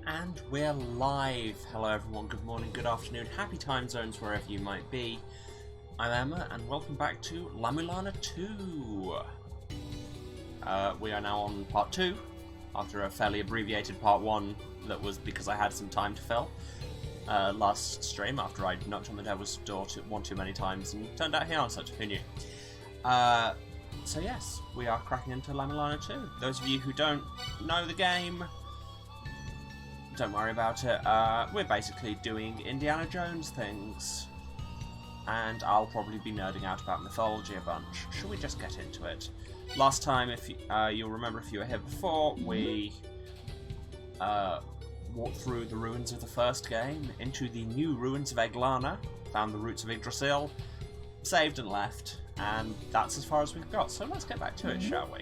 And we're live. Hello everyone, good morning, good afternoon, happy time zones wherever you might be. I'm Emma and welcome back to La-Mulana 2. We are now on part 2, after a fairly abbreviated part 1 that was because I had some time to fill. Last stream after I'd knocked on the devil's door one too many times and turned out he answered, who knew. So yes, we are cracking into La-Mulana 2. Those of you who don't know the game, don't worry about it. We're basically doing Indiana Jones things. And I'll probably be nerding out about mythology a bunch. Shall we just get into it? Last time, if you'll remember if you were here before, we walked through the ruins of the first game, into the new ruins of La-Mulana, found the roots of Yggdrasil, saved and left, and that's as far as we've got. So let's get back to it, shall we?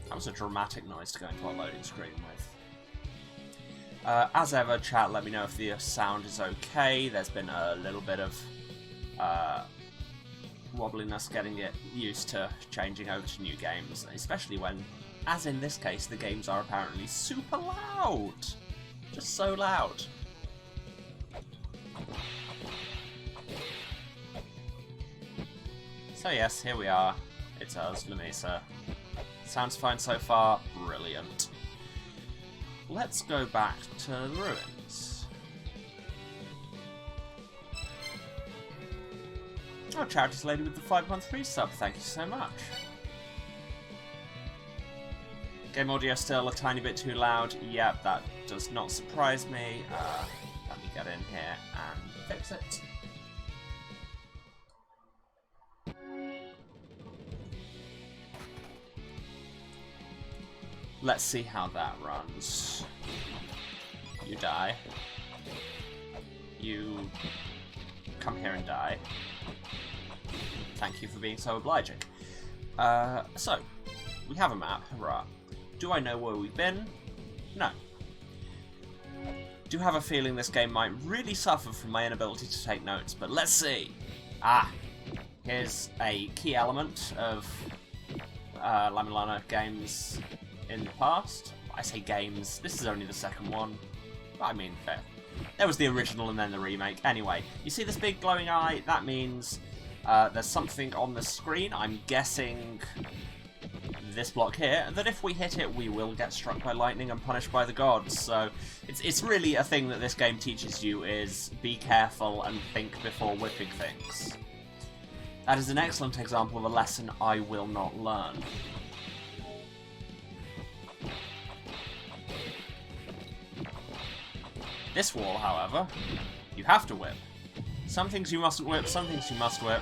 That was a dramatic noise to go into our loading screen with. As ever, chat, let me know if the sound is okay. There's been a little bit of wobbliness getting it used to changing over to new games, especially when, as in this case, the games are apparently super loud. Just so loud. So yes, here we are. It's us, Lamesa. Sounds fine so far. Brilliant. Let's go back to the ruins. Oh, Charity's Lady with the 513 sub, thank you so much. Game audio still a tiny bit too loud. Yep, that does not surprise me. Let me get in here and fix it. Let's see how that runs. You die. You come here and die. Thank you for being so obliging. So, we have a map, hurrah. Do I know where we've been? No. Do have a feeling this game might really suffer from my inability to take notes, but let's see. Here's a key element of La-Mulana games in the past. I say games, this is only the second one. I mean, fair. There was the original and then the remake. Anyway, you see this big glowing eye? That means there's something on the screen. I'm guessing this block here, that if we hit it, we will get struck by lightning and punished by the gods. So it's really a thing that this game teaches you, is be careful and think before whipping things. That is an excellent example of a lesson I will not learn. This wall, however, you have to whip. Some things you mustn't whip, some things you must whip.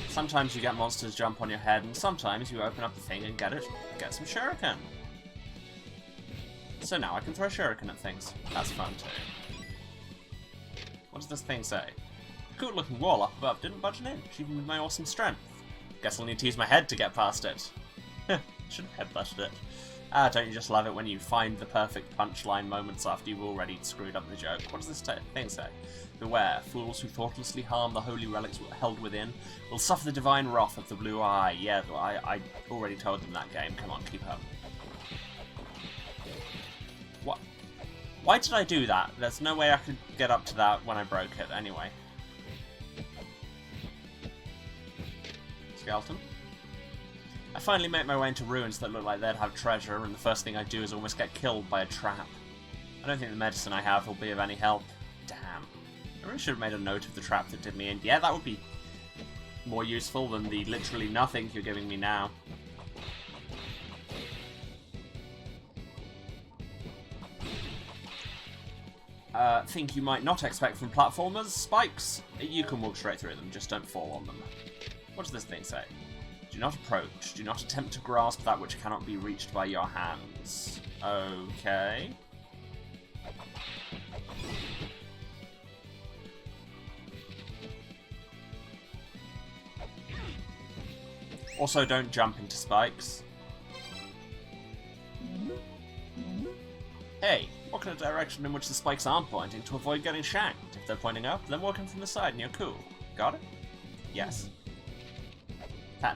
Sometimes you get monsters jump on your head, and sometimes you open up the thing and get some shuriken. So now I can throw shuriken at things. That's fun too. What does this thing say? Cool looking wall up above, didn't budge an inch, even with my awesome strength. Guess I'll need to use my head to get past it. Shouldn't have headbutted it. Don't you just love it when you find the perfect punchline moments after you've already screwed up the joke? What does this thing say? Beware, fools who thoughtlessly harm the holy relics held within will suffer the divine wrath of the blue eye. Yeah, I already told them that game. Come on, keep up. What? Why did I do that? There's no way I could get up to that when I broke it anyway. Skeleton? I finally make my way into ruins that look like they'd have treasure, and the first thing I do is almost get killed by a trap. I don't think the medicine I have will be of any help. Damn. I really should have made a note of the trap that did me in. Yeah, that would be more useful than the literally nothing you're giving me now. Think you might not expect from platformers? Spikes? You can walk straight through them, just don't fall on them. What does this thing say? Do not approach. Do not attempt to grasp that which cannot be reached by your hands. Okay. Also, don't jump into spikes. Hey, walk in a direction in which the spikes aren't pointing to avoid getting shanked. If they're pointing up, then walk in from the side and you're cool. Got it? Yes.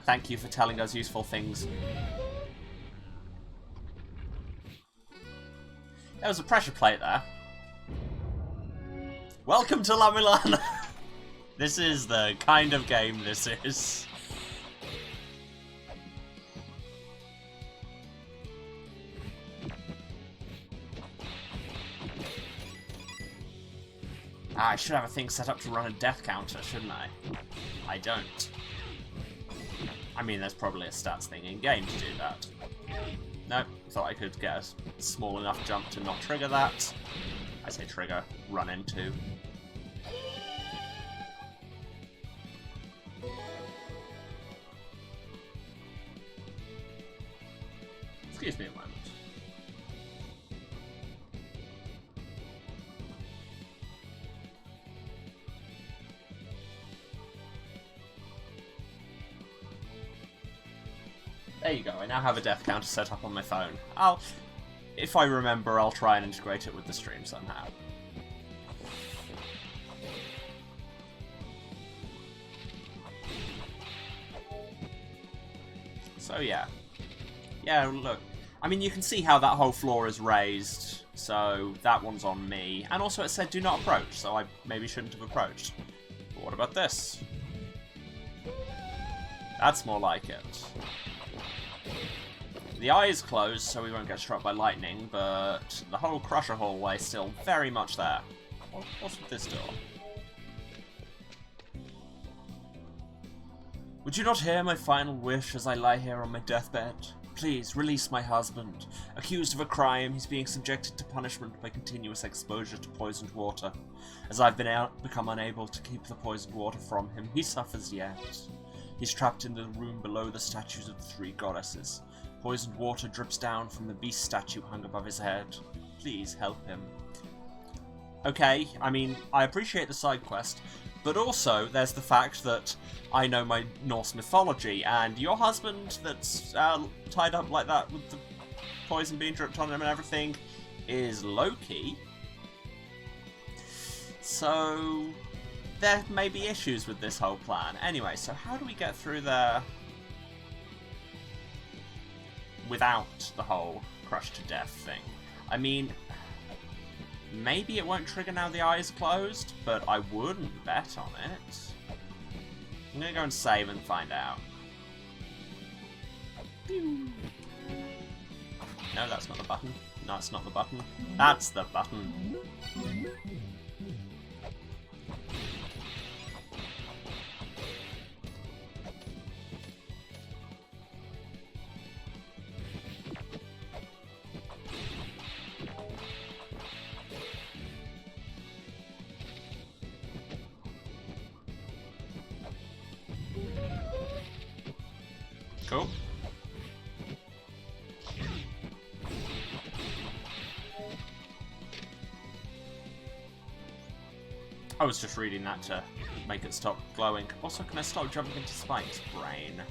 Thank you for telling us useful things. There was a pressure plate there. Welcome to La-Mulana! This is the kind of game this is. I should have a thing set up to run a death counter, shouldn't I? I don't. I mean, there's probably a stats thing in-game to do that. Nope, thought I could get a small enough jump to not trigger that. I say trigger, run into. Excuse me a moment. There you go, I now have a death counter set up on my phone. If I remember, I'll try and integrate it with the stream somehow. So yeah. Yeah, look. I mean, you can see how that whole floor is raised, so that one's on me. And also it said do not approach, so I maybe shouldn't have approached. But what about this? That's more like it. The eye is closed, so we won't get struck by lightning, but the whole crusher hallway is still very much there. What's with this door? Would you not hear my final wish as I lie here on my deathbed? Please, release my husband. Accused of a crime, he's being subjected to punishment by continuous exposure to poisoned water. As I've become unable to keep the poisoned water from him, he suffers yet. He's trapped in the room below the statues of the three goddesses. Poisoned water drips down from the beast statue hung above his head. Please help him. Okay, I mean, I appreciate the side quest, but also there's the fact that I know my Norse mythology, and your husband that's tied up like that with the poison being dripped on him and everything is Loki. So there may be issues with this whole plan. Anyway, so how do we get through there without the whole crush to death thing? I mean, maybe it won't trigger now the eye is closed, but I wouldn't bet on it. I'm gonna go and save and find out. No, that's not the button. No, it's not the button. That's the button. Cool. I was just reading that to make it stop glowing. Also, can I stop jumping into Spike's brain?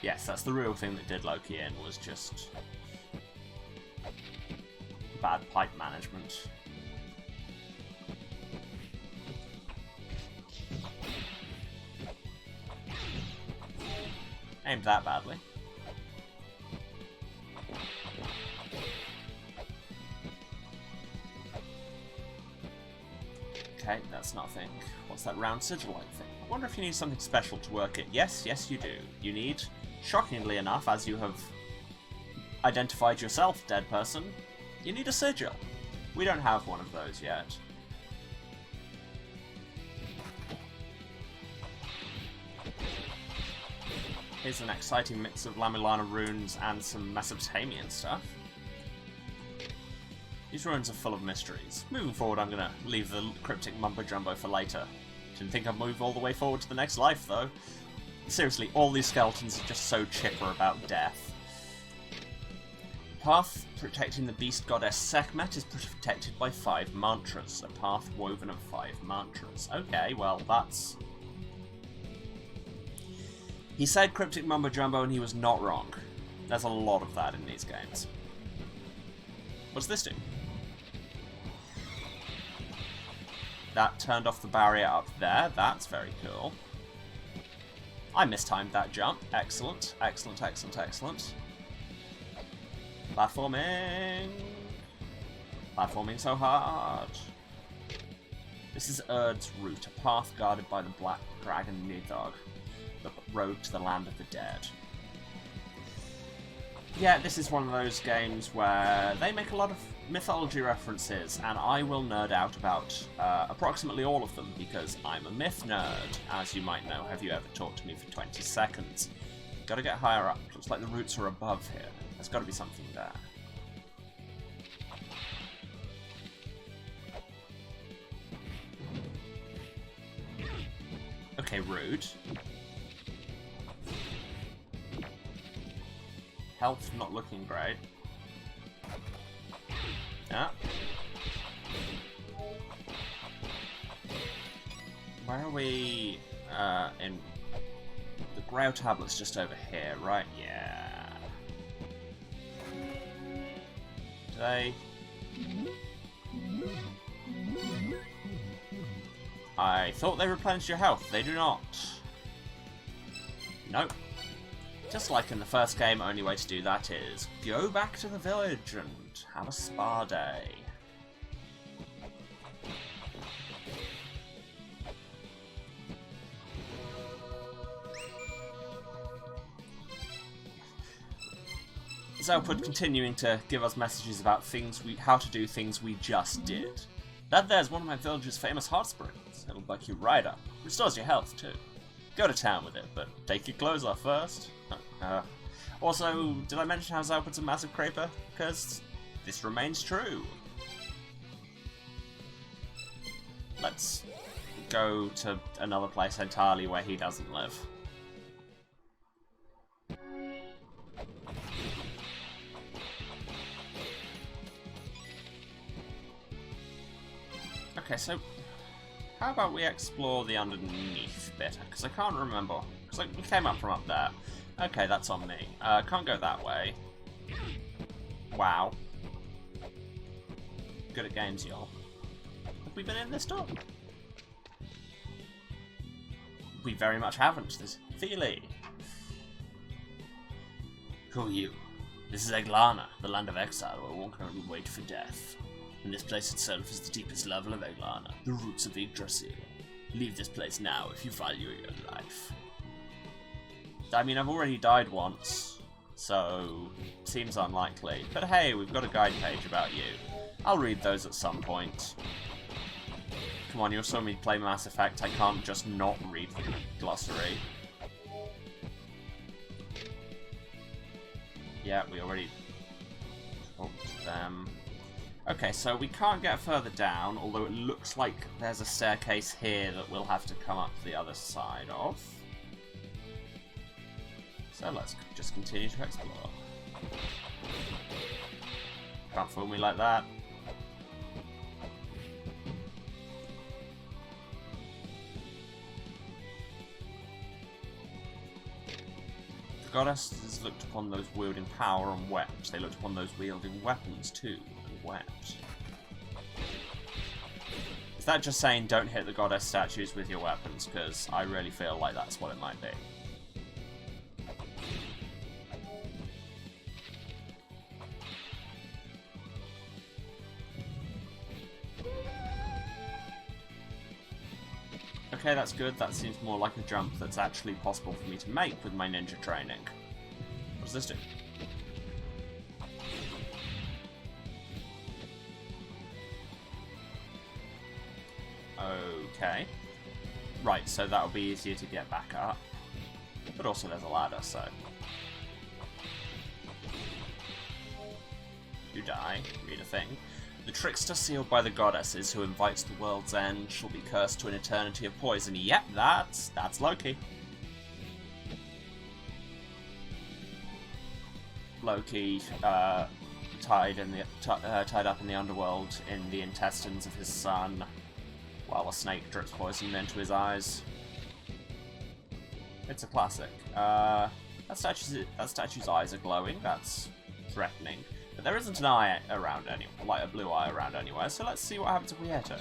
Yes, that's the real thing that did Loki in, was just bad pipe management. Aimed that badly. Okay, that's nothing. What's that round sigil-like thing? I wonder if you need something special to work it. Yes, yes you do. You need, shockingly enough, as you have identified yourself, dead person, you need a sigil. We don't have one of those yet. Here's an exciting mix of La-Mulana runes and some Mesopotamian stuff. These runes are full of mysteries. Moving forward, I'm gonna leave the cryptic mumbo-jumbo for later. Didn't think I'd move all the way forward to the next life, though. Seriously, all these skeletons are just so chipper about death. Path protecting the beast goddess Sekhmet is protected by 5 mantras. A path woven of 5 mantras. Okay, well, that's... He said cryptic mumbo-jumbo and he was not wrong. There's a lot of that in these games. What's this do? that turned off the barrier up there. That's very cool. I mistimed that jump. Excellent, excellent, excellent, excellent. Platforming. Platforming so hard. This is Erd's route, a path guarded by the Black Dragon Nidhogg, the road to the land of the dead. Yeah, this is one of those games where they make a lot of mythology references, and I will nerd out about approximately all of them, because I'm a myth nerd, as you might know. Have you ever talked to me for 20 seconds? Gotta get higher up. Looks like the roots are above here. There's gotta be something there. Okay, rude. Health not looking great. Yeah. Where are we? In the Grail tablet's just over here, right? Yeah. Do they? I thought they replenished your health. They do not. Nope. Just like in the first game, only way to do that is go back to the village and have a spa day. Zelpud continuing to give us messages about how to do things we just did. That there's one of my village's famous hot springs. It'll buck you right up. Restores your health too. Go to town with it, but take your clothes off first. Also, did I mention how Zelpud's a massive creeper? Because this remains true. Let's go to another place entirely where he doesn't live. Okay, so how about we explore the underneath bit? Because I can't remember. Because we came up from up there. Okay, that's on me. Can't go that way. Wow. Good at games, y'all. Have we been in this door? We very much haven't. There's Feely. Who are you? This is Eglana, the land of exile, where one can only wait for death. And this place itself is the deepest level of Eglana, the roots of Yggdrasil. Leave this place now if you value your life. I mean, I've already died once, so seems unlikely. But hey, we've got a guide page about you. I'll read those at some point. Come on, you're showing me to play Mass Effect, I can't just not read the glossary. Yeah, we already talked to them. Okay, so we can't get further down, although it looks like there's a staircase here that we'll have to come up the other side of. So let's just continue to explore. Can't fool me like that. The goddesses looked upon those wielding power and wept. They looked upon those wielding weapons too, and wept. Is that just saying don't hit the goddess statues with your weapons? Because I really feel like that's what it might be. Okay, that's good. That seems more like a jump that's actually possible for me to make with my ninja training. What does this do? Okay. Right, so that'll be easier to get back up. But also there's a ladder, so... You die. Read a thing. The trickster sealed by the goddesses who invites the world's end shall be cursed to an eternity of poison. Yep, that's Loki. Loki, tied up in the underworld in the intestines of his son, while a snake drips poison into his eyes. It's a classic. That statue's eyes are glowing. That's threatening. But there isn't an eye around anywhere, like a blue eye around anywhere, so let's see what happens if we hit it.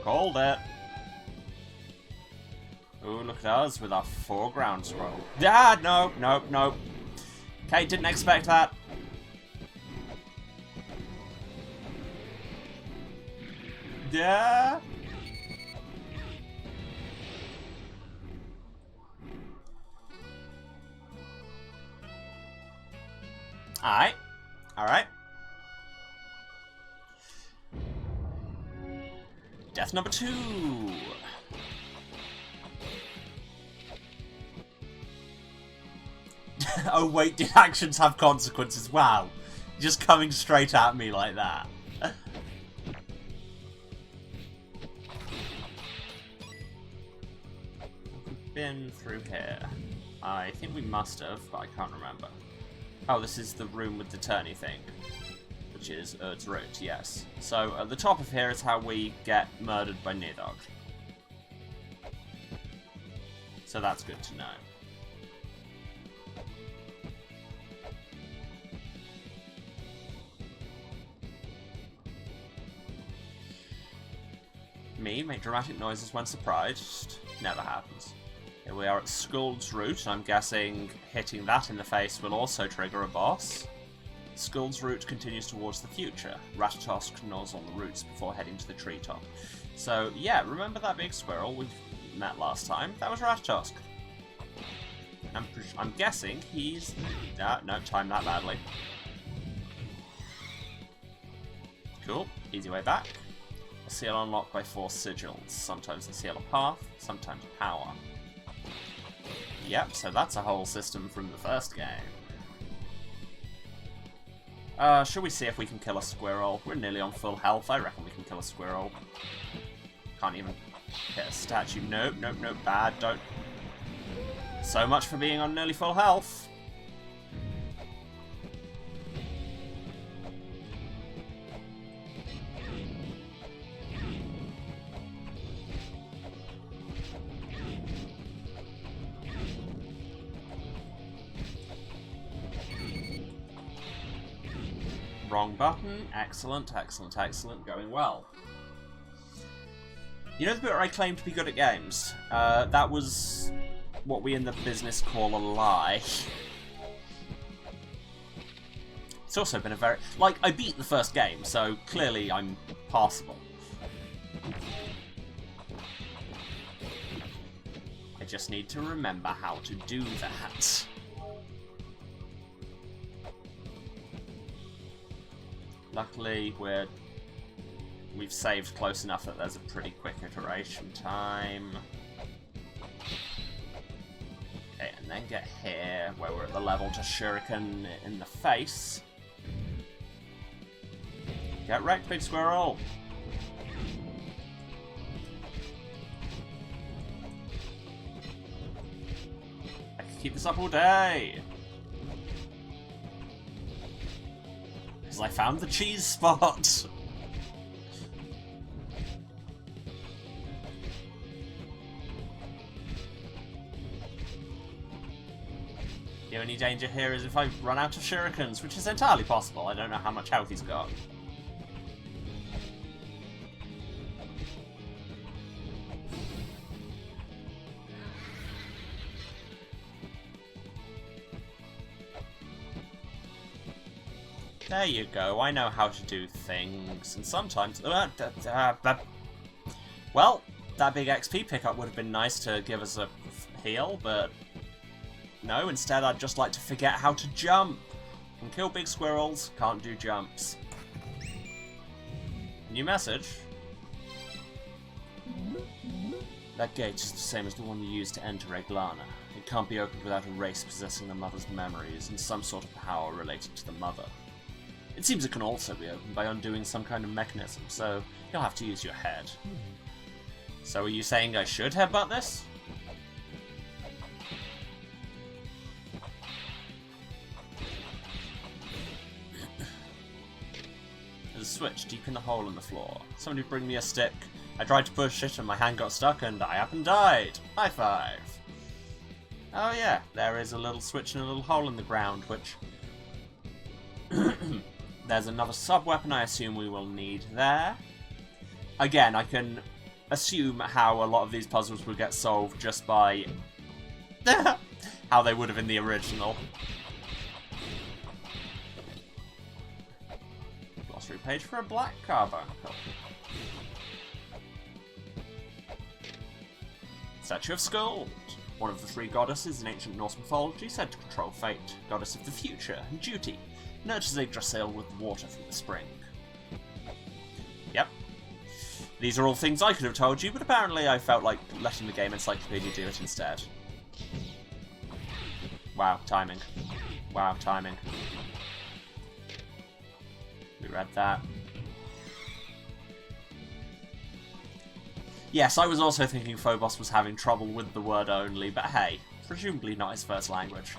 Called it. Ooh, look at us with our foreground scroll. Ah, no, no, no. Okay, didn't expect that. Yeah. Alright. Alright. Death number 2. Oh wait, did actions have consequences? Wow. Just coming straight at me like that. We've been through here. I think we must have, but I can't remember. Oh, this is the room with the turny thing. Which is Erd's Root, yes. So, at the top of here is how we get murdered by Nidhogg. So that's good to know. Me make dramatic noises when surprised. Never happens. Here we are at Skuld's Root. I'm guessing hitting that in the face will also trigger a boss. Skuld's route continues towards the future. Ratatosk gnaws on the roots before heading to the treetop. So, yeah, remember that big squirrel we met last time? That was Ratatosk. I'm guessing he's... no, timed that badly. Cool. Easy way back. A seal unlocked by 4 sigils. Sometimes the seal a path, sometimes power. Yep, so that's a whole system from the first game. Should we see if we can kill a squirrel? We're nearly on full health. I reckon we can kill a squirrel. Can't even hit a statue. Nope, nope, nope. Bad. Don't. So much for being on nearly full health. Wrong button. Excellent, excellent, excellent. Going well. You know the bit where I claim to be good at games? That was what we in the business call a lie. It's also been a very... Like, I beat the first game, so clearly I'm passable. I just need to remember how to do that. Luckily, we've saved close enough that there's a pretty quick iteration time. Okay, and then get here, where we're at the level to shuriken in the face. Get wrecked, big squirrel! I can keep this up all day! Because I found the cheese spot! The only danger here is if I run out of shurikens, which is entirely possible. I don't know how much health he's got. There you go, I know how to do things, and sometimes... well, that big XP pickup would have been nice to give us a heal, but... no, instead I'd just like to forget how to jump. Can kill big squirrels, can't do jumps. New message. That gate is the same as the one you used to enter La-Mulana. It can't be opened without a race possessing the mother's memories and some sort of power related to the mother. It seems it can also be opened by undoing some kind of mechanism, so you'll have to use your head. So are you saying I should headbutt this? There's a switch deep in the hole in the floor. Somebody bring me a stick. I tried to push it and my hand got stuck and I up and died. High five. Oh yeah, there is a little switch and a little hole in the ground, which... There's another sub-weapon I assume we will need there. Again, I can assume how a lot of these puzzles would get solved just by how they would have in the original. Glossary page for a black carbuncle. Statue of Skuld. One of the three goddesses in ancient Norse mythology, said to control fate, goddess of the future and duty, nurtures Yggdrasil with water from the spring. Yep. These are all things I could have told you, but apparently I felt like letting the game encyclopedia do it instead. Wow, timing. Wow, timing. We read that. Yes, I was also thinking Phobos was having trouble with the word only, but hey, presumably not his first language.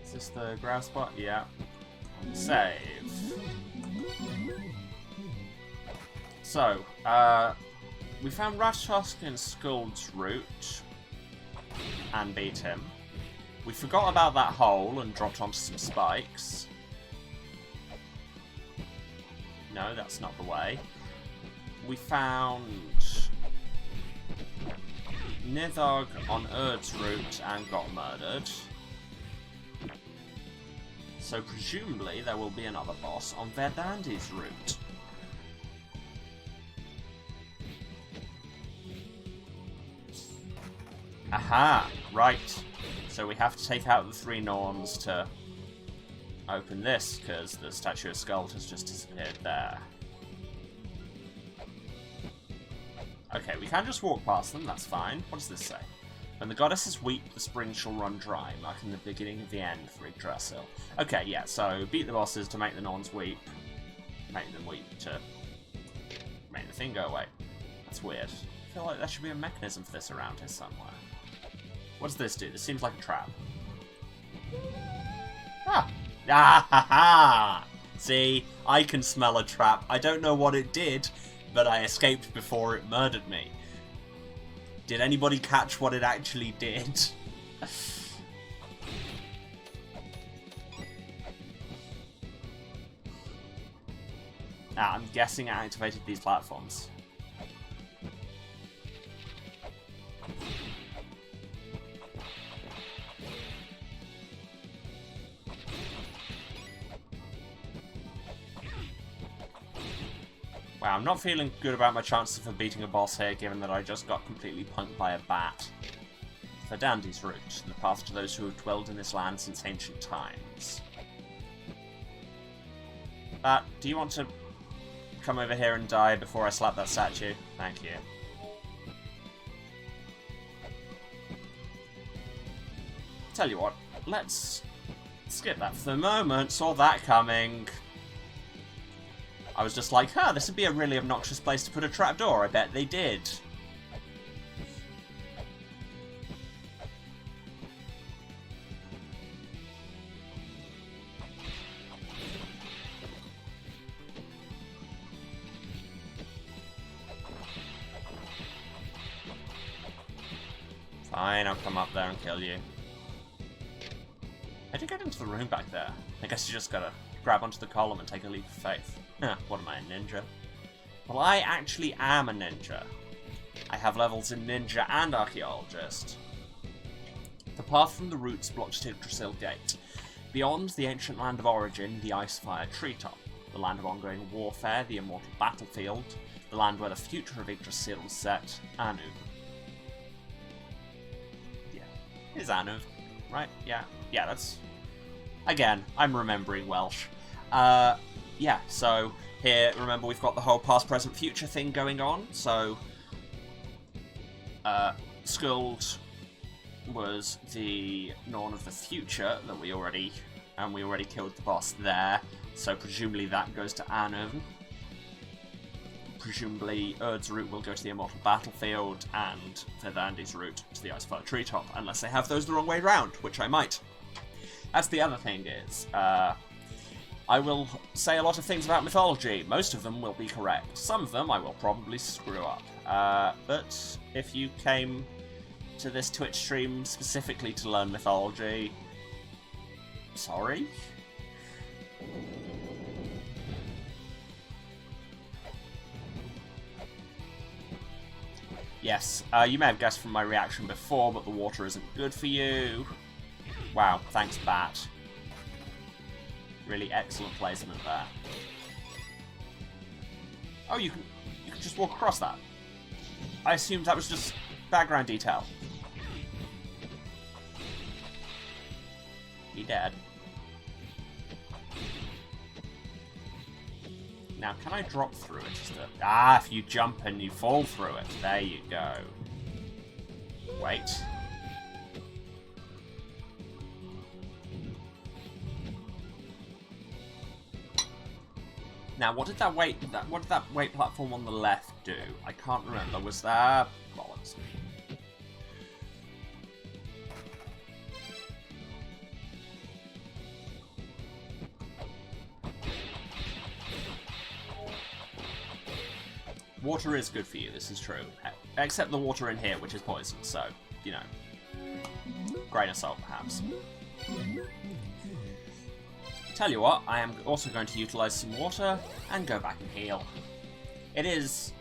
Is this the ground spot? Yeah. Save. So, we found Ratatosk in Skuld's route and beat him. We forgot about that hole and dropped onto some spikes. No, that's not the way. We found Nidhogg on Erd's route and got murdered. So presumably there will be another boss on Verdandi's route. Aha! Right. So we have to take out the three Norns to open this, because the Statue of Skuld has just disappeared there. Okay, we can just walk past them, that's fine. What does this say? When the goddesses weep, the spring shall run dry, marking the beginning of the end for Yggdrasil. Okay, yeah, so beat the bosses to make the Norns weep. Make them weep to make the thing go away. That's weird. I feel like there should be a mechanism for this around here somewhere. What does this do? This seems like a trap. Ah! Ah ha ha! See, I can smell a trap. I don't know what it did, but I escaped before it murdered me. Did anybody catch what it actually did? I'm guessing it activated these platforms. Wow, I'm not feeling good about my chances of beating a boss here, given that I just got completely punked by a bat. Verdandi's route, the path to those who have dwelled in this land since ancient times. Bat, do you want to come over here and die before I slap that statue? Thank you. Tell you what, let's skip that for the moment. Saw that coming. I was just like, huh, this would be a really obnoxious place to put a trapdoor. I bet they did. Fine, I'll come up there and kill you. How'd you get into the room back there? I guess you just gotta grab onto the column and take a leap of faith. Huh, what am I, a ninja? Well, I actually am a ninja. I have levels in ninja and archaeologist. The path from the roots blocks Yggdrasil Gate. Beyond the ancient land of origin, the Icefire Treetop. The land of ongoing warfare, the immortal battlefield. The land where the future of Yggdrasil is set, Anu. Yeah, it's Anu, right? Yeah, that's... Again, I'm remembering Welsh. Yeah, so here, remember, we've got the whole past, present, future thing going on. So, Skuld was the Norn of the future that we already killed the boss there. So presumably that goes to Anuvn. Presumably Erd's route will go to the immortal battlefield, and Verdandi's route to the Icefire Treetop, unless I have those the wrong way round, which I might. That's the other thing is, I will say a lot of things about mythology. Most of them will be correct. Some of them I will probably screw up. But if you came to this Twitch stream specifically to learn mythology. Sorry? Yes, you may have guessed from my reaction before, but the water isn't good for you. Wow, thanks, Bat. Really excellent placement there. Oh, you can just walk across that. I assumed that was just background detail. He dead. Now, can I drop through it? If you jump and you fall through it. There you go. Wait. Now, what did that weight platform on the left do? I can't remember. Was there bollocks? Water is good for you, this is true. Except the water in here, which is poison, so, you know. Grain of salt, perhaps. Tell you what, I am also going to utilise some water and go back and heal. It is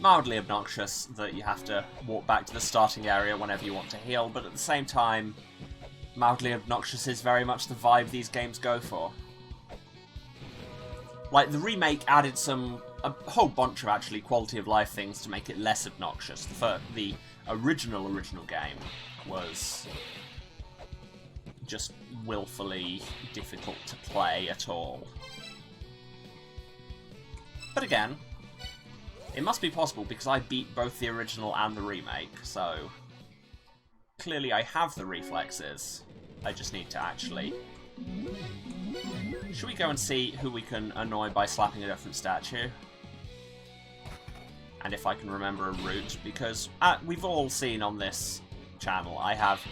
mildly obnoxious that you have to walk back to the starting area whenever you want to heal, but at the same time, mildly obnoxious is very much the vibe these games go for. Like, the remake added a whole bunch of actually quality of life things to make it less obnoxious. The original game was just willfully difficult to play at all. But again, it must be possible because I beat both the original and the remake, so clearly I have the reflexes. I just need to actually... Should we go and see who we can annoy by slapping a different statue? And if I can remember a route, because we've all seen on this channel, I have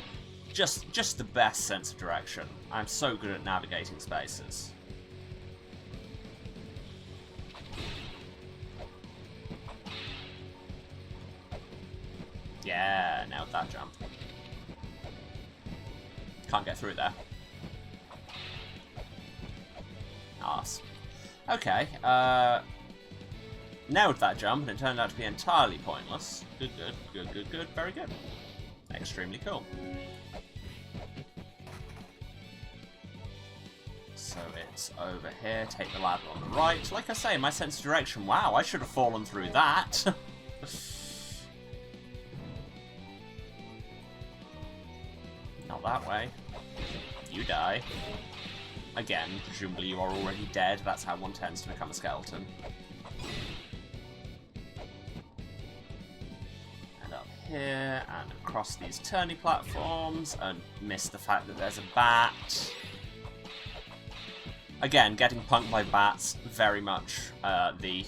just the best sense of direction. I'm so good at navigating spaces. Yeah, nailed that jump. Can't get through there. Arse. Okay, nailed that jump, and it turned out to be entirely pointless. Good, very good. Extremely cool. So it's over here, take the ladder on the right. Like I say, my sense of direction, wow, I should have fallen through that. Not that way. You die. Again, presumably you are already dead, that's how one tends to become a skeleton. And up here, and across these turny platforms, and miss the fact that there's a bat. Again, getting punked by bats, very much the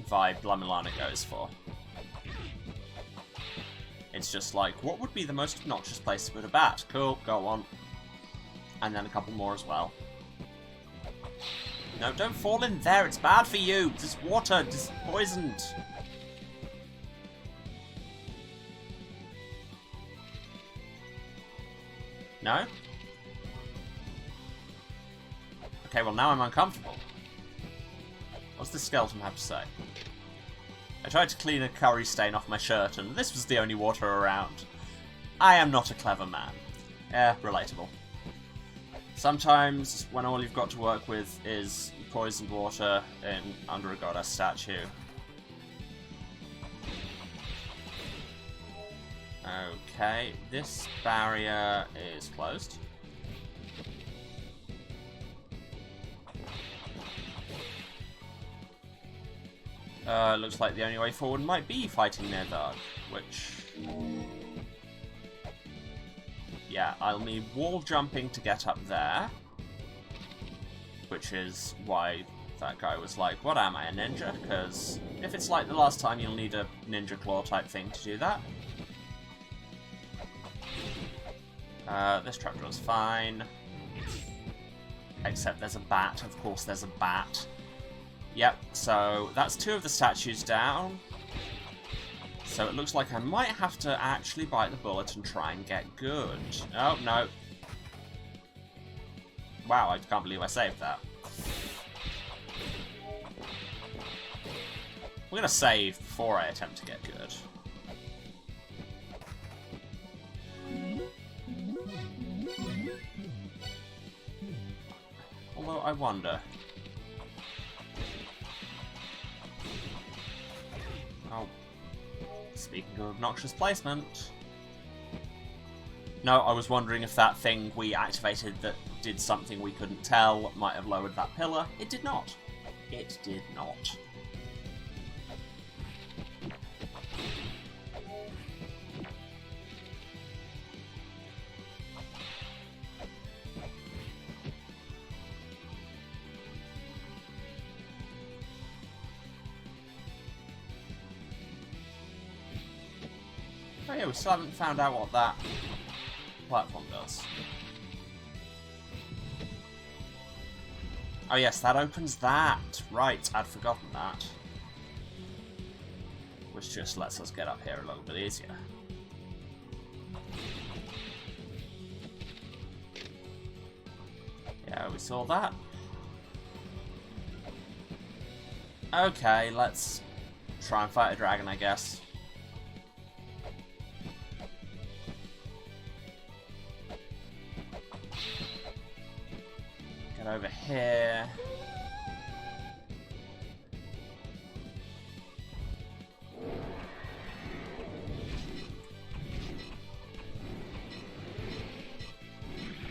vibe La-Mulana goes for. It's just like, what would be the most obnoxious place to put a bat? Cool, go on. And then a couple more as well. No, don't fall in there, it's bad for you! This water is poisoned! No? Okay, well now I'm uncomfortable. What's this skeleton have to say? I tried to clean a curry stain off my shirt, and this was the only water around. I am not a clever man. Relatable. Sometimes, when all you've got to work with is poisoned water under a goddess statue. Okay, this barrier is closed. Looks like the only way forward might be fighting near Dark, which... Yeah, I'll need wall jumping to get up there. Which is why that guy was like, what am I, a ninja? Because if it's like the last time, you'll need a ninja claw type thing to do that. This trapdoor's fine. Except there's a bat, of course there's a bat. Yep, so that's two of the statues down. So it looks like I might have to actually bite the bullet and try and get good. Oh, no. Wow, I can't believe I saved that. We're going to save before I attempt to get good. Although, I wonder. Oh. Speaking of obnoxious placement. No, I was wondering if that thing we activated that did something we couldn't tell might have lowered that pillar. It did not. It did not. Oh yeah, we still haven't found out what that platform does. Oh yes, that opens that. Right, I'd forgotten that. Which just lets us get up here a little bit easier. Yeah, we saw that. Okay, let's try and fight a dragon, I guess. Get over here.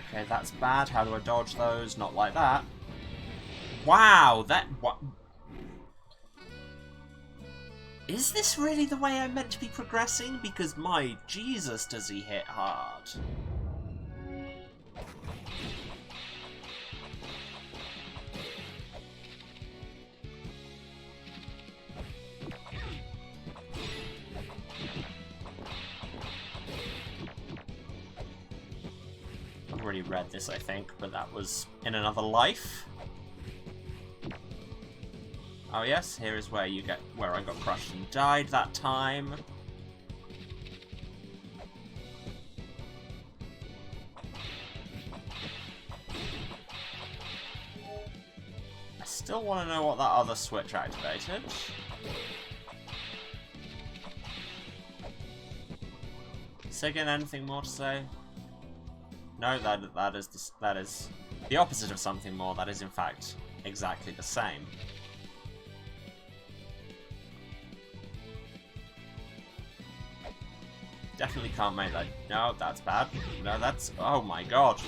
Okay, that's bad. How do I dodge those? Not like that. Wow, that... what? Is this really the way I'm meant to be progressing? Because my Jesus, does he hit hard. I've already read this, I think, but that was in another life. Oh yes, here is where you get where I got crushed and died that time. I still want to know what that other switch activated. Sigyn, anything more to say? No, that is the opposite of something more. That is in fact exactly the same. Definitely can't make that. No, that's bad. No, that's... oh my god.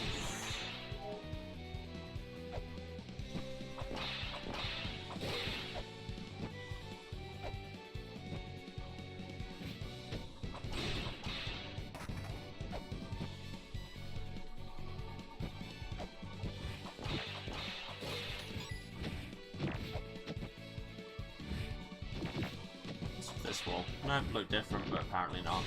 This will... no, look different, but apparently not.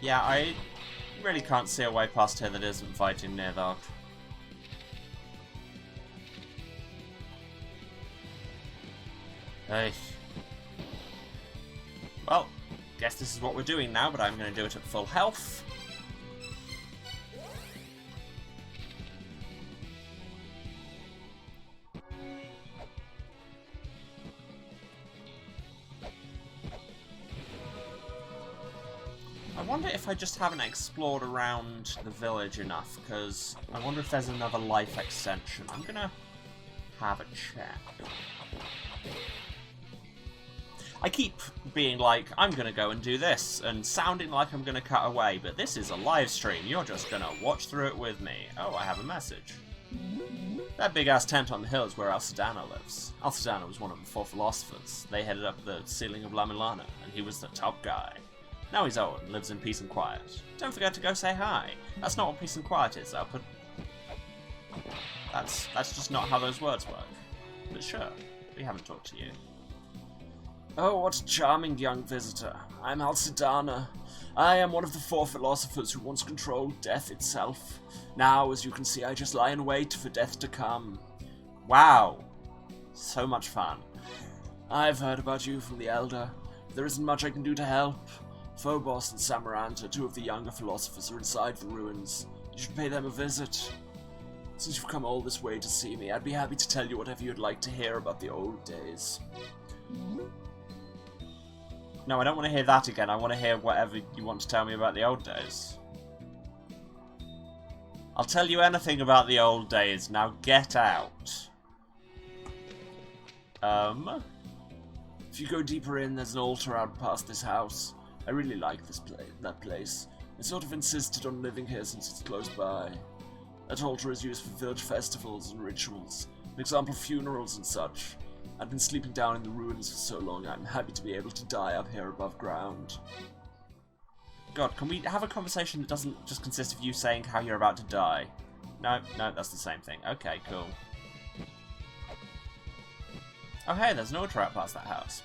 Yeah, I really can't see a way past here that isn't fighting near though. Hey. Well, guess this is what we're doing now, but I'm going to do it at full health. I wonder if I just haven't explored around the village enough, because I wonder if there's another life extension. I'm gonna have a check. I keep being like, I'm gonna go and do this, and sounding like I'm gonna cut away, but this is a live stream. You're just gonna watch through it with me. Oh, I have a message. That big-ass tent on the hill is where Alcedano lives. Alcedano was one of the four philosophers. They headed up the ceiling of La-Mulana, and he was the top guy. Now he's old and lives in peace and quiet. Don't forget to go say hi. That's not what peace and quiet is, though, but... That's just not how those words work. But sure, we haven't talked to you. Oh, what a charming young visitor. I'm Alcidana. I am one of the 4 philosophers who once controlled death itself. Now, as you can see, I just lie in wait for death to come. Wow. So much fun. I've heard about you from the Elder. There isn't much I can do to help. Phobos and Samaranta, 2 of the younger philosophers, are inside the ruins. You should pay them a visit. Since you've come all this way to see me, I'd be happy to tell you whatever you'd like to hear about the old days. No, I don't want to hear that again. I want to hear whatever you want to tell me about the old days. I'll tell you anything about the old days. Now get out. If you go deeper in, there's an altar out past this house. I really like that place. I sort of insisted on living here since it's close by. That altar is used for village festivals and rituals, for example funerals and such. I've been sleeping down in the ruins for so long, I'm happy to be able to die up here above ground. God, can we have a conversation that doesn't just consist of you saying how you're about to die? No, that's the same thing. Okay, cool. Oh hey, there's an altar out past that house.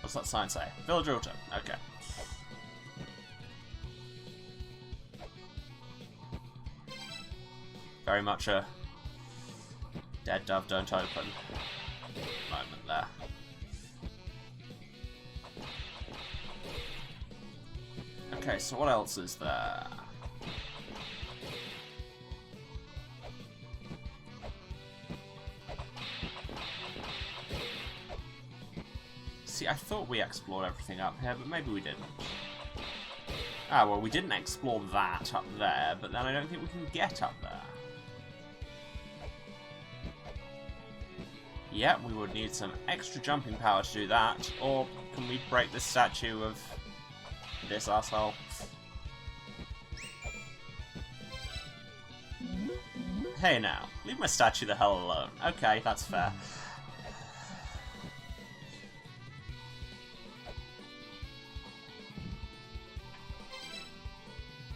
What's that sign say? Village altar. Okay. Very much a dead dove don't open moment there. Okay, so what else is there? See, I thought we explored everything up here, but maybe we didn't. Ah, well, we didn't explore that up there, but then I don't think we can get up there. Yeah, we would need some extra jumping power to do that, or can we break the statue of this asshole? Hey now, leave my statue the hell alone. Okay, that's fair.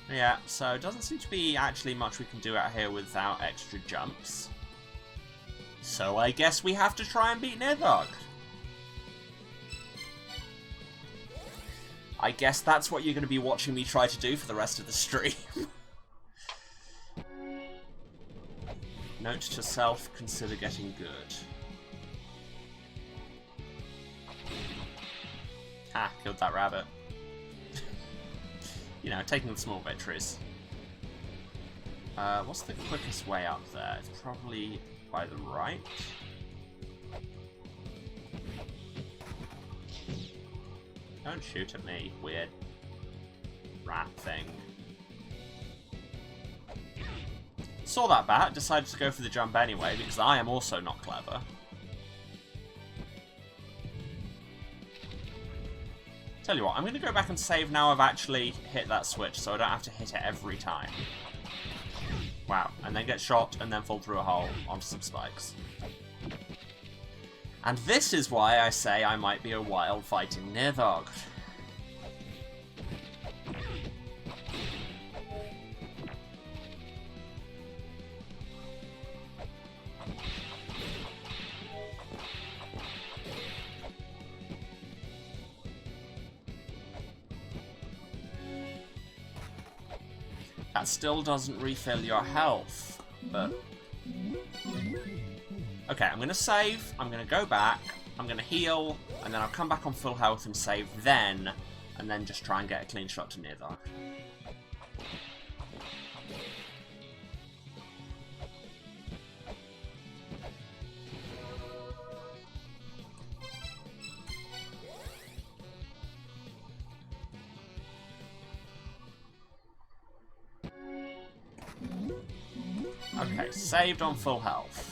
Yeah, so it doesn't seem to be actually much we can do out here without extra jumps. So I guess we have to try and beat Nidhogg. I guess that's what you're going to be watching me try to do for the rest of the stream. Note to self, consider getting good. Ha, killed that rabbit. You know, taking the small victories. What's the quickest way up there? It's probably by the right. Don't shoot at me, weird rat thing. Saw that bat, decided to go for the jump anyway, because I am also not clever. Tell you what, I'm going to go back and save now I've actually hit that switch, so I don't have to hit it every time. Wow, and then get shot and then fall through a hole onto some spikes. And this is why I say I might be a while fighting Nidhogg. That still doesn't refill your health, but... Okay, I'm gonna save, I'm gonna go back, I'm gonna heal, and then I'll come back on full health and save then, and then just try and get a clean shot to Nidhogg. Okay, saved on full health.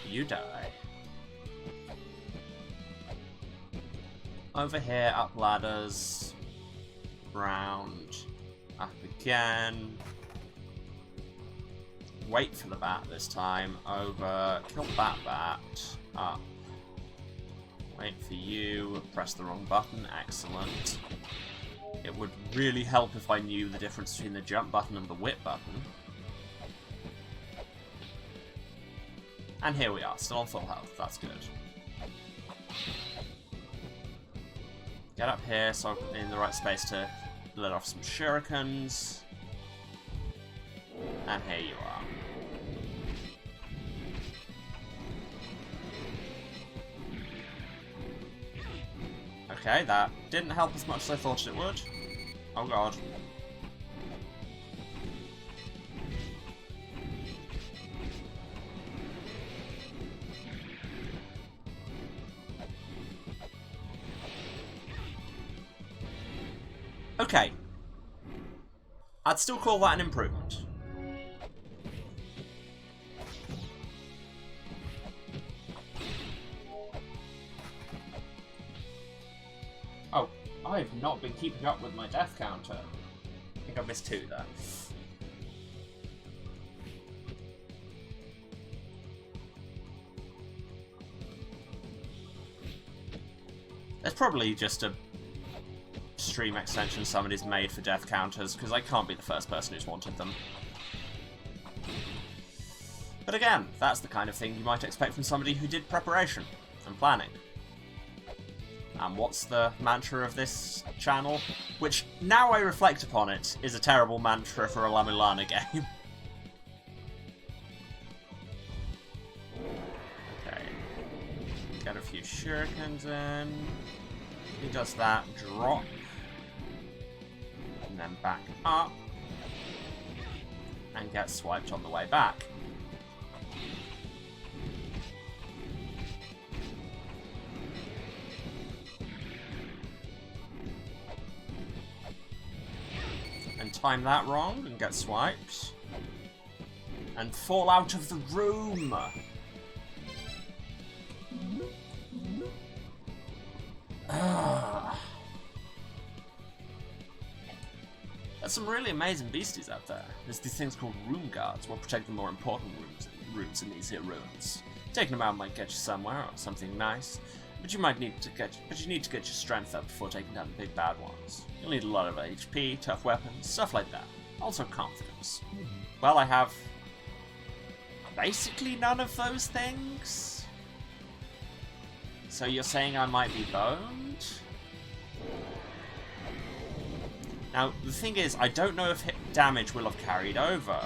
You die. Over here, up ladders. Round. Up again. Wait for the bat this time. Over. Kill that bat. Up. Wait for you. Press the wrong button. Excellent. It would really help if I knew the difference between the jump button and the whip button. And here we are, still on full health. That's good. Get up here so I'm in the right space to let off some shurikens. And here you are. Okay, that didn't help as much as I thought it would. Oh god. Okay. I'd still call that an improvement. Oh, I've not been keeping up with my death counter. I think I missed 2 there. There's probably just a stream extension somebody's made for death counters, because I can't be the first person who's wanted them. But again, that's the kind of thing you might expect from somebody who did preparation and planning. And what's the mantra of this channel? Which, now I reflect upon it, is a terrible mantra for a La-Mulana game. Okay. Get a few shurikens in. He does that, drop. And then back up. And get swiped on the way back. And time that wrong and get swiped. And fall out of the room! There's some really amazing beasties out there. There's these things called room guards, what protect the more important rooms in these here ruins. Taking them out might get you somewhere, or something nice, but you need to get your strength up before taking down the big bad ones. You'll need a lot of HP, tough weapons, stuff like that. Also confidence. Well, I have basically none of those things. So you're saying I might be boned? Now, the thing is, I don't know if hit damage will have carried over.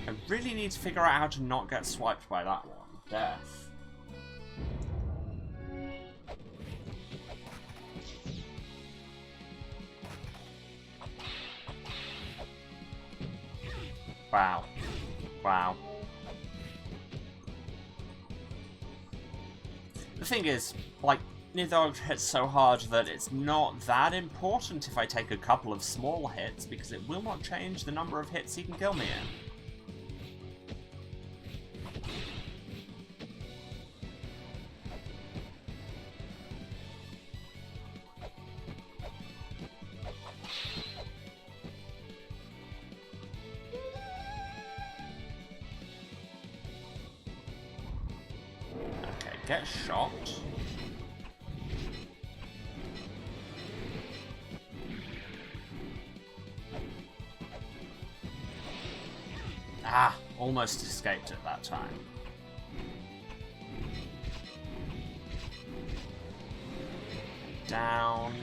I really need to figure out how to not get swiped by that one. Death. Wow. Wow. The thing is, like, Nidhogg hits so hard that it's not that important if I take a couple of small hits, because it will not change the number of hits he can kill me in. Get shot. Ah, almost escaped it that time. Down.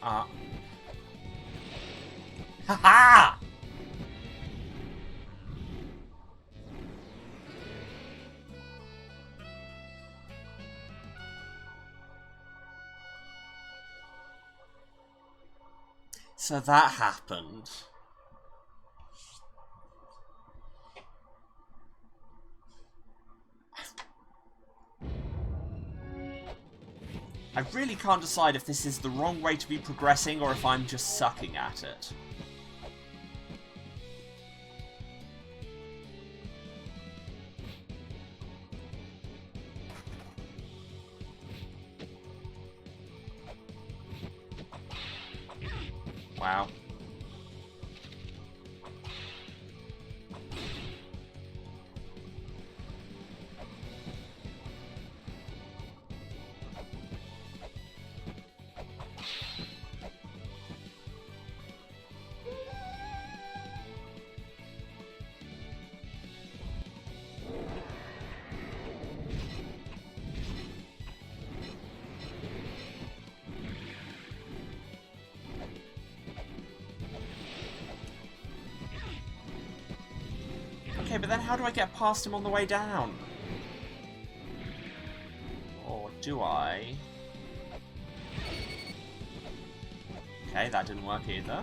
Up. Ha-ha! So that happened. I really can't decide if this is the wrong way to be progressing or if I'm just sucking at it. Wow. Okay, but then how do I get past him on the way down? Or do I? Okay, that didn't work either.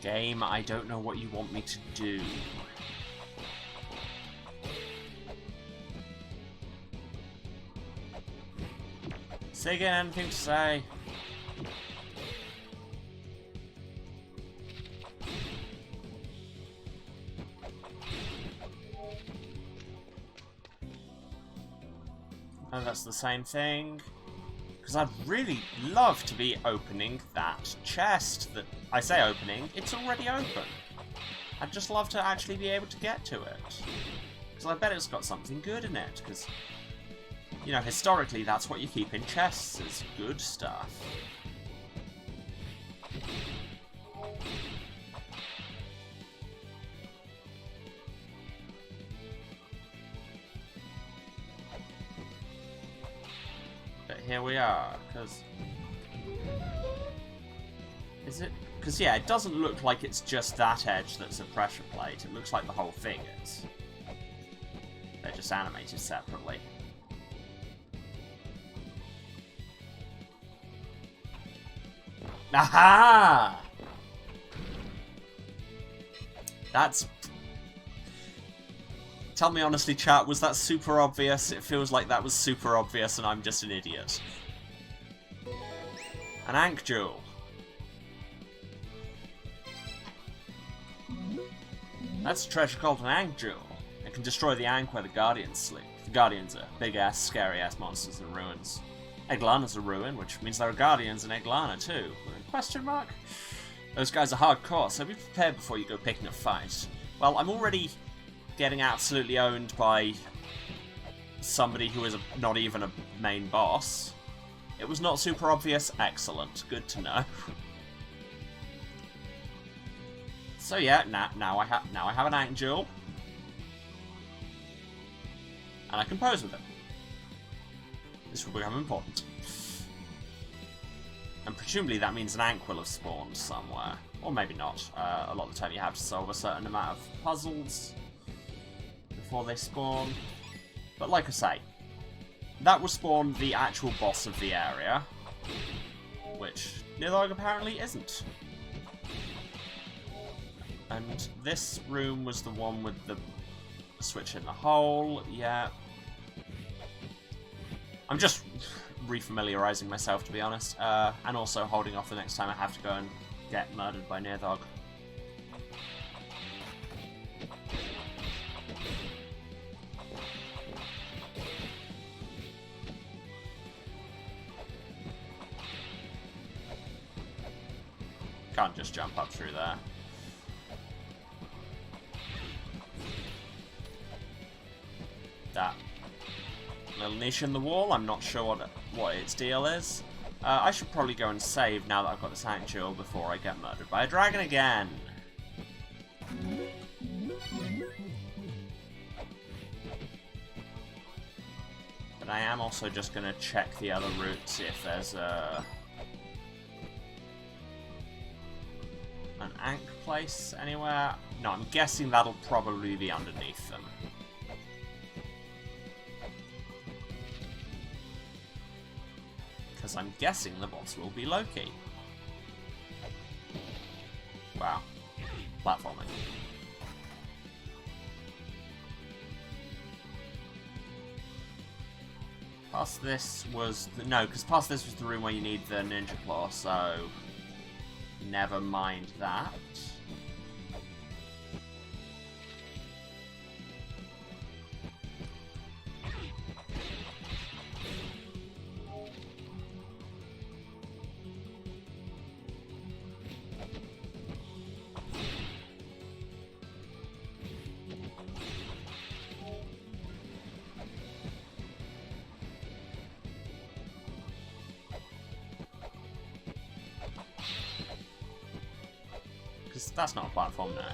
Game, I don't know what you want me to do. Say again, anything to say? Oh, that's the same thing. Because I'd really love to be opening that chest that... I say opening, it's already open. I'd just love to actually be able to get to it. Because I bet it's got something good in it, because... You know, historically, that's what you keep in chests, is good stuff. But here we are, because... Is it? Because, yeah, it doesn't look like it's just that edge that's a pressure plate. It looks like the whole thing is. They're just animated separately. Aha! That's... Tell me honestly, chat, was that super obvious? It feels like that was super obvious and I'm just an idiot. An Ankh Jewel. That's a treasure called an Ankh Jewel. It can destroy the Ankh where the Guardians sleep. The Guardians are big-ass, scary-ass monsters in ruins. Eglana's a ruin, which means there are Guardians in Eglana too. Question mark? Those guys are hardcore, so be prepared before you go picking a fight. Well, I'm already getting absolutely owned by somebody who is not even a main boss. It was not super obvious. Excellent. Good to know. So yeah, now I have an Ankh Jewel. And I can pose with it. This will become important. And presumably that means an Ankh will have spawned somewhere. Or maybe not. A lot of the time you have to solve a certain amount of puzzles before they spawn. But like I say, that will spawn the actual boss of the area. Which Nidhogg apparently isn't. And this room was the one with the switch in the hole. Yeah. I'm just refamiliarizing myself, to be honest. And also holding off the next time I have to go and get murdered by Nidhogg. Can't just jump up through there. That little niche in the wall, I'm not sure what its deal is. I should probably go and save now that I've got this Ankh Jewel before I get murdered by a dragon again. But I am also just going to check the other route, see if there's an Ankh place anywhere. No, I'm guessing that'll probably be underneath them. Because I'm guessing the boss will be Loki. Wow. Platforming. Past this was... No, because past this was the room where you need the ninja claw, so... Never mind that. Because that's not a platform now.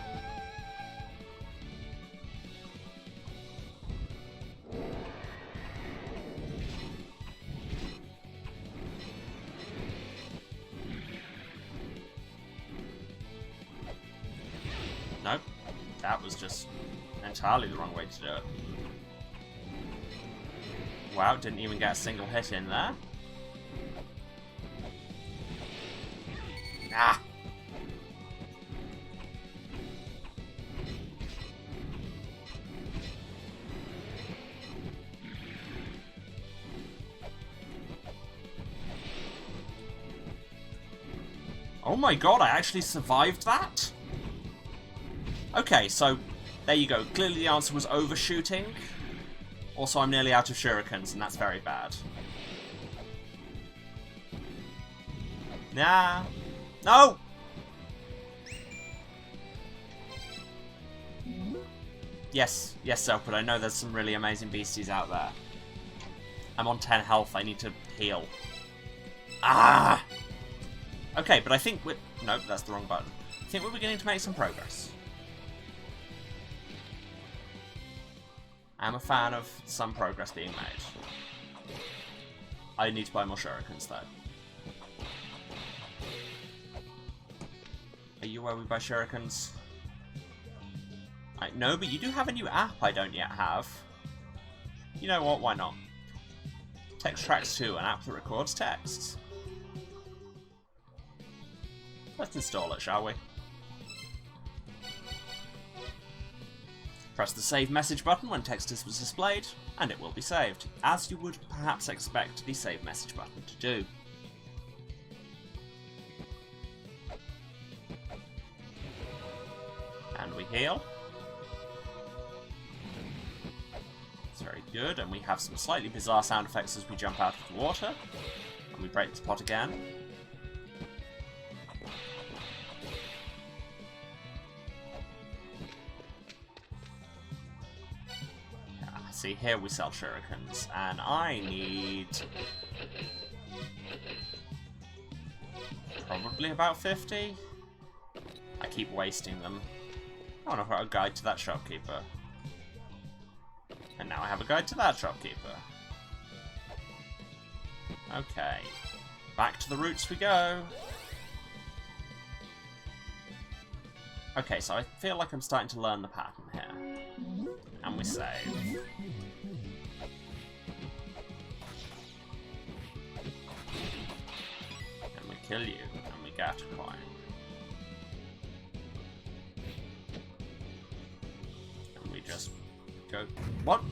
Nope. That was just entirely the wrong way to do it. Wow, didn't even get a single hit in there. Ah! Oh my god, I actually survived that? Okay, so there you go. Clearly the answer was overshooting. Also, I'm nearly out of shurikens, and that's very bad. Nah. No! Yes, yes, Zelpud, I know there's some really amazing beasties out there. I'm on 10 health, I need to heal. Ah! Okay, but I think we're... Nope, that's the wrong button. I think we're beginning to make some progress. I'm a fan of some progress being made. I need to buy more shurikens, though. Are you where we buy shurikens? No, but you do have a new app I don't yet have. You know what, why not? Text Tracks 2, an app that records texts. Let's install it, shall we? Press the Save Message button when text is displayed, and it will be saved, as you would perhaps expect the Save Message button to do. And we heal. It's very good, and we have some slightly bizarre sound effects as we jump out of the water. And we break the pot again. See, here we sell shurikens, and I need probably about 50. I keep wasting them. I want to put a guide to that shopkeeper. And now I have a guide to that shopkeeper. Okay. Back to the roots we go. Okay, so I feel like I'm starting to learn the pattern here. And we save. And we kill you, and we get a coin. And we just go... What?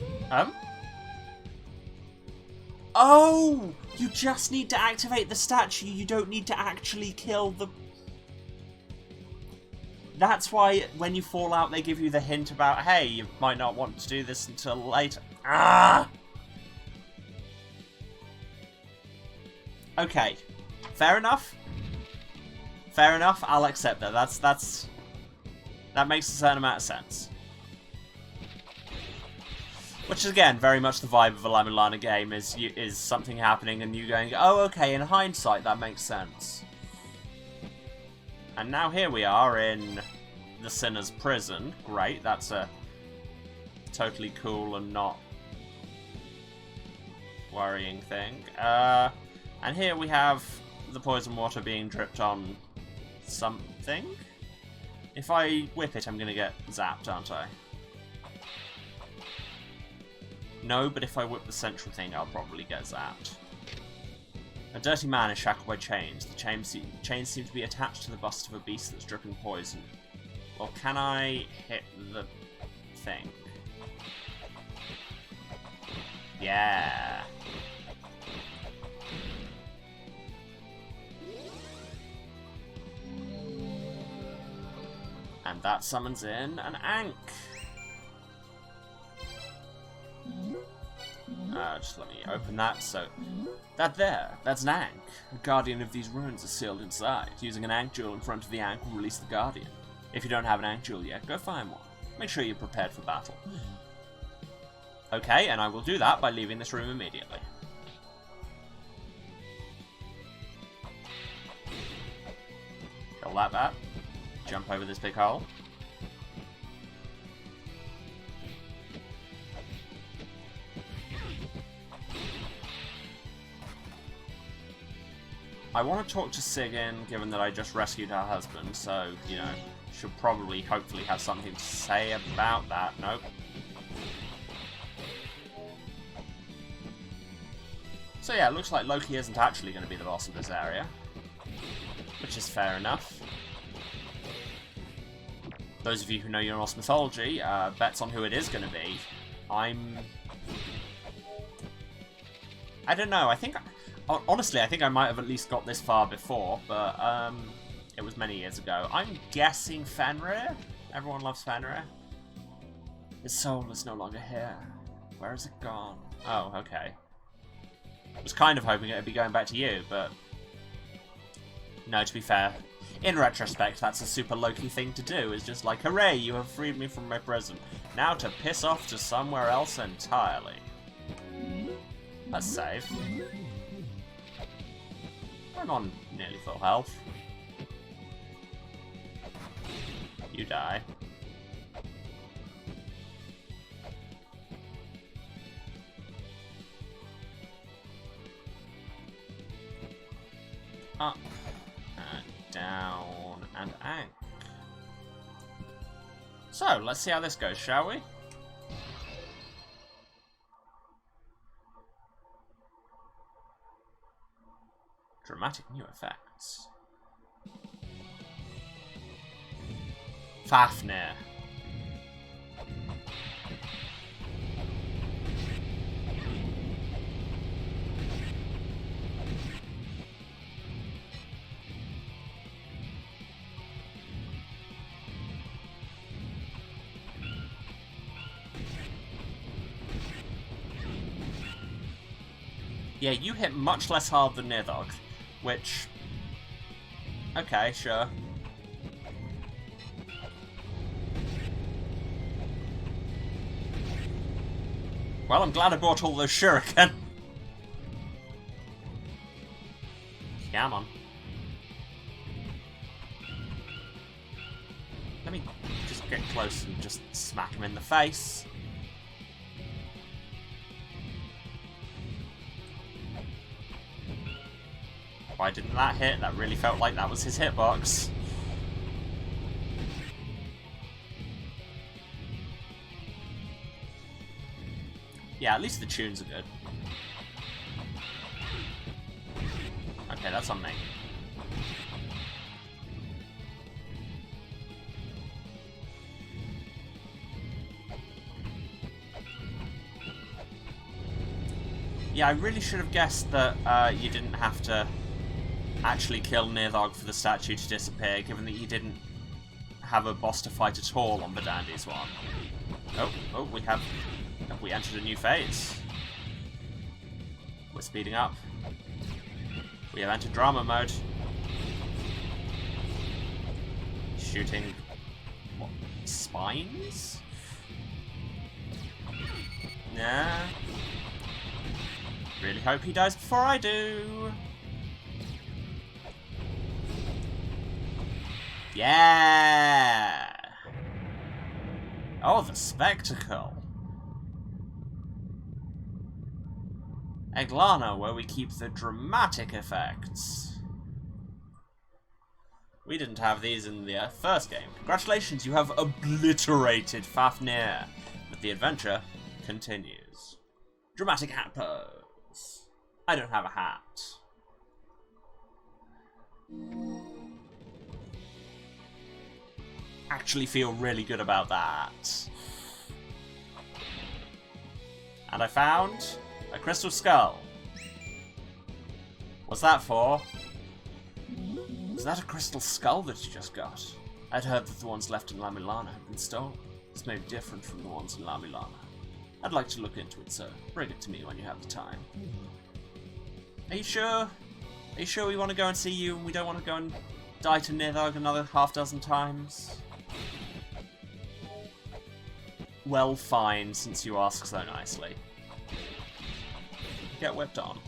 Oh! You just need to activate the statue, you don't need to actually kill the... That's why when you fall out, they give you the hint about, hey, you might not want to do this until later. Ah! Okay. Fair enough. Fair enough, I'll accept that. That makes a certain amount of sense. Which is, again, very much the vibe of a La-Mulana game, is something happening and you going, oh, okay, in hindsight, that makes sense. And now here we are in the Sinner's Prison. Great, that's a totally cool and not worrying thing. And here we have the poison water being dripped on something. If I whip it, I'm going to get zapped, aren't I? No, but if I whip the central thing, I'll probably get zapped. A dirty man is shackled by chains. The chains seem to be attached to the bust of a beast that's dripping poison. Well, can I hit the thing? Yeah. And that summons in an Ankh. Just let me open that, so... That's an Ankh. The guardian of these ruins is sealed inside. Using an Ankh jewel in front of the Ankh will release the guardian. If you don't have an Ankh jewel yet, go find one. Make sure you're prepared for battle. Okay, and I will do that by leaving this room immediately. Kill that bat. jump over this big hole. I want to talk to Sigyn, given that I just rescued her husband, so, you know, she'll probably, hopefully, have something to say about that. Nope. So yeah, it looks like Loki isn't actually going to be the boss of this area, which is fair enough. Those of you who know your Norse mythology, bets on who it is going to be. I don't know, I think... Honestly, I think I might have at least got this far before, but it was many years ago. I'm guessing Fenrir? Everyone loves Fenrir. His soul is no longer here. Where has it gone? Oh, okay. I was kind of hoping it would be going back to you, but... No, to be fair, in retrospect, that's a super Loki thing to do. It's just like, hooray, you have freed me from my prison. Now to piss off to somewhere else entirely. Let's save. I'm on nearly full health. You die. Up and down and out. So, let's see how this goes, shall we? Dramatic new effects. Fafnir. Yeah, you hit much less hard than Nidhogg, which... Okay, sure. Well, I'm glad I brought all those shuriken. Come on. Let me just get close and just smack him in the face. Why didn't that hit? That really felt like that was his hitbox. Yeah, at least the tunes are good. Okay, that's on me. Yeah, I really should have guessed that you didn't have to actually kill Nidhogg for the statue to disappear, given that you didn't have a boss to fight at all on the Dandy's one. Oh, have we entered a new phase? We're speeding up. We have entered drama mode. Shooting... what? Spines? Nah. Really hope he dies before I do. Yeah! Oh, the spectacle. La-Mulana, where we keep the dramatic effects. We didn't have these in the first game. Congratulations, you have obliterated Fafnir. But the adventure continues. Dramatic hat pose. I don't have a hat. Actually feel really good about that. And I found a crystal skull. What's that for? Was that a crystal skull that you just got? I'd heard that the ones left in La-Mulana had been stolen. This may be different from the ones in La-Mulana. I'd like to look into it, sir. Bring it to me when you have the time. Are you sure? Are you sure we want to go and see you and we don't want to go and die to Nidhogg another half dozen times? Well, fine, since you ask so nicely. Get whipped on.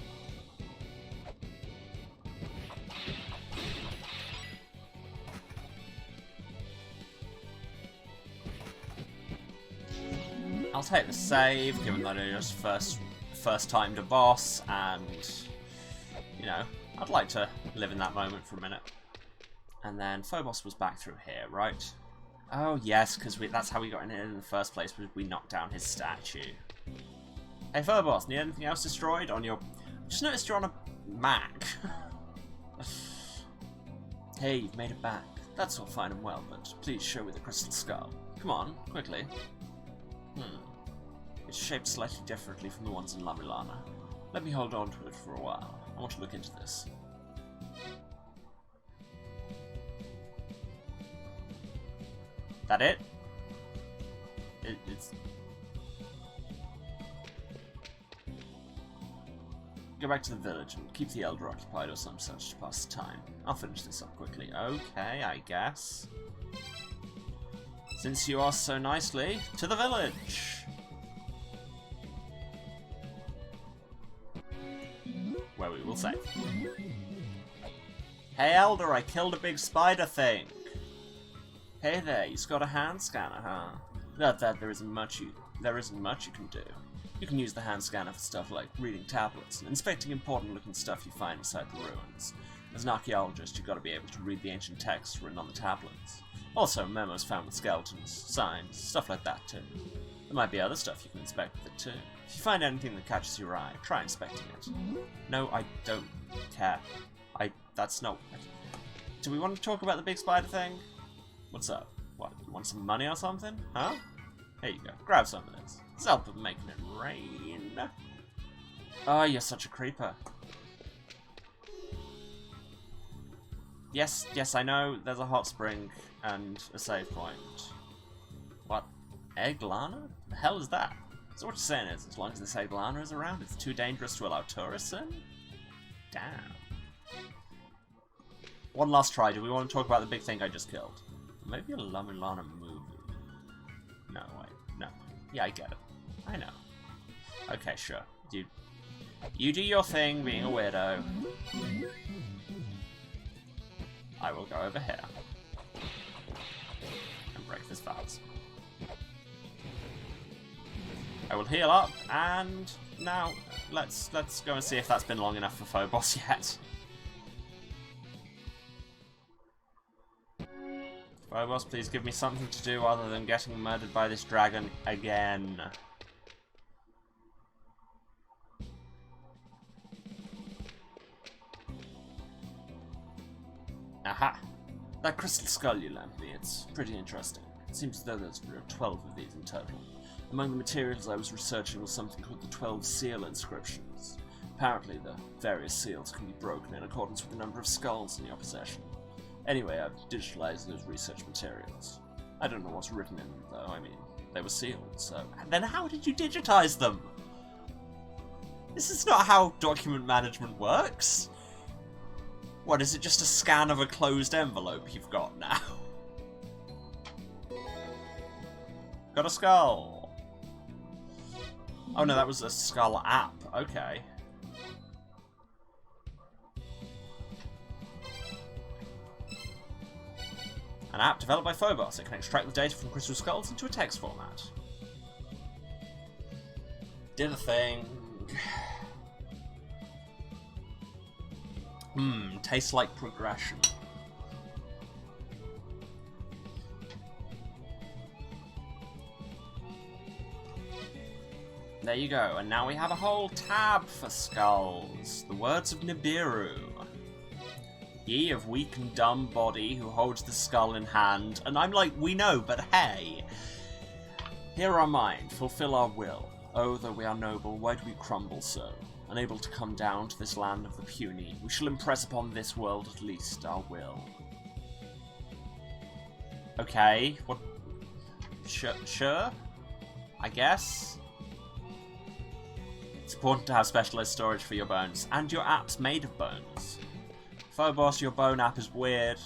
I'll take the save, given that it was first time to boss, and you know, I'd like to live in that moment for a minute. And then Phobos was back through here, right? Oh yes, because that's how we got in here in the first place, was we knocked down his statue. Hey Phobos, need anything else destroyed on your... Just noticed you're on a Mac. Hey, you've made it back. That's all fine and well, but please show me the crystal skull. Come on, quickly. It's shaped slightly differently from the ones in La-Mulana. Let me hold on to it for a while. I want to look into this. That it? It's... Go back to the village and keep the elder occupied or some such to pass the time. I'll finish this up quickly. Okay, I guess. Since you asked so nicely, to the village! Where we will save. Hey elder, I killed a big spider thing! Hey there, you've got a hand scanner, huh? That there isn't much you can do. You can use the hand scanner for stuff like reading tablets and inspecting important looking stuff you find inside the ruins. As an archaeologist, you've got to be able to read the ancient texts written on the tablets. Also, memos found with skeletons, signs, stuff like that too. There might be other stuff you can inspect with it too. If you find anything that catches your eye, try inspecting it. No, I don't care. That's not... Do we want to talk about the big spider thing? What's up? What, you want some money or something? Huh? Here you go. Grab some of this. It's help with making it rain. Oh, you're such a creeper. Yes, I know there's a hot spring and a save point. What? Egg-Lana? The hell is that? So what you're saying is, as long as this Egg-Lana is around, it's too dangerous to allow tourists in? Damn. One last try. Do we want to talk about the big thing I just killed? Maybe a La-Mulana movie. No, wait. No. Yeah, I get it. I know. Okay, sure. You do your thing, being a weirdo. I will go over here. And break this vase. I will heal up, and now let's go and see if that's been long enough for Phobos yet. Phobos, please give me something to do other than getting murdered by this dragon again. Aha! That crystal skull you lent me, it's pretty interesting. It seems as though there's 12 of these in total. Among the materials I was researching was something called the 12 seal inscriptions. Apparently the various seals can be broken in accordance with the number of skulls in your possession. Anyway, I've digitalized those research materials. I don't know what's written in them though, I mean, they were sealed, so... And then how did you digitize them? This is not how document management works! What, is it just a scan of a closed envelope you've got now? Got a skull! Oh no, that was a skull app, okay. An app developed by Phobos. It can extract the data from crystal skulls into a text format. Did a thing. Tastes like progression. There you go, and now we have a whole tab for skulls. The words of Nibiru. Ye of weak and dumb body who holds the skull in hand. And I'm like, we know, but hey. Hear our mind, fulfill our will. Oh, though we are noble, why do we crumble so? Unable to come down to this land of the puny, we shall impress upon this world at least our will. Okay, what? Sure? I guess? It's important to have specialized storage for your bones, and your app's made of bones. Phobos, your bone app is weird.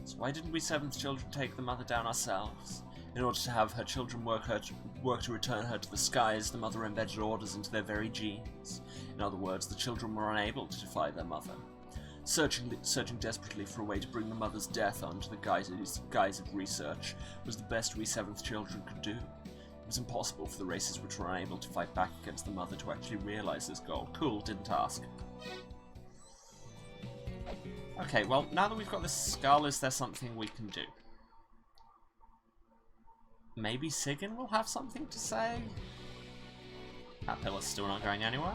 So why didn't we seventh children take the mother down ourselves? In order to have her children work to return her to the skies, the mother embedded orders into their very genes. In other words, the children were unable to defy their mother. Searching desperately for a way to bring the mother's death under the guise of research was the best we seventh children could do. was impossible for the racers which were unable to fight back against the mother to actually realise this goal. Cool, didn't ask. Okay, well, now that we've got this skull, is there something we can do? Maybe Sigyn will have something to say? That pillar's still not going anywhere.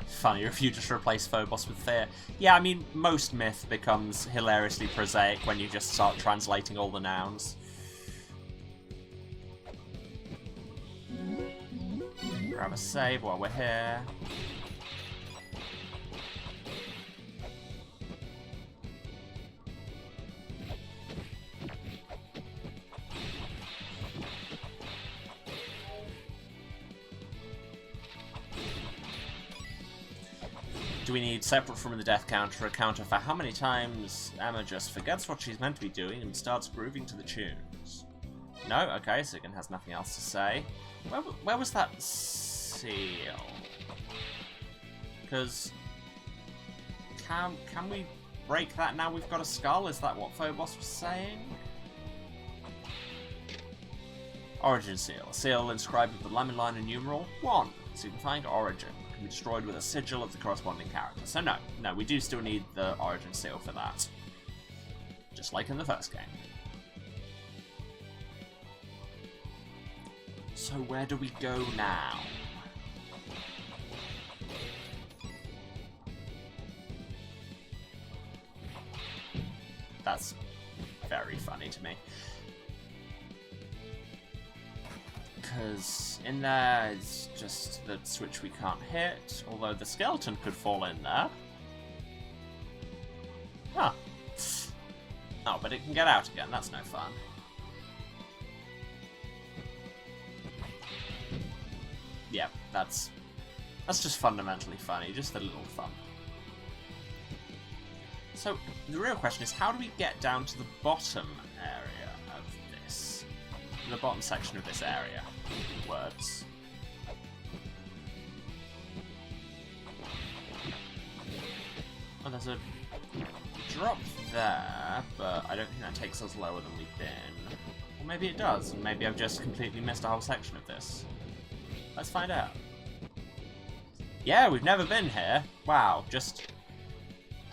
Funny if you just replace Phobos with fear. Yeah, I mean, most myth becomes hilariously prosaic when you just start translating all the nouns. Grab a save while we're here. Do we need, separate from the death counter, a counter for how many times Emma just forgets what she's meant to be doing and starts grooving to the tunes? No? Okay, Sigyn has nothing else to say. Where was that seal? Because can we break that now we've got a skull? Is that what Phobos was saying? Origin seal. A seal inscribed with the La-Mulana numeral 1, signifying origin. Can be destroyed with a sigil of the corresponding character. So no, we do still need the origin seal for that. Just like in the first game. So where do we go now? That's very funny to me. Because in there is just the switch we can't hit, although the skeleton could fall in there. Huh. Oh, but it can get out again, that's no fun. Yeah, that's just fundamentally funny, just a little fun. So, the real question is, how do we get down to the bottom area of this? The bottom section of this area. Words. Oh, there's a drop there, but I don't think that takes us lower than we've been. Or maybe it does, and maybe I've just completely missed a whole section of this. Let's find out. Yeah, we've never been here. Wow, just...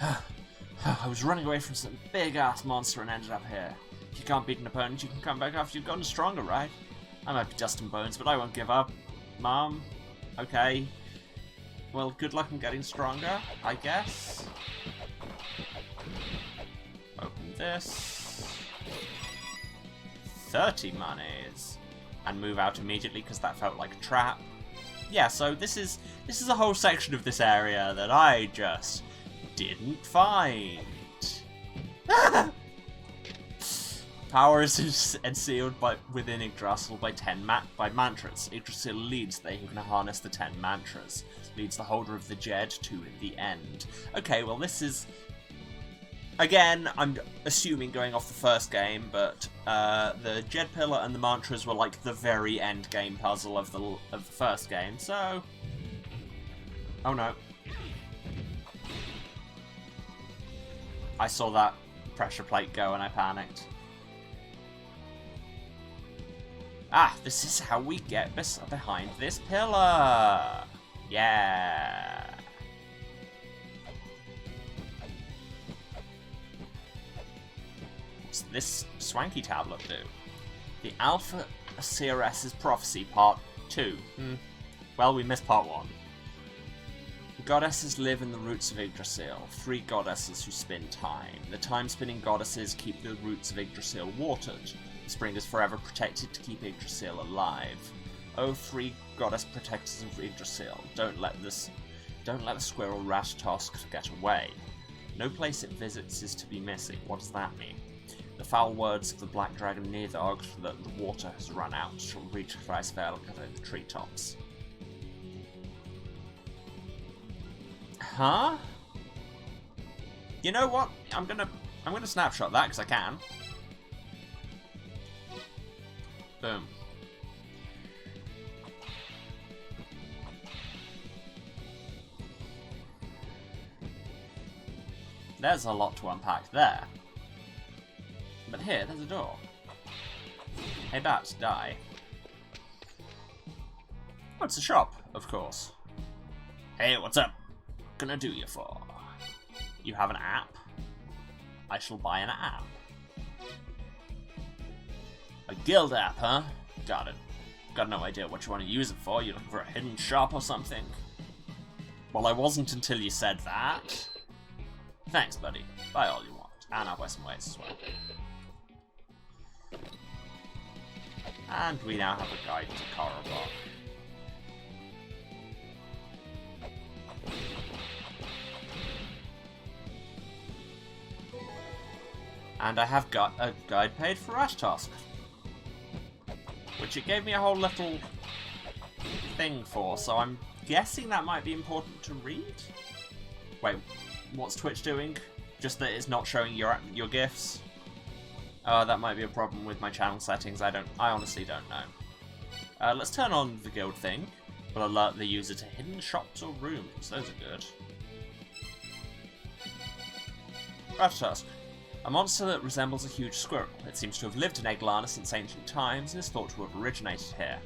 I was running away from some big-ass monster and ended up here. If you can't beat an opponent, you can come back after you've gotten stronger, right? I might be dust and bones, but I won't give up. Mom? Okay. Well, good luck in getting stronger, I guess. Open this. 30 monies. And move out immediately, because that felt like a trap. Yeah, so this is a whole section of this area that I just didn't find. Power is sealed within Yggdrasil by mantras. Yggdrasil leads they who can harness the 10 mantras. Leads the holder of the Jed to the end. Okay, well this is... Again, I'm assuming going off the first game, but the Jed Pillar and the mantras were like the very end game puzzle of the first game, so... Oh no. I saw that pressure plate go and I panicked. Ah, this is how we get behind this pillar! Yeah! What's this swanky tablet do? The Alpha CRS's Prophecy Part 2. Well, we missed Part 1. Goddesses live in the roots of Yggdrasil. 3 goddesses who spin time. The time-spinning goddesses keep the roots of Yggdrasil watered. The spring is forever protected to keep Yggdrasil alive. Oh, 3 goddess protectors of Yggdrasil, don't let the squirrel Ratatosk get away. No place it visits is to be missing. What does that mean? The foul words of the black dragon Nidhogg that the water has run out shall reach Hraesvelgr over the treetops. Huh? You know what? I'm gonna snapshot that because I can. Boom. There's a lot to unpack there. But here, there's a door. Hey bat, die. Oh, it's a shop, of course. Hey, what's up? Gonna do you for? You have an app? I shall buy an app. A guild app, huh? Got it. Got no idea what you want to use it for. You looking for a hidden shop or something? Well, I wasn't until you said that. Thanks, buddy. Buy all you want. And I'll buy some ways as well. And we now have a guide to Korobok. And I have got a guide page for Ashtask, which it gave me a whole little thing for, so I'm guessing that might be important to read? Wait, what's Twitch doing? Just that it's not showing your GIFs? That might be a problem with my channel settings, I honestly don't know. Let's turn on the guild thing. Will alert the user to hidden shops or rooms, those are good. Ashtask. A monster that resembles a huge squirrel. It seems to have lived in La-Mulana since ancient times and is thought to have originated here.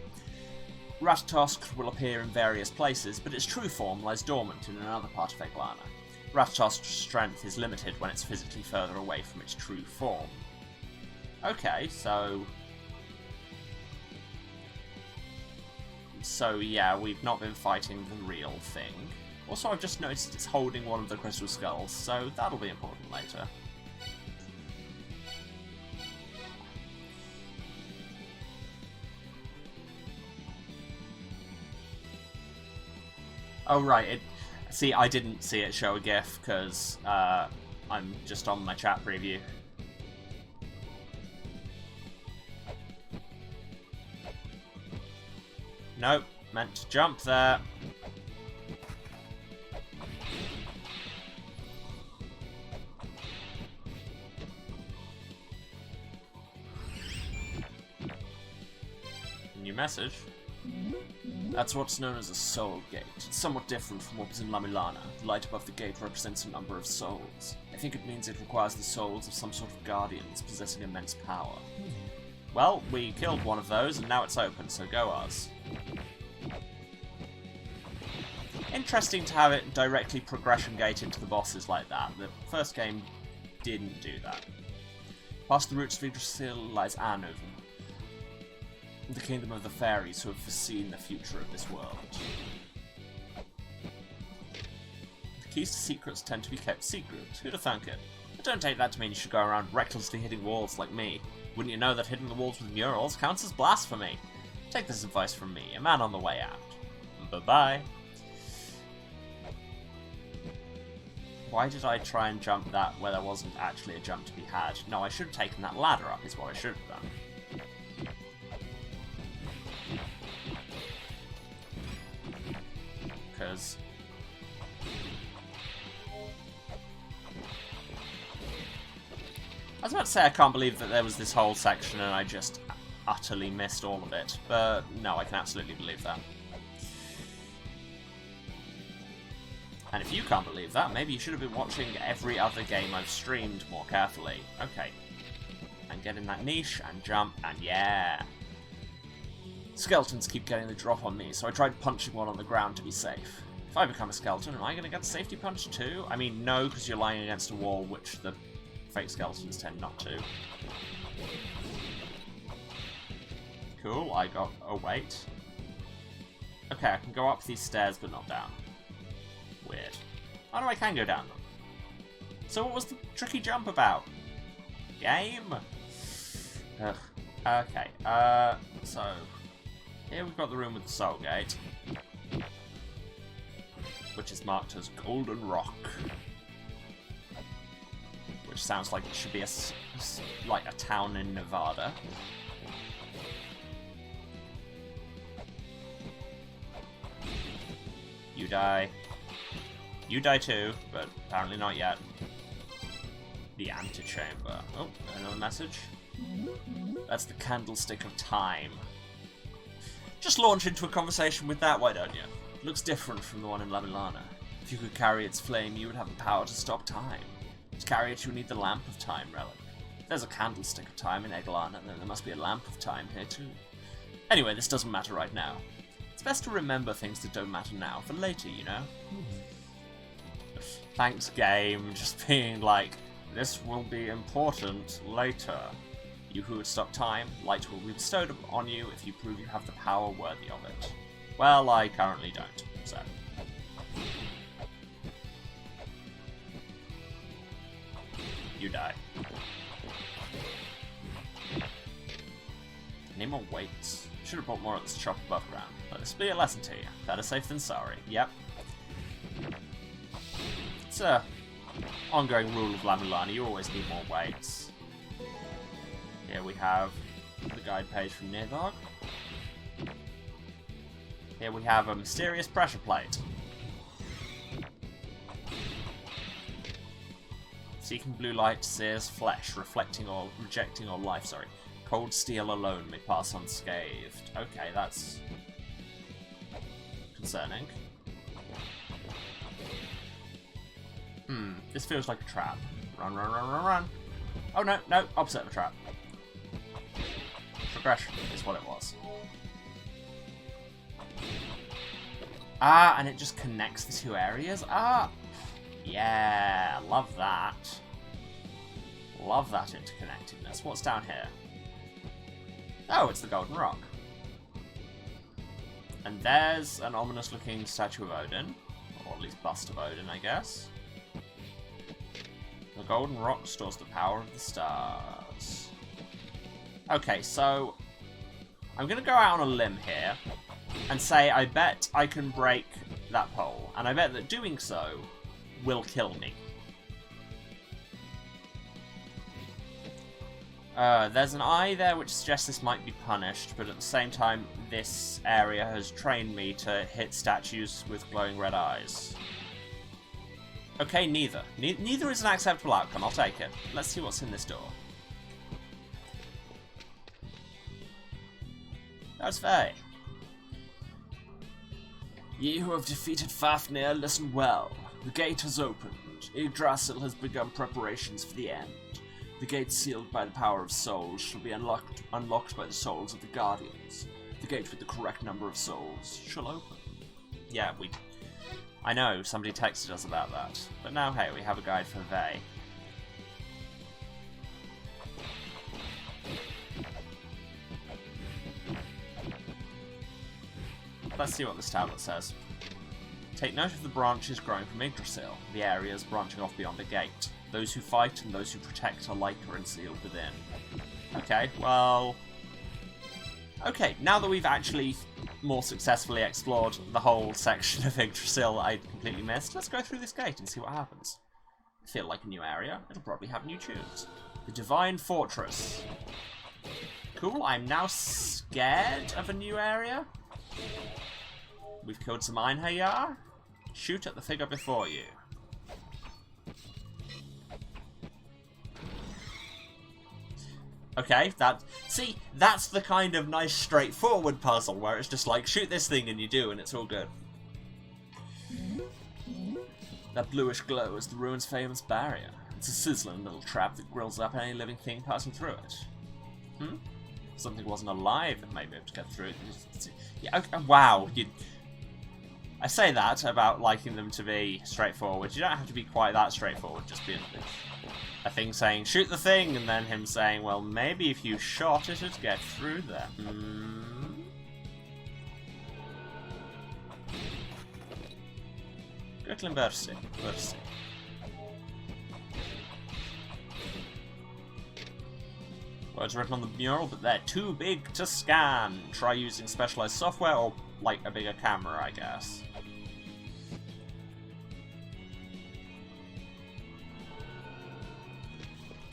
Ratatosk will appear in various places, but its true form lies dormant in another part of La-Mulana. Ratatosk's strength is limited when it's physically further away from its true form. Okay, so yeah, we've not been fighting the real thing. Also, I've just noticed it's holding one of the crystal skulls, so that'll be important later. Oh right, see, I didn't see it show a GIF because I'm just on my chat preview. Nope, meant to jump there. New message. That's what's known as a soul gate. It's somewhat different from what was in La-Mulana. The light above the gate represents a number of souls. I think it means it requires the souls of some sort of guardians possessing immense power. Well, we killed one of those, and now it's open, so go us. Interesting to have it directly progression gate into the bosses like that. The first game didn't do that. Past the roots of Yggdrasil lies Arnoven, the kingdom of the fairies who have foreseen the future of this world. The keys to secrets tend to be kept secret. Who'd have thunk it? But don't take that to mean you should go around recklessly hitting walls like me. Wouldn't you know that hitting the walls with murals counts as blasphemy? Take this advice from me, a man on the way out. Bye-bye. Why did I try and jump that where there wasn't actually a jump to be had? No, I should have taken that ladder up is what I should have done. Because I was about to say I can't believe that there was this whole section and I just utterly missed all of it, but no, I can absolutely believe that. And if you can't believe that, maybe you should have been watching every other game I've streamed more carefully. Okay. And get in that niche, and jump, and yeah. Skeletons keep getting the drop on me, so I tried punching one on the ground to be safe. If I become a skeleton, am I going to get a safety punch too? I mean, no, because you're lying against a wall, which the fake skeletons tend not to. Cool, I got... oh, wait. Okay, I can go up these stairs, but not down. Weird. Oh no, I can go down them. So what was the tricky jump about? Game? Ugh. Okay, so... here we've got the room with the soul gate, which is marked as Golden Rock. Which sounds like it should be like a town in Nevada. You die. You die too, but apparently not yet. The antechamber. Oh, another message. That's the candlestick of time. Just launch into a conversation with that, why don't you? It looks different from the one in La-Mulana. If you could carry its flame, you would have the power to stop time. To carry it, you need the lamp of time relic. There's a candlestick of time in Eglana, and then there must be a lamp of time here too. Anyway, this doesn't matter right now. It's best to remember things that don't matter now for later, you know? Thanks, game, just being like, this will be important later. You who would stop time, light will be bestowed on you if you prove you have the power worthy of it. Well, I currently don't, so. You die. Need more weights. Should have brought more of this shop above ground. Let this be a lesson to you. Better safe than sorry. Yep. It's a ongoing rule of La-Mulana. You always need more weights. Here we have the guide page from Nidhogg. Here we have a mysterious pressure plate. Seeking blue light sears flesh, rejecting all life, sorry. Cold steel alone may pass unscathed. Okay, that's concerning. This feels like a trap. Run, run, run, run, run. Oh no, no, opposite of a trap. Progression is what it was. Ah, and it just connects the two areas? Ah! Yeah, love that. Love that interconnectedness. What's down here? Oh, it's the Golden Rock. And there's an ominous-looking statue of Odin. Or at least bust of Odin, I guess. The Golden Rock stores the power of the stars. Okay, so I'm going to go out on a limb here and say I bet I can break that pole. And I bet that doing so will kill me. There's an eye there which suggests this might be punished, but at the same time this area has trained me to hit statues with glowing red eyes. Okay, neither. Neither is an acceptable outcome, I'll take it. Let's see what's in this door. That's Faye. Ye who have defeated Fafnir, listen well. The gate has opened. Yggdrasil has begun preparations for the end. The gate sealed by the power of souls shall be unlocked by the souls of the Guardians. The gate with the correct number of souls shall open. Yeah, I know, somebody texted us about that. But now, hey, we have a guide for Vey. Let's see what this tablet says. Take note of the branches growing from Yggdrasil, the areas branching off beyond the gate. Those who fight and those who protect alike are concealed within. Okay, well... Okay, now that we've actually more successfully explored the whole section of Yggdrasil I completely missed, let's go through this gate and see what happens. I feel like a new area. It'll probably have new tunes. The Divine Fortress. Cool, I'm now scared of a new area. We've killed some Einherjar. Shoot at the figure before you. Okay, see, that's the kind of nice straightforward puzzle where it's just like, shoot this thing and you do and it's all good. That bluish glow is the ruin's famous barrier. It's a sizzling little trap that grills up any living thing passing through it. If something wasn't alive that may be able to get through it. Yeah, okay, wow, I say that about liking them to be straightforward. You don't have to be quite that straightforward, just be a thing saying, shoot the thing, and then him saying, well, maybe if you shot it, it'd get through there. Göttling Versi. Words written on the mural, but they're too big to scan. Try using specialized software or, like, a bigger camera, I guess.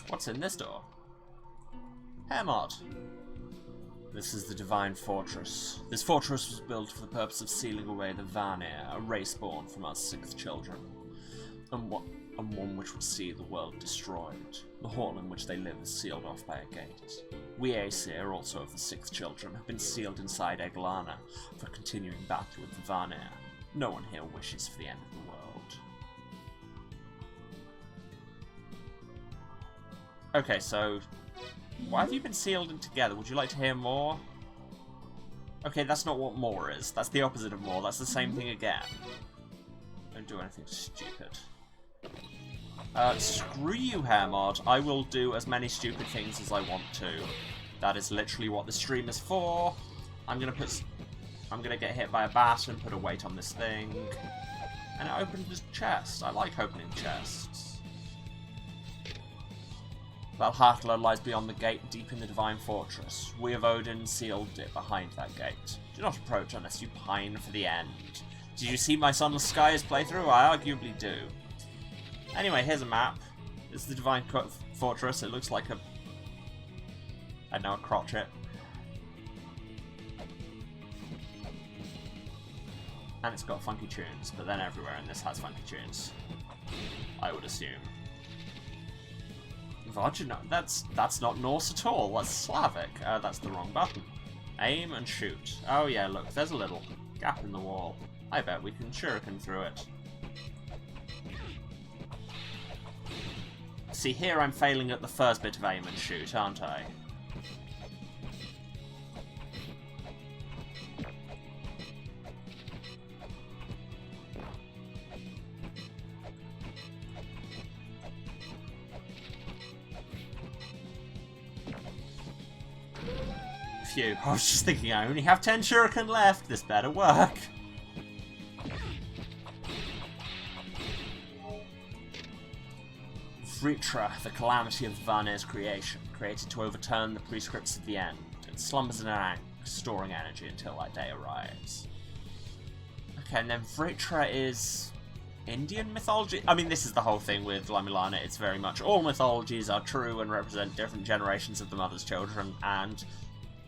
What's in this door? Hermod. This is the Divine Fortress. This fortress was built for the purpose of sealing away the Vanir, a race born from our sixth children, and one which would see the world destroyed. The hall in which they live is sealed off by a gate. We Aesir, also of the sixth children, have been sealed inside Eglana for continuing battle with the Vanir. No one here wishes for the end of the world. Okay, so why have you been sealed in together? Would you like to hear more? Okay, that's not what more is. That's the opposite of more. That's the same thing again. Don't do anything stupid. Screw you, Hairmod. I will do as many stupid things as I want to. That is literally what the stream is for. I'm gonna get hit by a bat and put a weight on this thing. And it opened his chest. I like opening chests. La-Mulana lies beyond the gate, deep in the Divine Fortress. We of Odin sealed it behind that gate. Do not approach unless you pine for the end. Did you see my Sunless Skies playthrough? I arguably do. Anyway, here's a map. This is the Divine Fortress. It looks like a... I don't know, a crotchet. And it's got funky tunes, but then everywhere in this has funky tunes. I would assume. Vagina? That's not Norse at all. That's Slavic. That's the wrong button. Aim and shoot. Oh yeah, look, there's a little gap in the wall. I bet we can shuriken through it. See, here I'm failing at the first bit of aim and shoot, aren't I? Phew, I was just thinking I only have 10 shuriken left. This better work. Vritra, the calamity of Vanir's creation, created to overturn the prescripts of the end. It slumbers in an ankh, storing energy until that day arrives. Okay, and then Vritra is Indian mythology? I mean, this is the whole thing with La-Mulana. It's very much all mythologies are true and represent different generations of the Mother's children, and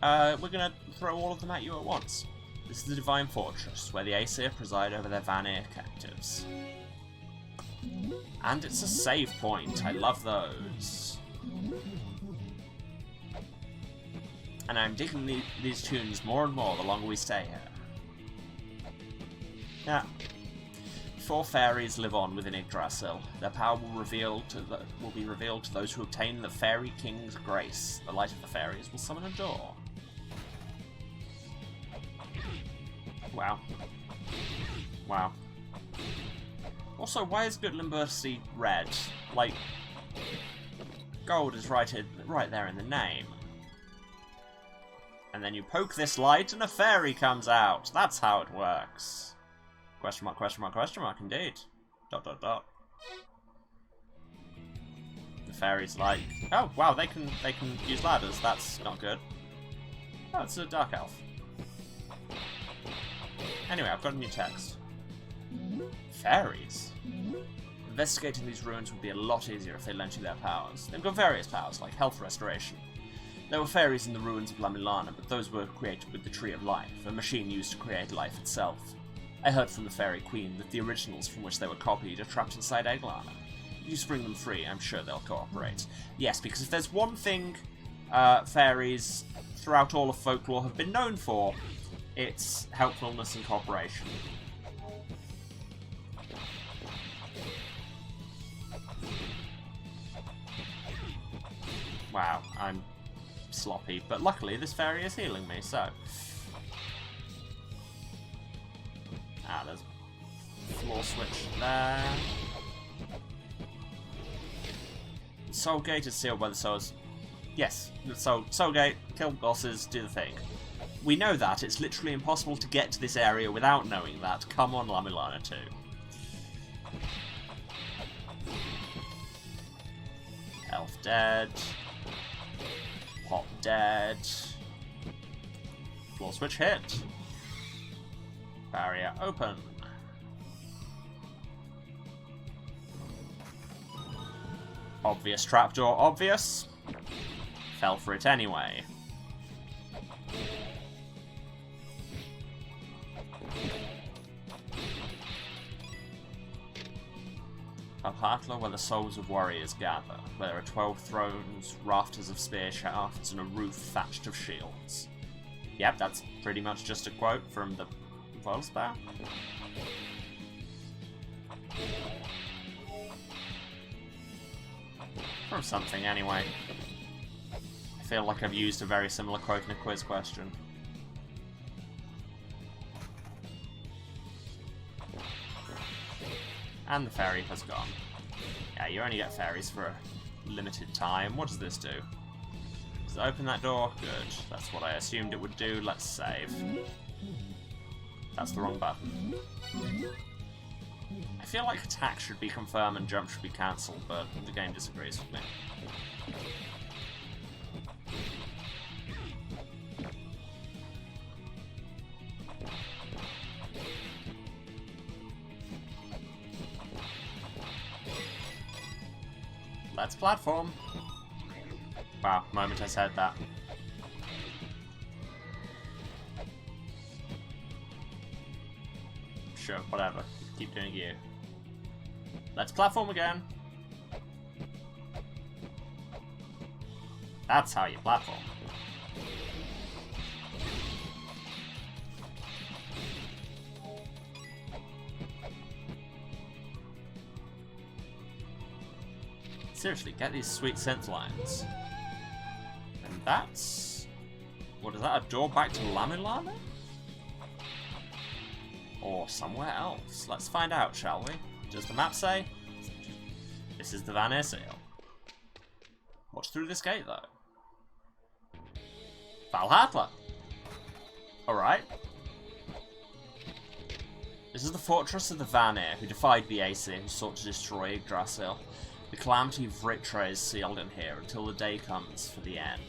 we're going to throw all of them at you at once. This is the Divine Fortress, where the Aesir preside over their Vanir captives. And it's a save point. I love those. And I'm digging these tunes more and more the longer we stay here. Now, 4 fairies live on within Yggdrasil. Their power will be revealed to those who obtain the Fairy King's grace. The light of the fairies will summon a door. Wow. Wow. Also, why is Gutlimbursi red? Like, gold is right there in the name. And then you poke this light and a fairy comes out. That's how it works. Question mark, question mark, question mark, indeed. Dot, dot, dot. The fairy's like, oh, wow, they can use ladders. That's not good. Oh, it's a dark elf. Anyway, I've got a new text. Fairies? Investigating these ruins would be a lot easier if they lent you their powers. They've got various powers, like health restoration. There were fairies in the ruins of La-Mulana, but those were created with the Tree of Life, a machine used to create life itself. I heard from the Fairy Queen that the originals from which they were copied are trapped inside Egglana. If you spring them free, I'm sure they'll cooperate. Yes, because if there's one thing fairies throughout all of folklore have been known for, it's helpfulness and cooperation. Wow, I'm sloppy, but luckily this fairy is healing me, so... Ah, there's a floor switch there. Soul Gate is sealed by the souls. Yes, so Soul Gate, kill bosses, do the thing. We know that. It's literally impossible to get to this area without knowing that. Come on, La-Mulana 2. Elf dead. Pop dead. Floor switch hit. Barrier open. Obvious trapdoor, obvious. Fell for it anyway. La-Mulana, where the souls of warriors gather, where there are 12 thrones, rafters of spear shafts, and a roof thatched of shields. Yep, that's pretty much just a quote from the Volsbar. From something, anyway. I feel like I've used a very similar quote in a quiz question. And the ferry has gone. Yeah, you only get ferries for a limited time. What does this do? Does it open that door? Good. That's what I assumed it would do. Let's save. That's the wrong button. I feel like attack should be confirmed and jump should be cancelled, but the game disagrees with me. Let's platform. Wow, moment I said that. Sure, whatever. Keep doing you. Let's platform again. That's how you platform. Seriously, get these sweet synth lines. And that's... what is that, a door back to La-Mulana? Or somewhere else? Let's find out, shall we? Does the map say? This is the Van Air Seal. What's through this gate, though? Valhalla! Alright. This is the fortress of the Vanir, who defied the Aesir, who sought to destroy Yggdrasil. The calamity of Vritra is sealed in here until the day comes for the end.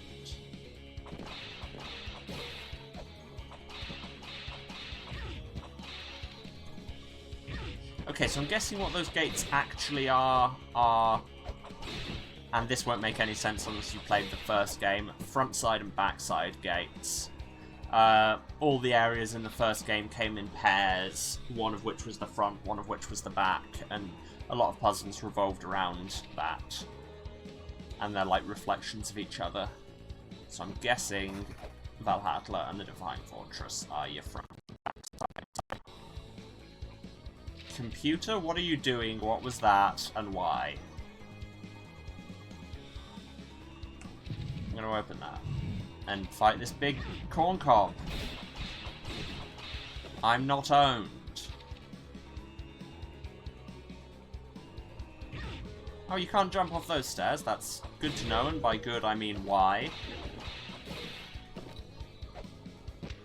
Okay, so I'm guessing what those gates actually are, and this won't make any sense unless you played the first game, front side and back side gates. All the areas in the first game came in pairs, one of which was the front, one of which was the back, and a lot of puzzles revolved around that. And they're like reflections of each other. So I'm guessing Valhalla and the Divine Fortress are your front and back side. Computer, what are you doing? What was that? And why? I'm going to open that. And fight this big corn cob. I'm not owned. Oh, you can't jump off those stairs. That's good to know, and by good I mean why.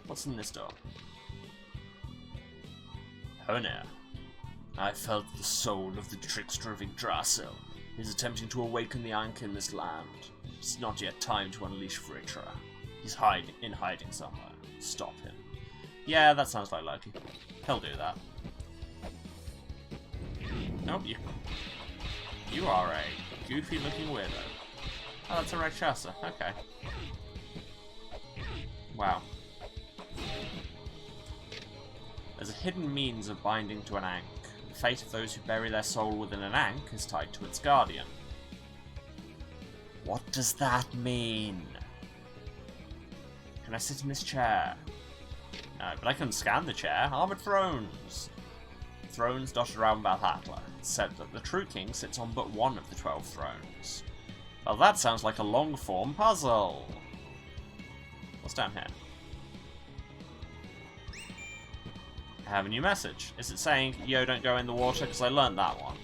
What's in this door? Honor. I felt the soul of the trickster of Yggdrasil. He's attempting to awaken the Ankh in this land. It's not yet time to unleash Vritra. He's in hiding somewhere. Stop him. Yeah, that sounds like Loki. He'll do that. Nope, you are a goofy-looking weirdo. Oh, that's a Rakshasa. Okay. Wow. There's a hidden means of binding to an Ankh. The fate of those who bury their soul within an Ankh is tied to its guardian. What does that mean? Can I sit in this chair? No, but I can scan the chair. Armored thrones! Thrones dotted around Valhalla. It's said that the true king sits on but one of the 12 thrones. Well, that sounds like a long-form puzzle. What's down here? I have a new message. Is it saying, yo, don't go in the water? Because I learned that one.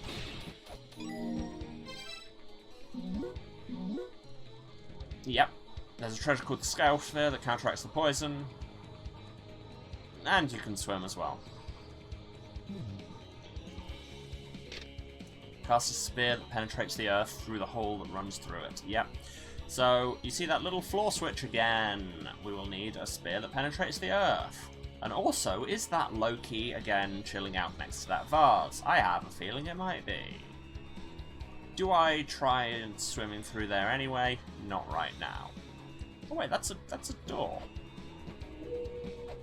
Yep. There's a treasure called the Scale Sphere that counteracts the poison. And you can swim as well. Cast a spear that penetrates the earth through the hole that runs through it. Yep. So, you see that little floor switch again. We will need a spear that penetrates the earth. And also, is that Loki again chilling out next to that vase? I have a feeling it might be. Do I try and swimming through there anyway? Not right now. Oh wait, that's a door.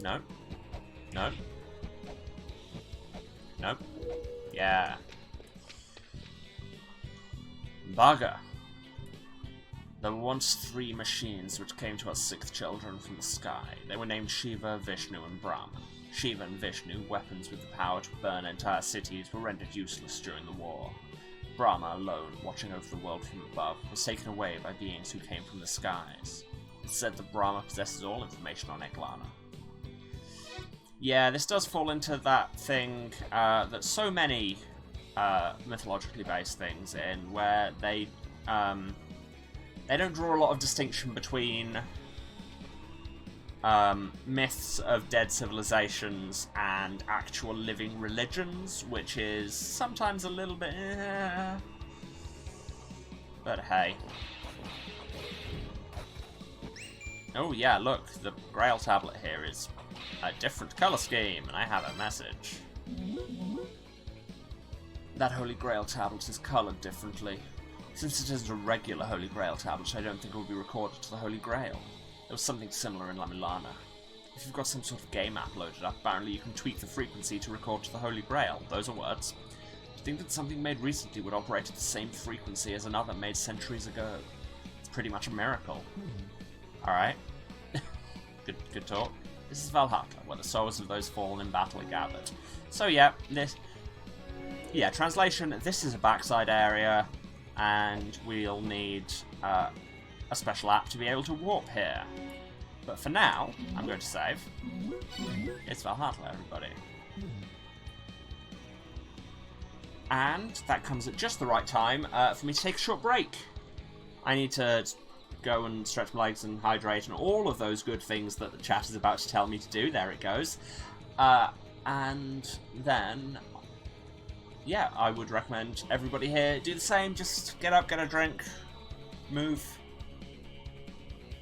No. No. Nope. Yeah. Bugger. There were once 3 machines which came to us 6 children from the sky. They were named Shiva, Vishnu, and Brahma. Shiva and Vishnu, weapons with the power to burn entire cities, were rendered useless during the war. Brahma, alone, watching over the world from above, was taken away by beings who came from the skies. It's said that Brahma possesses all information on La-Mulana. Yeah, this does fall into that thing that so many mythologically based things in, where they don't draw a lot of distinction between myths of dead civilizations and actual living religions, which is sometimes a little bit... But hey. Oh yeah, look, the Grail tablet here is a different colour scheme, and I have a message. That Holy Grail tablet is coloured differently. Since it isn't a regular Holy Grail tablet, I don't think it will be recorded to the Holy Grail. There was something similar in La-Mulana. If you've got some sort of game app loaded up, apparently you can tweak the frequency to record to the Holy Grail. Those are words. To think that something made recently would operate at the same frequency as another made centuries ago. It's pretty much a miracle. Alright. Good talk. This is Valhalla, where the souls of those fallen in battle are gathered. So yeah, translation, this is a backside area, and we'll need a special app to be able to warp here. But for now, I'm going to save. It's Valhalla, everybody. And that comes at just the right time for me to take a short break. I need to go and stretch my legs and hydrate and all of those good things that the chat is about to tell me to do. There it goes. And then, yeah, I would recommend everybody here do the same. Just get up, get a drink, move.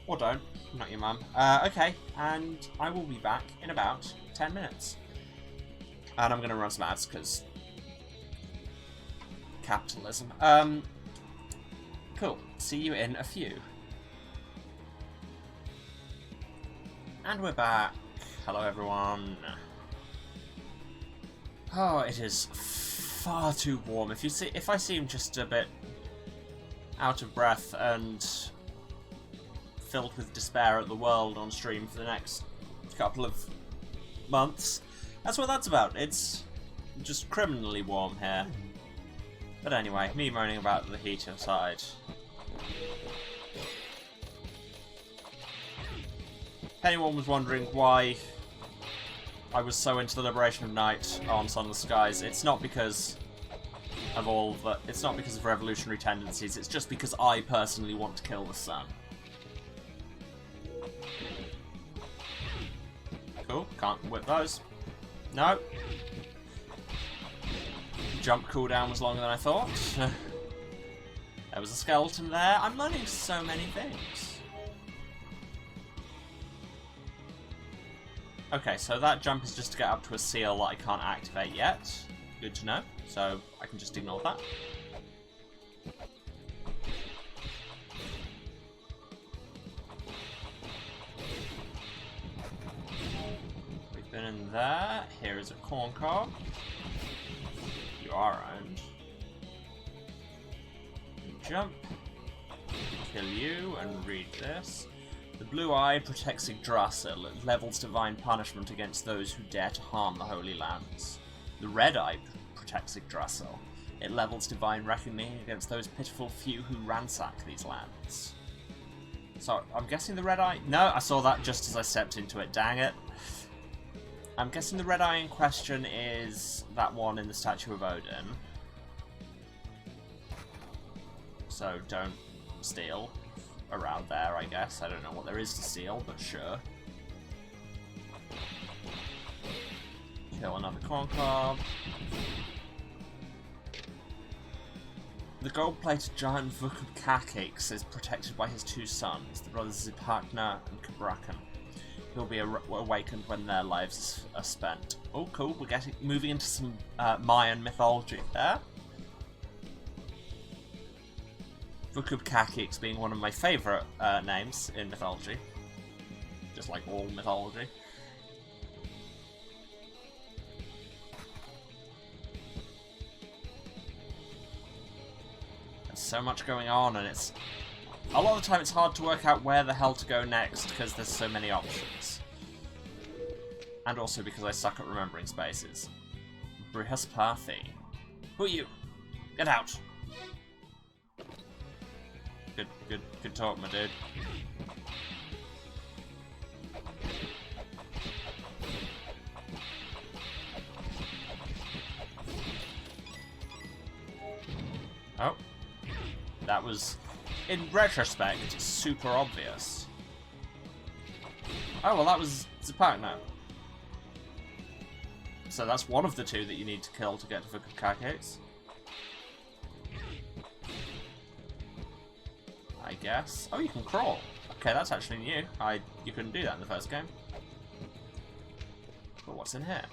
Or don't. Not your mum. Okay, and I will be back in about 10 minutes. And I'm going to run some ads, because capitalism. Cool. See you in a few. And we're back. Hello, everyone. Oh, it is far too warm. If I seem just a bit out of breath and filled with despair at the world on stream for the next couple of months, that's what that's about. It's just criminally warm here. But anyway, me moaning about the heat outside. If anyone was wondering why I was so into the liberation of night on Sunless Skies, it's not because of it's not because of revolutionary tendencies, it's just because I personally want to kill the sun. Cool, can't whip those. No. Jump cooldown was longer than I thought. There was a skeleton there. I'm learning so many things. Okay, so that jump is just to get up to a seal that I can't activate yet. Good to know. So I can just ignore that. We've been in there. Here is a corn cob. You are owned. Jump. Kill you and read this. The blue eye protects Yggdrasil. It levels divine punishment against those who dare to harm the Holy Lands. The red eye protects Yggdrasil. It levels divine reckoning against those pitiful few who ransack these lands. So, I'm guessing the red eye... No, I saw that just as I stepped into it. Dang it. I'm guessing the red eye in question is that one in the Statue of Odin. So, don't steal around there, I guess. I don't know what there is to steal, but sure. Kill another corn cob. The gold-plated giant Vukub-Kakix is protected by his two sons, the brothers Zipakna and Kabrakan. He'll be awakened when their lives are spent. Oh, cool. We're moving into some Mayan mythology there. Vukub-Kakix being one of my favourite names in mythology. Just like all mythology. There's so much going on, and it's... A lot of the time it's hard to work out where the hell to go next, because there's so many options. And also because I suck at remembering spaces. Brihaspati. Who are you? Get out! Good talk, my dude. Oh. That was, in retrospect, super obvious. Oh, well that was Zapagna. So that's one of the two that you need to kill to get to the Fukake's. I guess. Oh, you can crawl. Okay, that's actually new. You couldn't do that in the first game. But what's in here?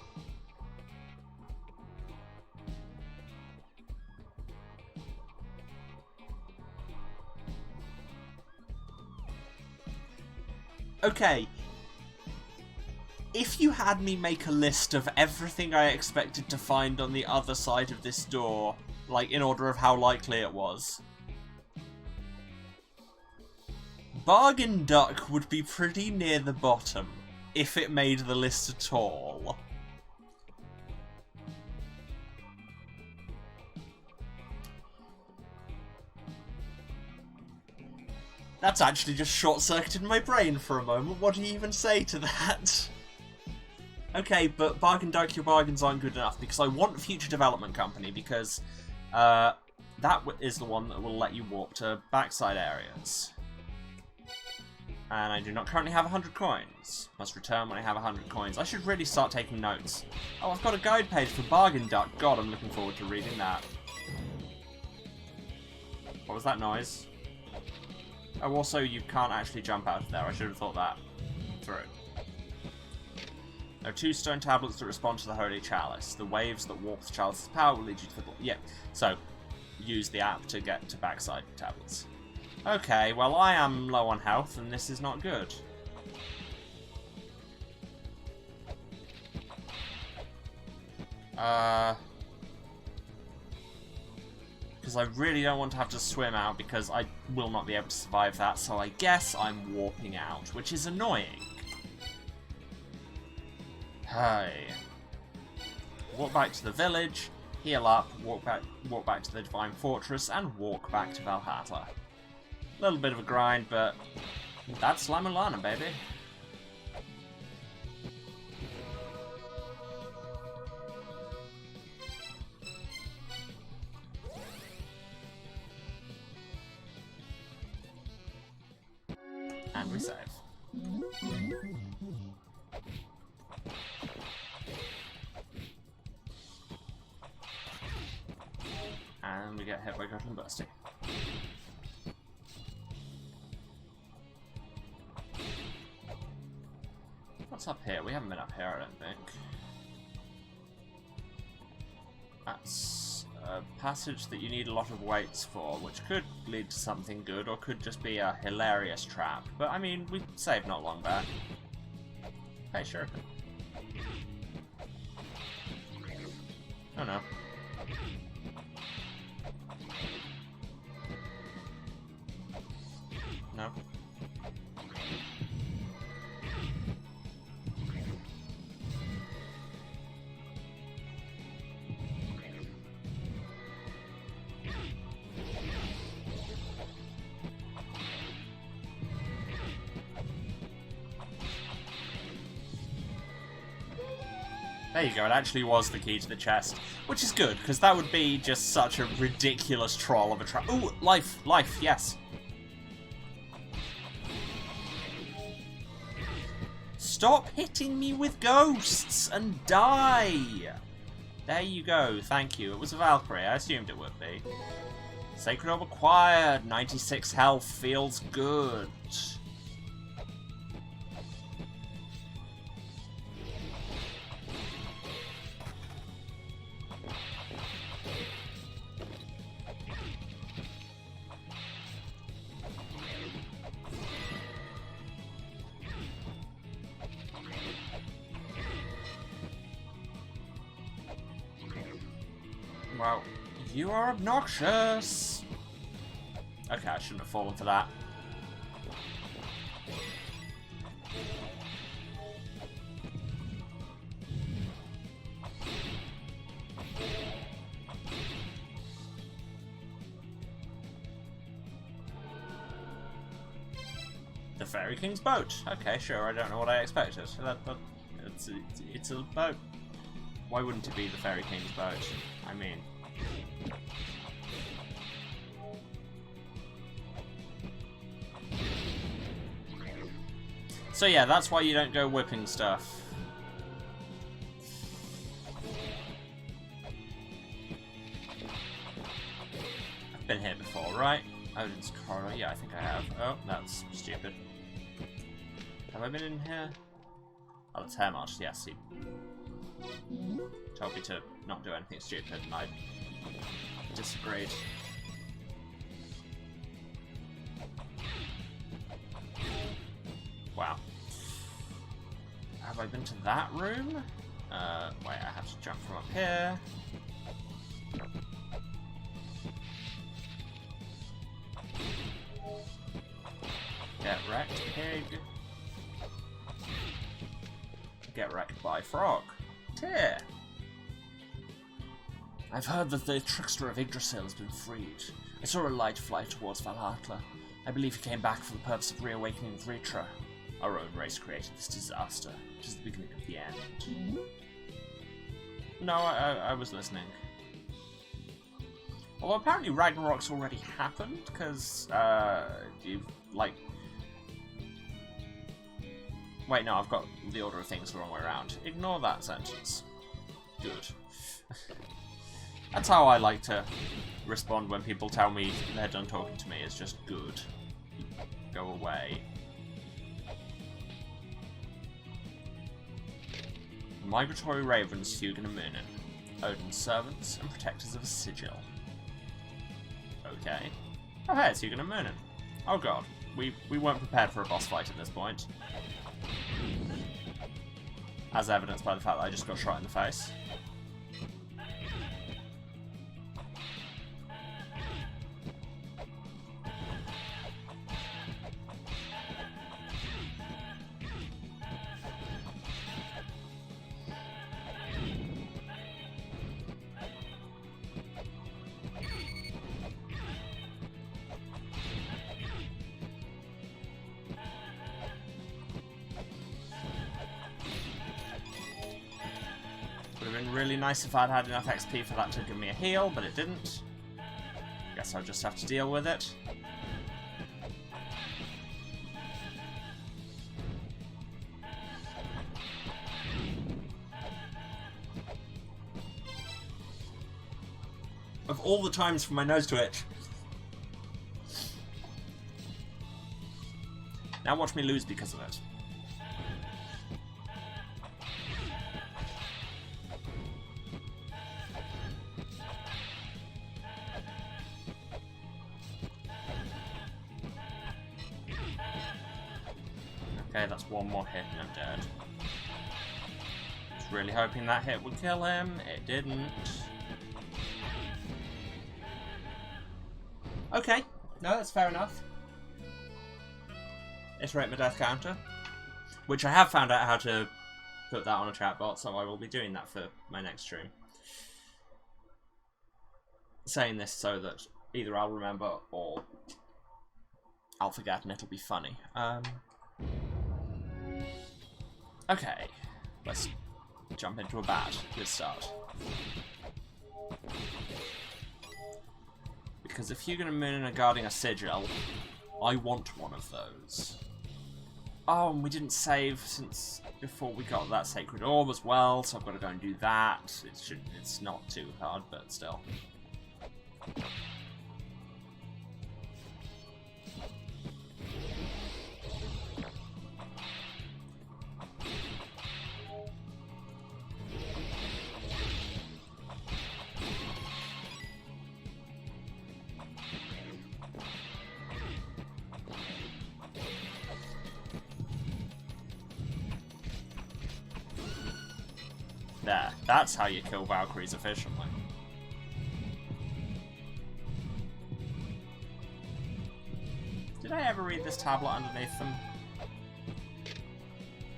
Okay. If you had me make a list of everything I expected to find on the other side of this door, like in order of how likely it was, Bargain Duck would be pretty near the bottom, if it made the list at all. That's actually just short-circuited my brain for a moment. What do you even say to that? Okay, but Bargain Duck, your bargains aren't good enough, because I want Future Development Company, because that is the one that will let you warp to backside areas. And I do not currently have 100 coins. Must return when I have 100 coins. I should really start taking notes. Oh, I've got a guide page for Bargain Duck. God, I'm looking forward to reading that. What was that noise? Oh, also, you can't actually jump out of there. I should have thought that through. There are 2 stone tablets that respond to the Holy Chalice. The waves that warp the chalice's power will lead you to the... Yeah, so use the app to get to backside tablets. Okay, well, I am low on health, and this is not good. Because I really don't want to have to swim out, because I will not be able to survive that, so I guess I'm warping out, which is annoying. Hey. Walk back to the village, heal up, walk back to the Divine Fortress, and walk back to Valhalla. A little bit of a grind, but that's La-Mulana, baby. And we save. And we get hit by Goblin Bursty. What's up here? We haven't been up here, I don't think. That's a passage that you need a lot of weights for, which could lead to something good, or could just be a hilarious trap. But, I mean, we saved not long back. Hey, sure. Oh no. No. There you go, it actually was the key to the chest. Which is good, because that would be just such a ridiculous troll of a trap. Ooh, life, yes. Stop hitting me with ghosts and die! There you go, thank you. It was a Valkyrie, I assumed it would be. Sacred Orb acquired, 96 health, feels good. Well, you are obnoxious! Okay, I shouldn't have fallen for that. The Fairy King's boat. Okay, sure, I don't know what I expected. It's a boat. Why wouldn't it be the Fairy King's boat? I mean... So yeah, that's why you don't go whipping stuff. I've been here before, right? Odin's Corridor. Yeah, I think I have. Oh, that's stupid. Have I been in here? Oh, it's Hermod. Yes, he told me to not do anything stupid, and I disagreed. Wow. Have I been to that room? Wait, I have to jump from up here. Get wrecked, pig. Get wrecked by frog. Tear. I've heard that the trickster of Yggdrasil has been freed. I saw a light fly towards Valhalla. I believe he came back for the purpose of reawakening Vritra. Our own race created this disaster. It is the beginning of the end. No, I was listening. Although apparently Ragnarok's already happened, because, like... Wait, no, I've got the order of things the wrong way around. Ignore that sentence. Good. That's how I like to respond when people tell me they're done talking to me. It's just good. Go away. Migratory ravens, Hugin and Munin. Odin's servants and protectors of a sigil. Okay. Oh hey, it's Hugin and Munin. Oh god. We weren't prepared for a boss fight at this point. As evidenced by the fact that I just got shot in the face. Would have been really nice if I'd had enough XP for that to give me a heal, but it didn't. Guess I'll just have to deal with it. Of all the times for my nose to itch. Now watch me lose because of it. Okay, that's one more hit and I'm dead. Was really hoping that hit would kill him. It didn't. Okay, no, that's fair enough. Iterate my death counter. Which I have found out how to put that on a chatbot, so I will be doing that for my next stream. Saying this so that either I'll remember or I'll forget and it'll be funny. Okay, let's jump into a bat. Good start. Because if Hugin and Munin are guarding a sigil, I want one of those. Oh, and we didn't save since before we got that sacred orb as well, so I've got to go and do that. It's not too hard, but still. There, that's how you kill Valkyries efficiently. Did I ever read this tablet underneath them?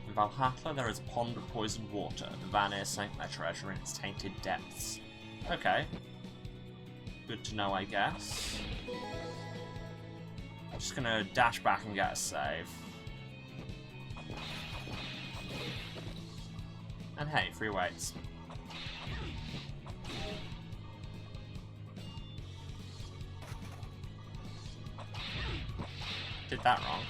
In Valhalla, there is a pond of poisoned water. The Vanir sank their treasure in its tainted depths. Okay. Good to know, I guess. I'm just gonna dash back and get a save. And hey, free weights. Did that wrong.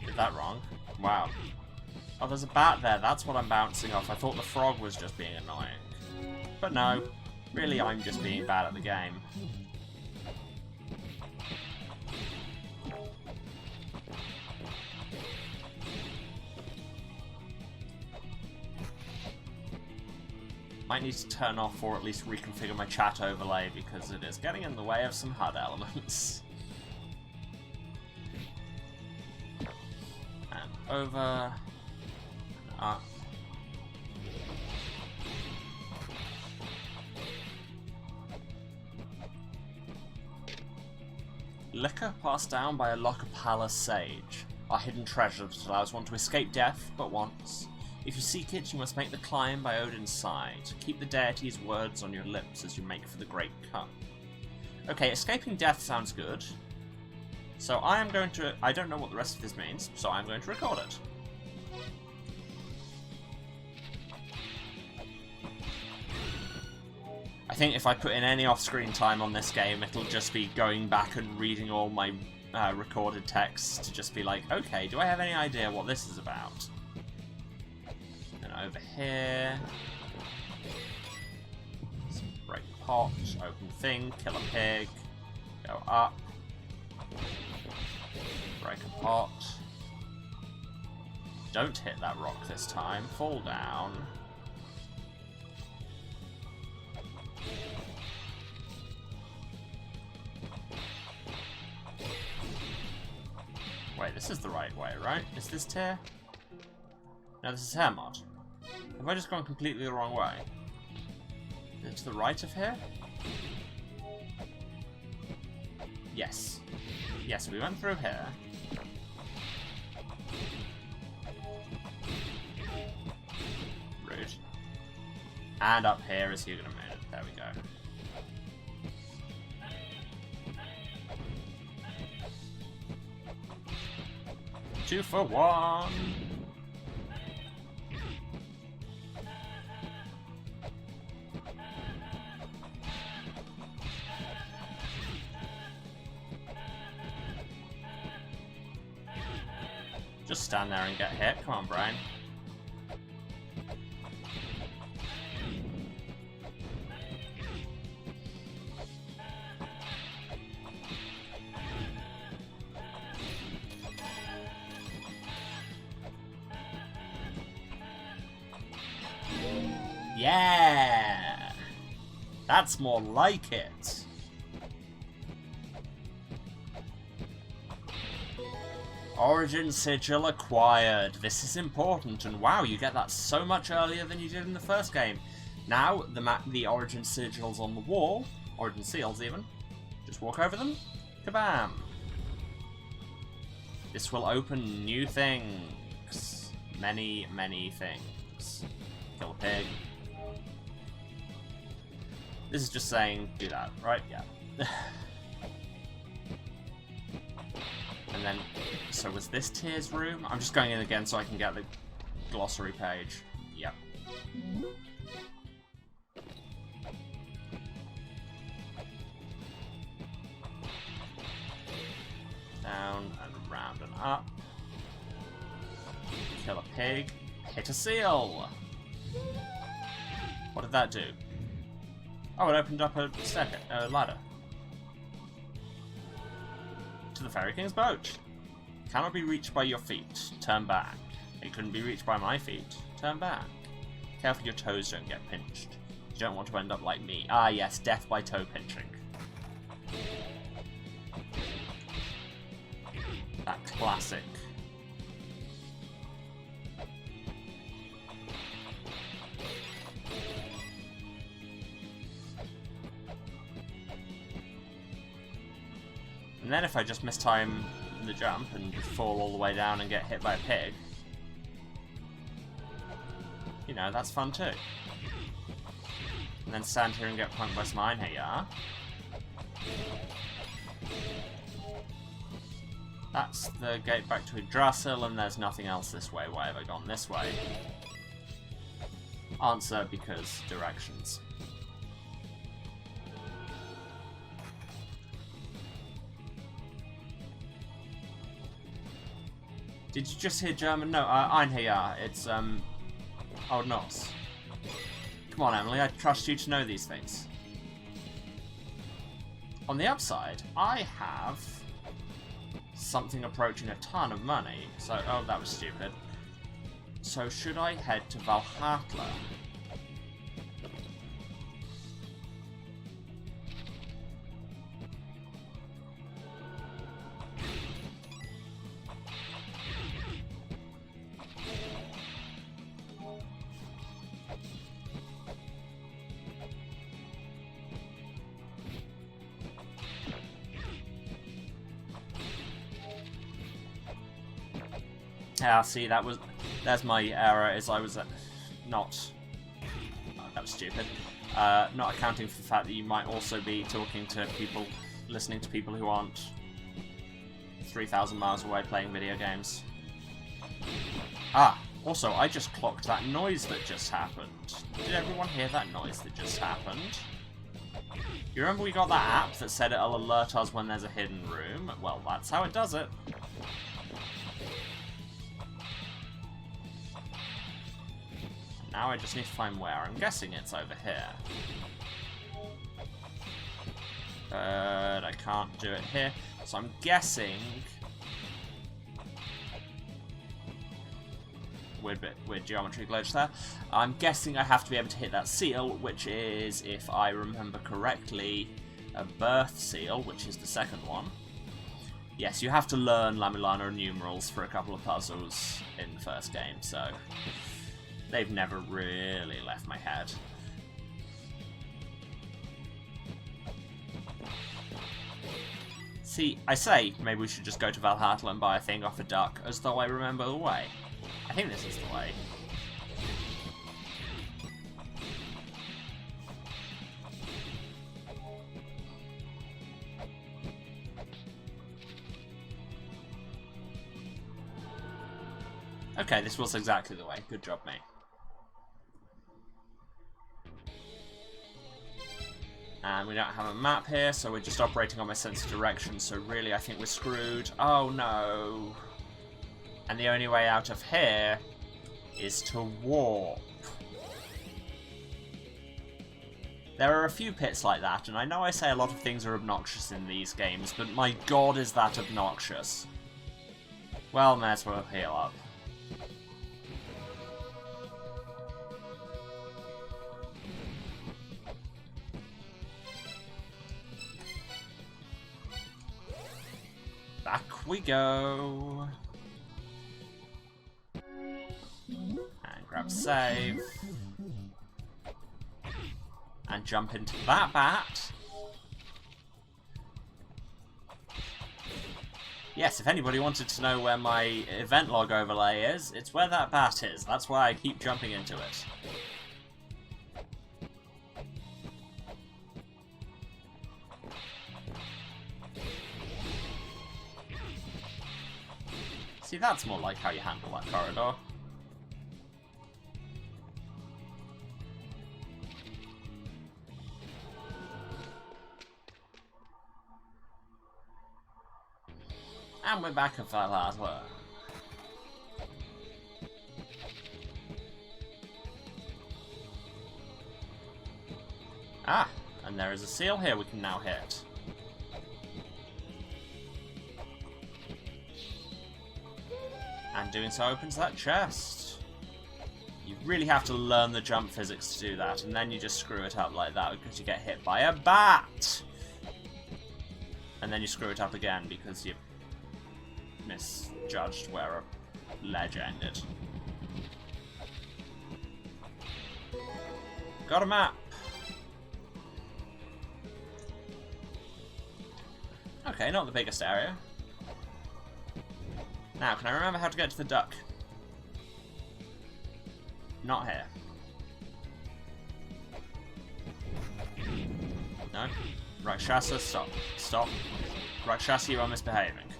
Did that wrong. Wow. Oh, there's a bat there. That's what I'm bouncing off. I thought the frog was just being annoying. But no. Really, I'm just being bad at the game. Might need to turn off or at least reconfigure my chat overlay because it is getting in the way of some HUD elements. And over... up. Liquor passed down by a Lockapala sage. Our hidden treasure that allows one to escape death but once. If you seek it, you must make the climb by Odin's side. Keep the deity's words on your lips as you make for the Great Cup. Okay, escaping death sounds good. So I am going to... I don't know what the rest of this means, so I'm going to record it. I think if I put in any off-screen time on this game, it'll just be going back and reading all my recorded texts to just be like, okay, do I have any idea what this is about? And over here... break a pot, open thing, kill a pig, go up, break a pot. Don't hit that rock this time, fall down. Wait, this is the right way, right? Is this tier? No, this is hair mod. Have I just gone completely the wrong way? Is it to the right of here? Yes. Yes, we went through here. Rude. And up here is Huguenot Moon. There we go. 2 for 1. Just stand there and get hit. Come on, Brian. Yeah! That's more like it. Origin Sigil acquired. This is important, and wow, you get that so much earlier than you did in the first game. Now, the Origin Sigils on the wall, Origin Seals even, just walk over them, kabam! This will open new things. Many, many things. Kill a pig. This is just saying, do that, right? Yeah. And then, so was this tier's room? I'm just going in again so I can get the glossary page. Yep. Down and round and up. Kill a pig. Hit a seal! What did that do? Oh, it opened up a ladder. To the Fairy King's boat. Cannot be reached by your feet. Turn back. It couldn't be reached by my feet. Turn back. Careful your toes don't get pinched. You don't want to end up like me. Ah yes, death by toe pinching. That classic. And then if I just mistime the jump and just fall all the way down and get hit by a pig, you know, that's fun too. And then stand here and get punked by some iron, here you are. That's the gate back to Yggdrasil, and there's nothing else this way. Why have I gone this way? Answer, because directions. Did you just hear German? No, Einherjar. It's, Old Norse. Come on, Emily, I trust you to know these things. On the upside, I have something approaching a ton of money. So, oh, that was stupid. So, should I head to Valhalla? Yeah, see, there's my error, is I was not, oh, that was stupid, not accounting for the fact that you might also be talking to people, listening to people who aren't 3,000 miles away playing video games. Ah, also, I just clocked that noise that just happened. Did everyone hear that noise that just happened? You remember we got that app that said it'll alert us when there's a hidden room? Well, that's how it does it. Now I just need to find where. I'm guessing it's over here. But I can't do it here. So I'm guessing... Weird geometry glitch there. I'm guessing I have to be able to hit that seal, which is, if I remember correctly, a birth seal, which is the second one. Yes, you have to learn La-Mulana numerals for a couple of puzzles in the first game, so... They've never really left my head. See, I say maybe we should just go to Valhalla and buy a thing off a duck, as though I remember the way. I think this is the way. Okay, this was exactly the way. Good job, mate. And we don't have a map here, so we're just operating on my sense of direction, so really I think we're screwed. Oh no. And the only way out of here is to warp. There are a few pits like that, and I know I say a lot of things are obnoxious in these games, but my god is that obnoxious. Well, may as well heal up. Back we go. And grab save. And jump into that bat. Yes, if anybody wanted to know where my event log overlay is, it's where that bat is. That's why I keep jumping into it. See, that's more like how you handle that corridor. And we're back at Valhalla. Ah, and there is a seal here we can now hit. And doing so opens that chest. You really have to learn the jump physics to do that, and then you just screw it up like that because you get hit by a bat! And then you screw it up again because you misjudged where a ledge ended. Got a map! Okay, not the biggest area. Now, can I remember how to get to the duck? Not here. No. Rakshasa, stop. Stop. Rakshasa, you are misbehaving.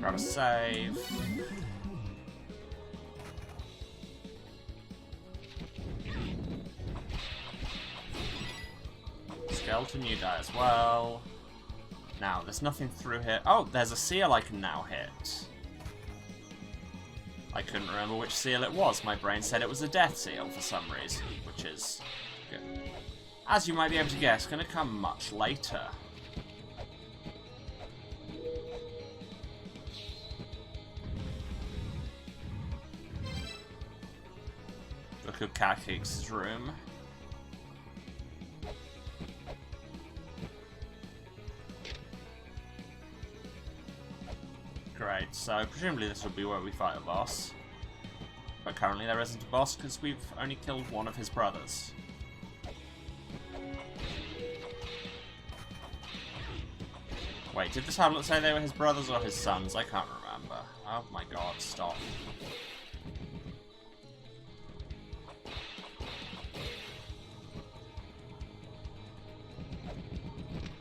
Grab a save. Skeleton, you die as well. Now, there's nothing through here. Oh, there's a seal I can now hit. I couldn't remember which seal it was. My brain said it was a death seal for some reason, which is good. As you might be able to guess, going to come much later. Look at Catcake's room. Great, so presumably this will be where we fight a boss. But currently there isn't a boss because we've only killed one of his brothers. Wait, did the tablet say they were his brothers or his sons? I can't remember. Oh my god, stop.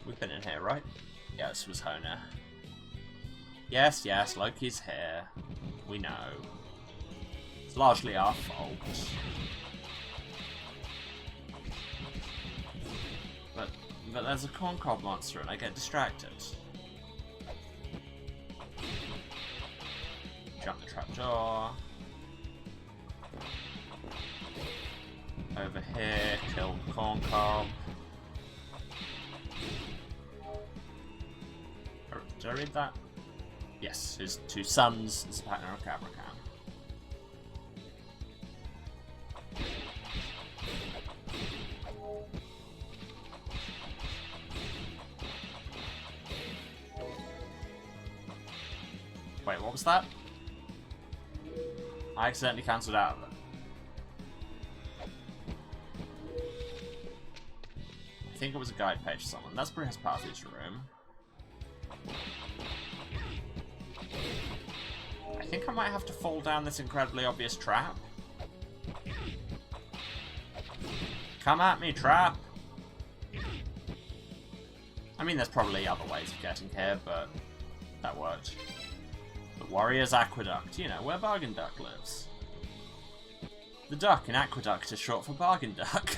We've been in here, right? Yeah, this was Hona. Yes, yes, Loki's here. We know. It's largely our fault. But there's a corncob monster and I get distracted. Jump the trapdoor. Over here, kill the corncob. Did I read that? Yes, his two sons, his partner and Cabracan. Wait, what was that? I accidentally cancelled out of it. I think it was a guide page for someone. That's Briha's Parthi's room. I think I might have to fall down this incredibly obvious trap. Come at me, trap! I mean, there's probably other ways of getting here, but that worked. The Warrior's Aqueduct, you know, where Bargain Duck lives. The duck in Aqueduct is short for Bargain Duck.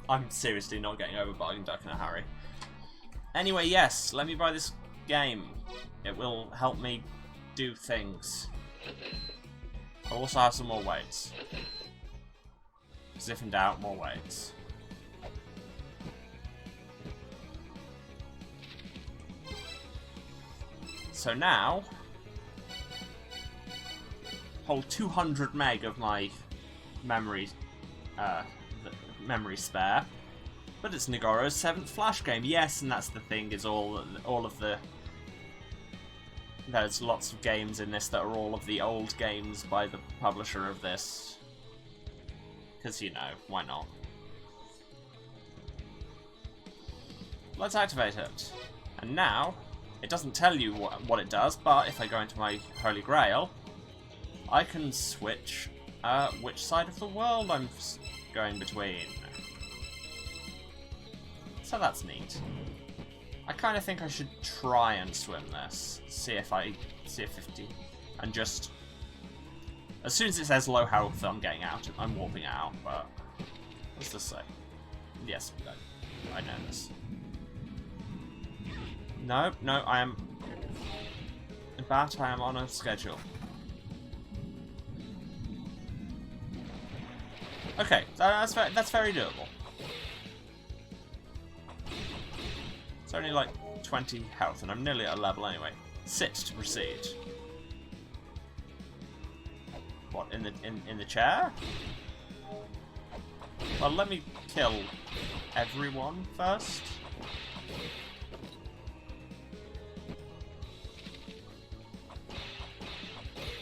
I'm seriously not getting over Bargain Duck in a hurry. Anyway, yes, let me buy this game. It will help me do things. I also have some more weights. Because if in doubt, more weights. So now, hold 200 meg of my memory, memory spare. But it's Nagoro's 7th Flash game. Yes, and that's the thing, is all of the... There's lots of games in this that are all of the old games by the publisher of this. Because, you know, why not? Let's activate it. And now, it doesn't tell you what it does, but if I go into my Holy Grail, I can switch which side of the world I'm going between. So that's neat. I kind of think I should try and swim this. See if 50. And just... As soon as it says low health, I'm getting out. I'm warping out, but... What's this say? Yes, I know this. No, I am... In fact, I am on a schedule. Okay, that's very doable. It's only like 20 health, and I'm nearly at a level anyway. Sit to proceed. What, in the chair? Well, let me kill everyone first.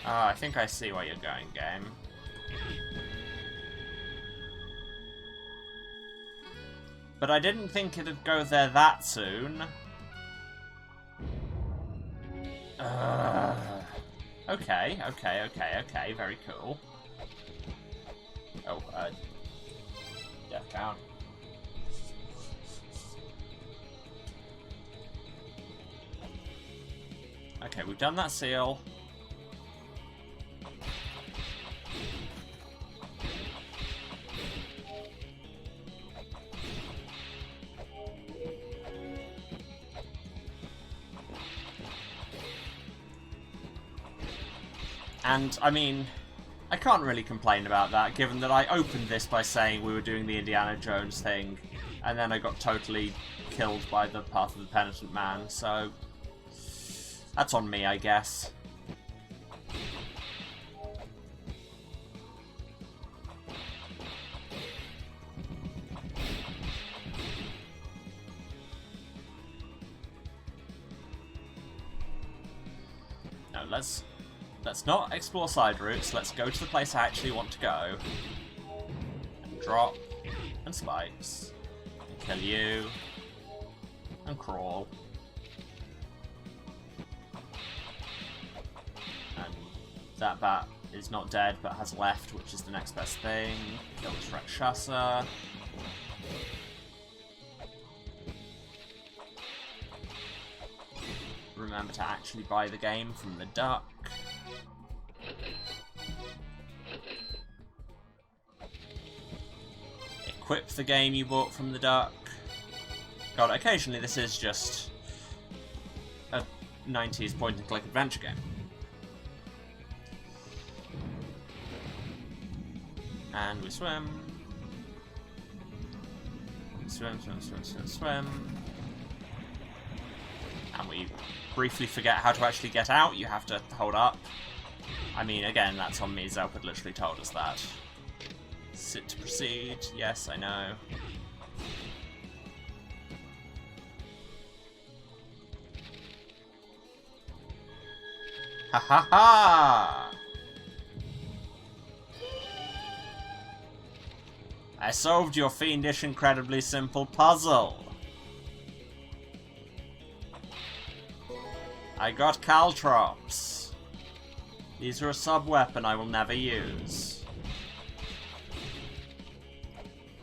I think I see where you're going, game. But I didn't think it'd go there that soon. Okay, very cool. Oh, death count. Okay, we've done that seal. And, I mean, I can't really complain about that, given that I opened this by saying we were doing the Indiana Jones thing, and then I got totally killed by the Path of the Penitent Man, so that's on me, I guess. No, let's not explore side routes. Let's go to the place I actually want to go. And drop. And spikes. And kill you. And crawl. And that bat is not dead, but has left, which is the next best thing. Kill this Rakshasa. Remember to actually buy the game from the duck. Equip the game you bought from the duck. God, occasionally this is just a 90s point-and-click adventure game. And we swim. Swim, swim, swim, swim, swim. And we briefly forget how to actually get out. You have to hold up. I mean, again, that's on me. Zelp had literally told us that. Sit to proceed. Yes, I know. Ha ha ha! I solved your fiendish, incredibly simple puzzle. I got caltrops. These are a sub-weapon I will never use.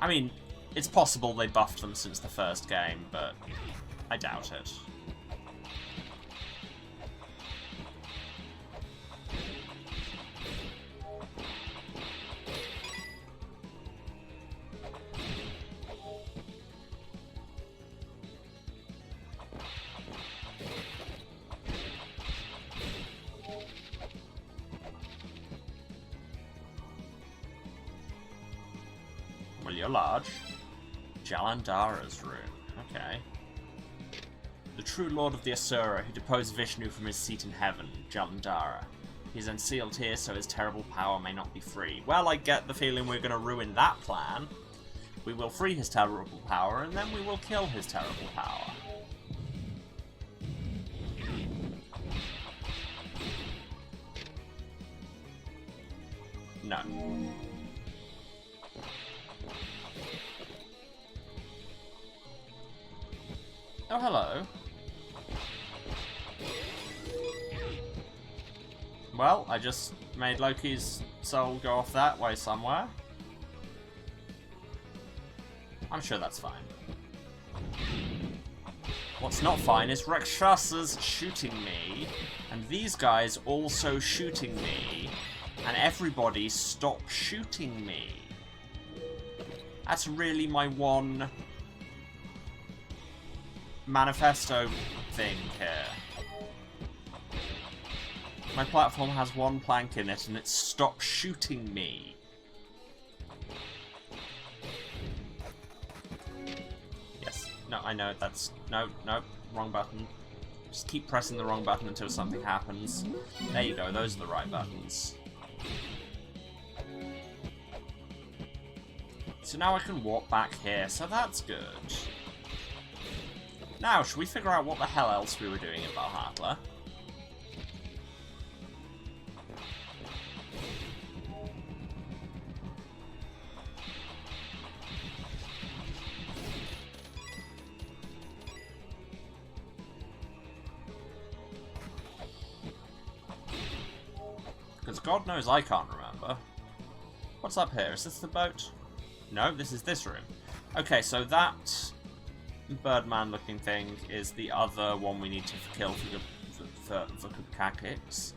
I mean, it's possible they buffed them since the first game, but I doubt it. Well, you're large. Jalandhara's room. Okay. The true lord of the Asura, who deposed Vishnu from his seat in heaven, Jalandhara. He's unsealed here, so his terrible power may not be free. Well, I get the feeling we're going to ruin that plan. We will free his terrible power, and then we will kill his terrible power. No. Oh, hello. Well, I just made Loki's soul go off that way somewhere. I'm sure that's fine. What's not fine is Rakshasas shooting me, and these guys also shooting me, and everybody stop shooting me. That's really my one manifesto thing here. My platform has one plank in it, and it's stop shooting me. Yes. No, I know, that's... No, wrong button. Just keep pressing the wrong button until something happens. There you go, those are the right buttons. So now I can walk back here, so that's good. Now, should we figure out what the hell else we were doing in Valhalla? Because God knows I can't remember. What's up here? Is this the boat? No, this is this room. Okay, so that Birdman-looking thing is the other one we need to kill for Kakix.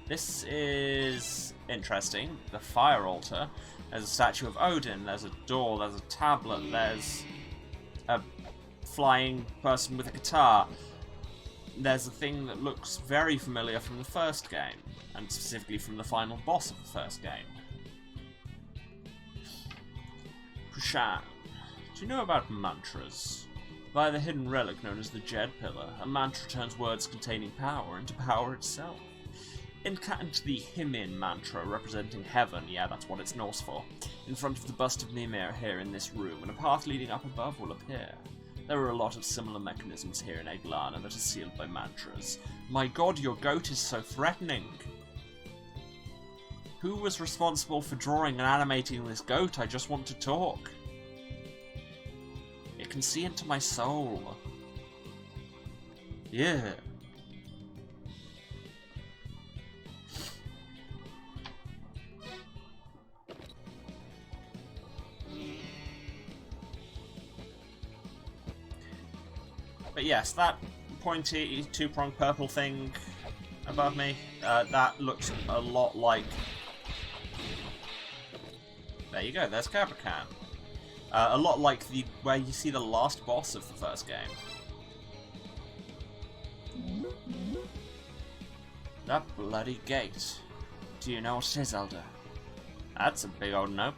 This is interesting. The fire altar. There's a statue of Odin. There's a door. There's a tablet. There's a flying person with a guitar. There's a thing that looks very familiar from the first game, and specifically from the final boss of the first game. Kushan. Do you know about mantras? Via the hidden relic known as the Jed Pillar, a mantra turns words containing power into power itself. Incant the Himin mantra, representing heaven, yeah, that's what it's Norse for, in front of the bust of Mimir here in this room, and a path leading up above will appear. There are a lot of similar mechanisms here in La-Mulana that are sealed by mantras. My god, your goat is so threatening! Who was responsible for drawing and animating this goat? I just want to talk. It can see into my soul. Yeah. But yes, that pointy, two-pronged purple thing above me, that looks a lot like... There you go, there's Caprican. A lot like where you see the last boss of the first game. That bloody gate. Do you know what it is, Elder? That's a big old nope.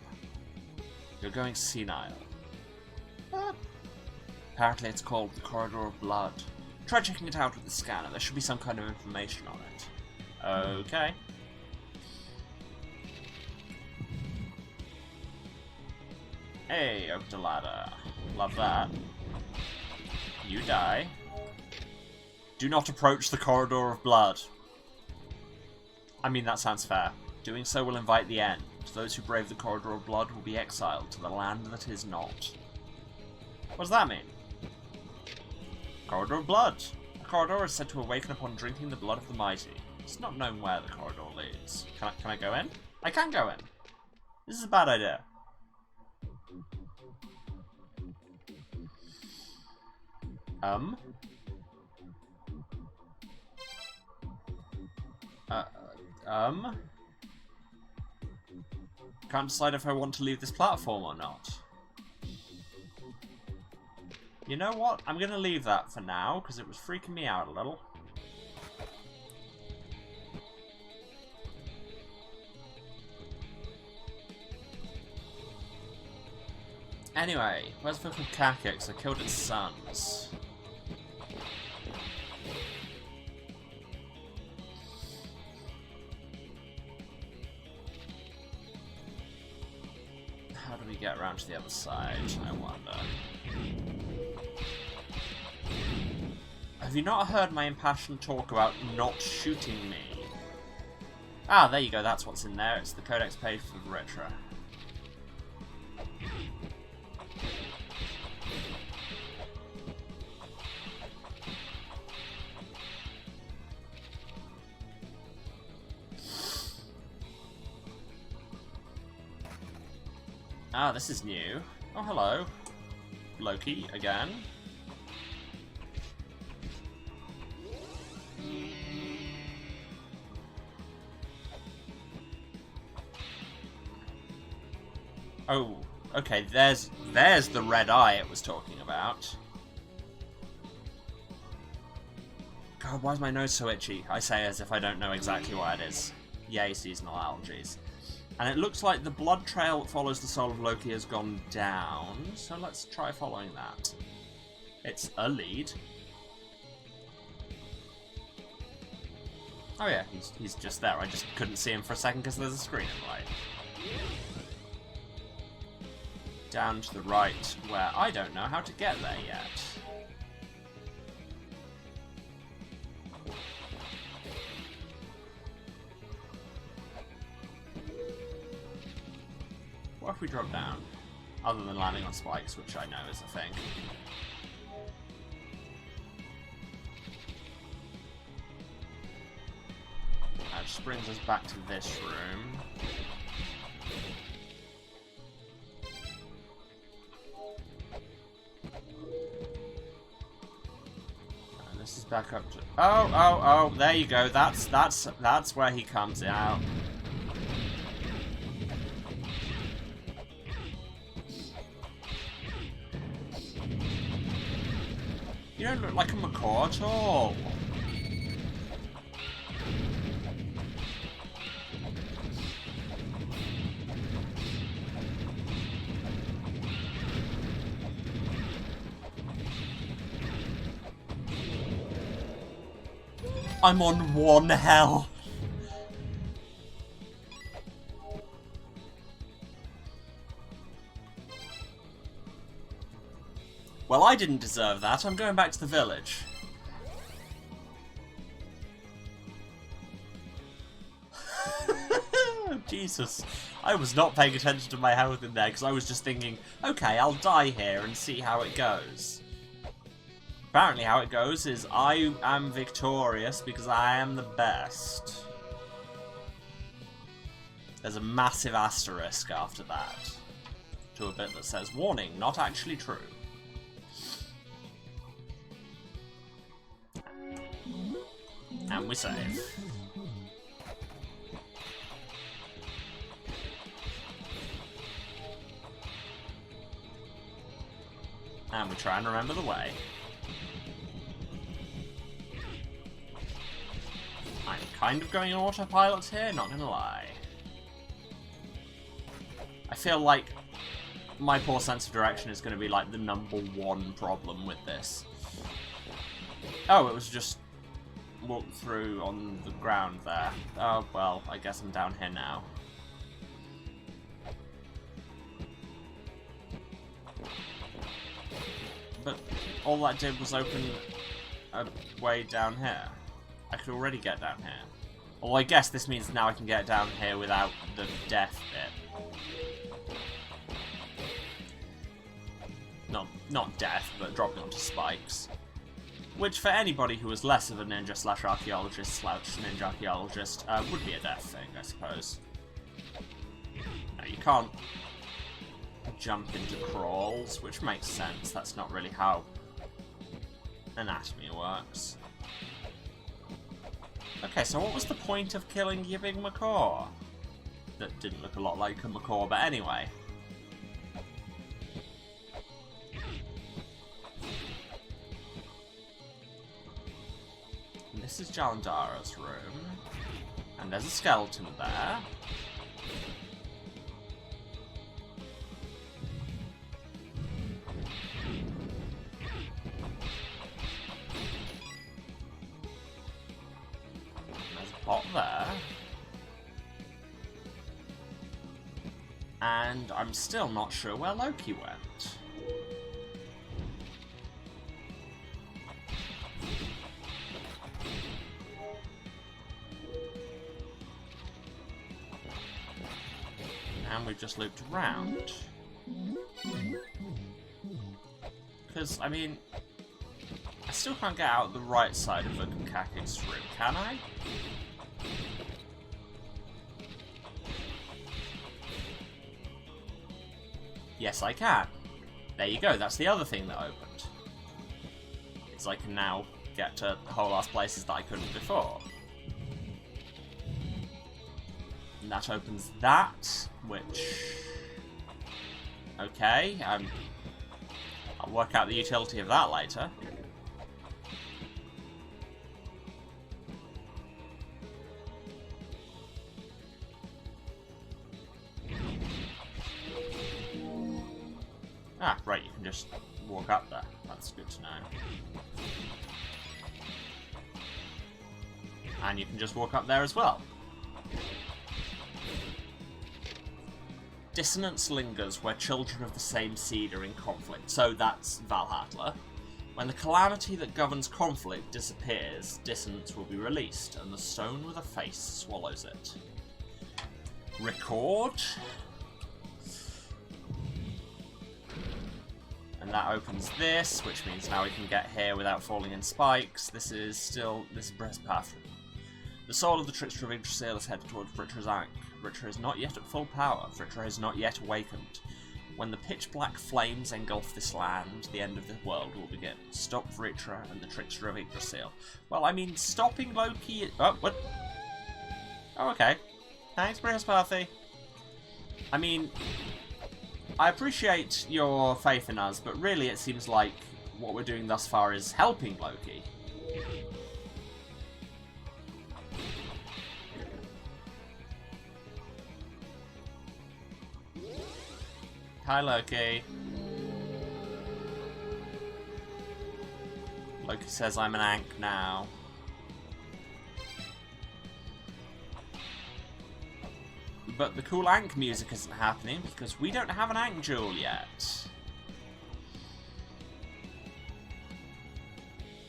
You're going senile. Apparently it's called the Corridor of Blood. Try checking it out with the scanner. There should be some kind of information on it. Okay. Hey, up the ladder. Love that. You die. Do not approach the Corridor of Blood. I mean, that sounds fair. Doing so will invite the end. Those who brave the Corridor of Blood will be exiled to the land that is not. What does that mean? Corridor of Blood. A corridor is said to awaken upon drinking the blood of the mighty. It's not known where the corridor leads. Can I go in? I can go in. This is a bad idea. Can't decide if I want to leave this platform or not. You know what? I'm gonna leave that for now, because it was freaking me out a little. Anyway, where's the book of Kakix? I killed its sons. How do we get around to the other side, I wonder? Have you not heard my impassioned talk about not shooting me? Ah, there you go, that's what's in there. It's the codex page for the Retro. Ah, this is new. Oh, hello. Loki, again. Oh, okay, there's the red eye it was talking about. God, why is my nose so itchy? I say as if I don't know exactly why it is. Yay, seasonal allergies. And it looks like the blood trail that follows the soul of Loki has gone down, so let's try following that. It's a lead. Oh yeah, he's just there. I just couldn't see him for a second because there's a screen in the way. Down to the right, where I don't know how to get there yet. What if we drop down? Other than landing on spikes, which I know is a thing. That just brings us back to this room. this is back up to... Oh, there you go. That's where he comes out. You don't look like a macaw at all. I'm on 1 health. Well, I didn't deserve that. I'm going back to the village. Jesus. I was not paying attention to my health in there because I was just thinking, okay, I'll die here and see how it goes. Apparently how it goes is I am victorious because I am the best. There's a massive asterisk after that to a bit that says, warning, not actually true. And we save. And we try and remember the way. I'm kind of going on autopilot here, not gonna lie. I feel like my poor sense of direction is gonna be like the #1 problem with this. Oh, it was just walk through on the ground there. Oh, well, I guess I'm down here now. But all that did was open a way down here. I could already get down here. Well, I guess this means now I can get down here without the death bit. Not death, but dropping onto spikes. Which, for anybody who was less of a ninja slash archaeologist slash ninja archaeologist, would be a death thing, I suppose. No, you can't jump into crawls, which makes sense. That's not really how anatomy works. Okay, so what was the point of killing your big macaw? That didn't look a lot like a macaw, but anyway. And this is Jalandhara's room. And there's a skeleton there. Pot there. And I'm still not sure where Loki went. And we've just looped around. Because, I mean, I still can't get out the right side of the Kakek's room, can I? Yes, I can. There you go, that's the other thing that opened. Is I can now get to whole ass places that I couldn't before. And that opens that, which... Okay, I'll work out the utility of that later. Ah, right, you can just walk up there. That's good to know. And you can just walk up there as well. Dissonance lingers where children of the same seed are in conflict. So that's Valhalla. When the calamity that governs conflict disappears, dissonance will be released, and the stone with a face swallows it. Record. And that opens this, which means now we can get here without falling in spikes. This is breast path. The soul of the trickster of Yggdrasil is headed towards Fritra's Ankh. Fritra is not yet at full power. Fritra is not yet awakened. When the pitch-black flames engulf this land, the end of the world will begin. Stop Vritra and the trickster of Yggdrasil. Well, I mean, stopping Loki... Oh, what? Oh, okay. Thanks, Brihaspati. I mean, I appreciate your faith in us, but really it seems like what we're doing thus far is helping Loki. Hi, Loki. Loki says I'm an Ankh now. But the cool Ankh music isn't happening because we don't have an Ankh jewel yet.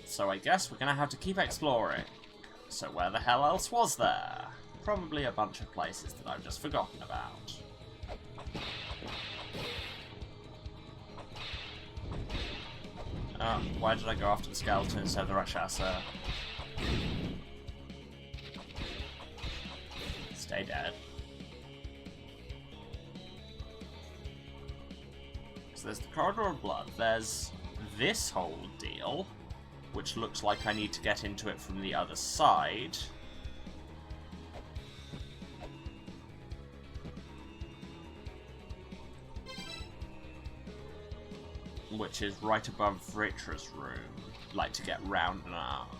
So I guess we're going to have to keep exploring. So where the hell else was there? Probably a bunch of places that I've just forgotten about. Why did I go after the skeleton instead of the Rakshasa? Stay dead. So there's the Corridor of Blood. There's this whole deal, which looks like I need to get into it from the other side. Which is right above Vritra's room, like to get round and up.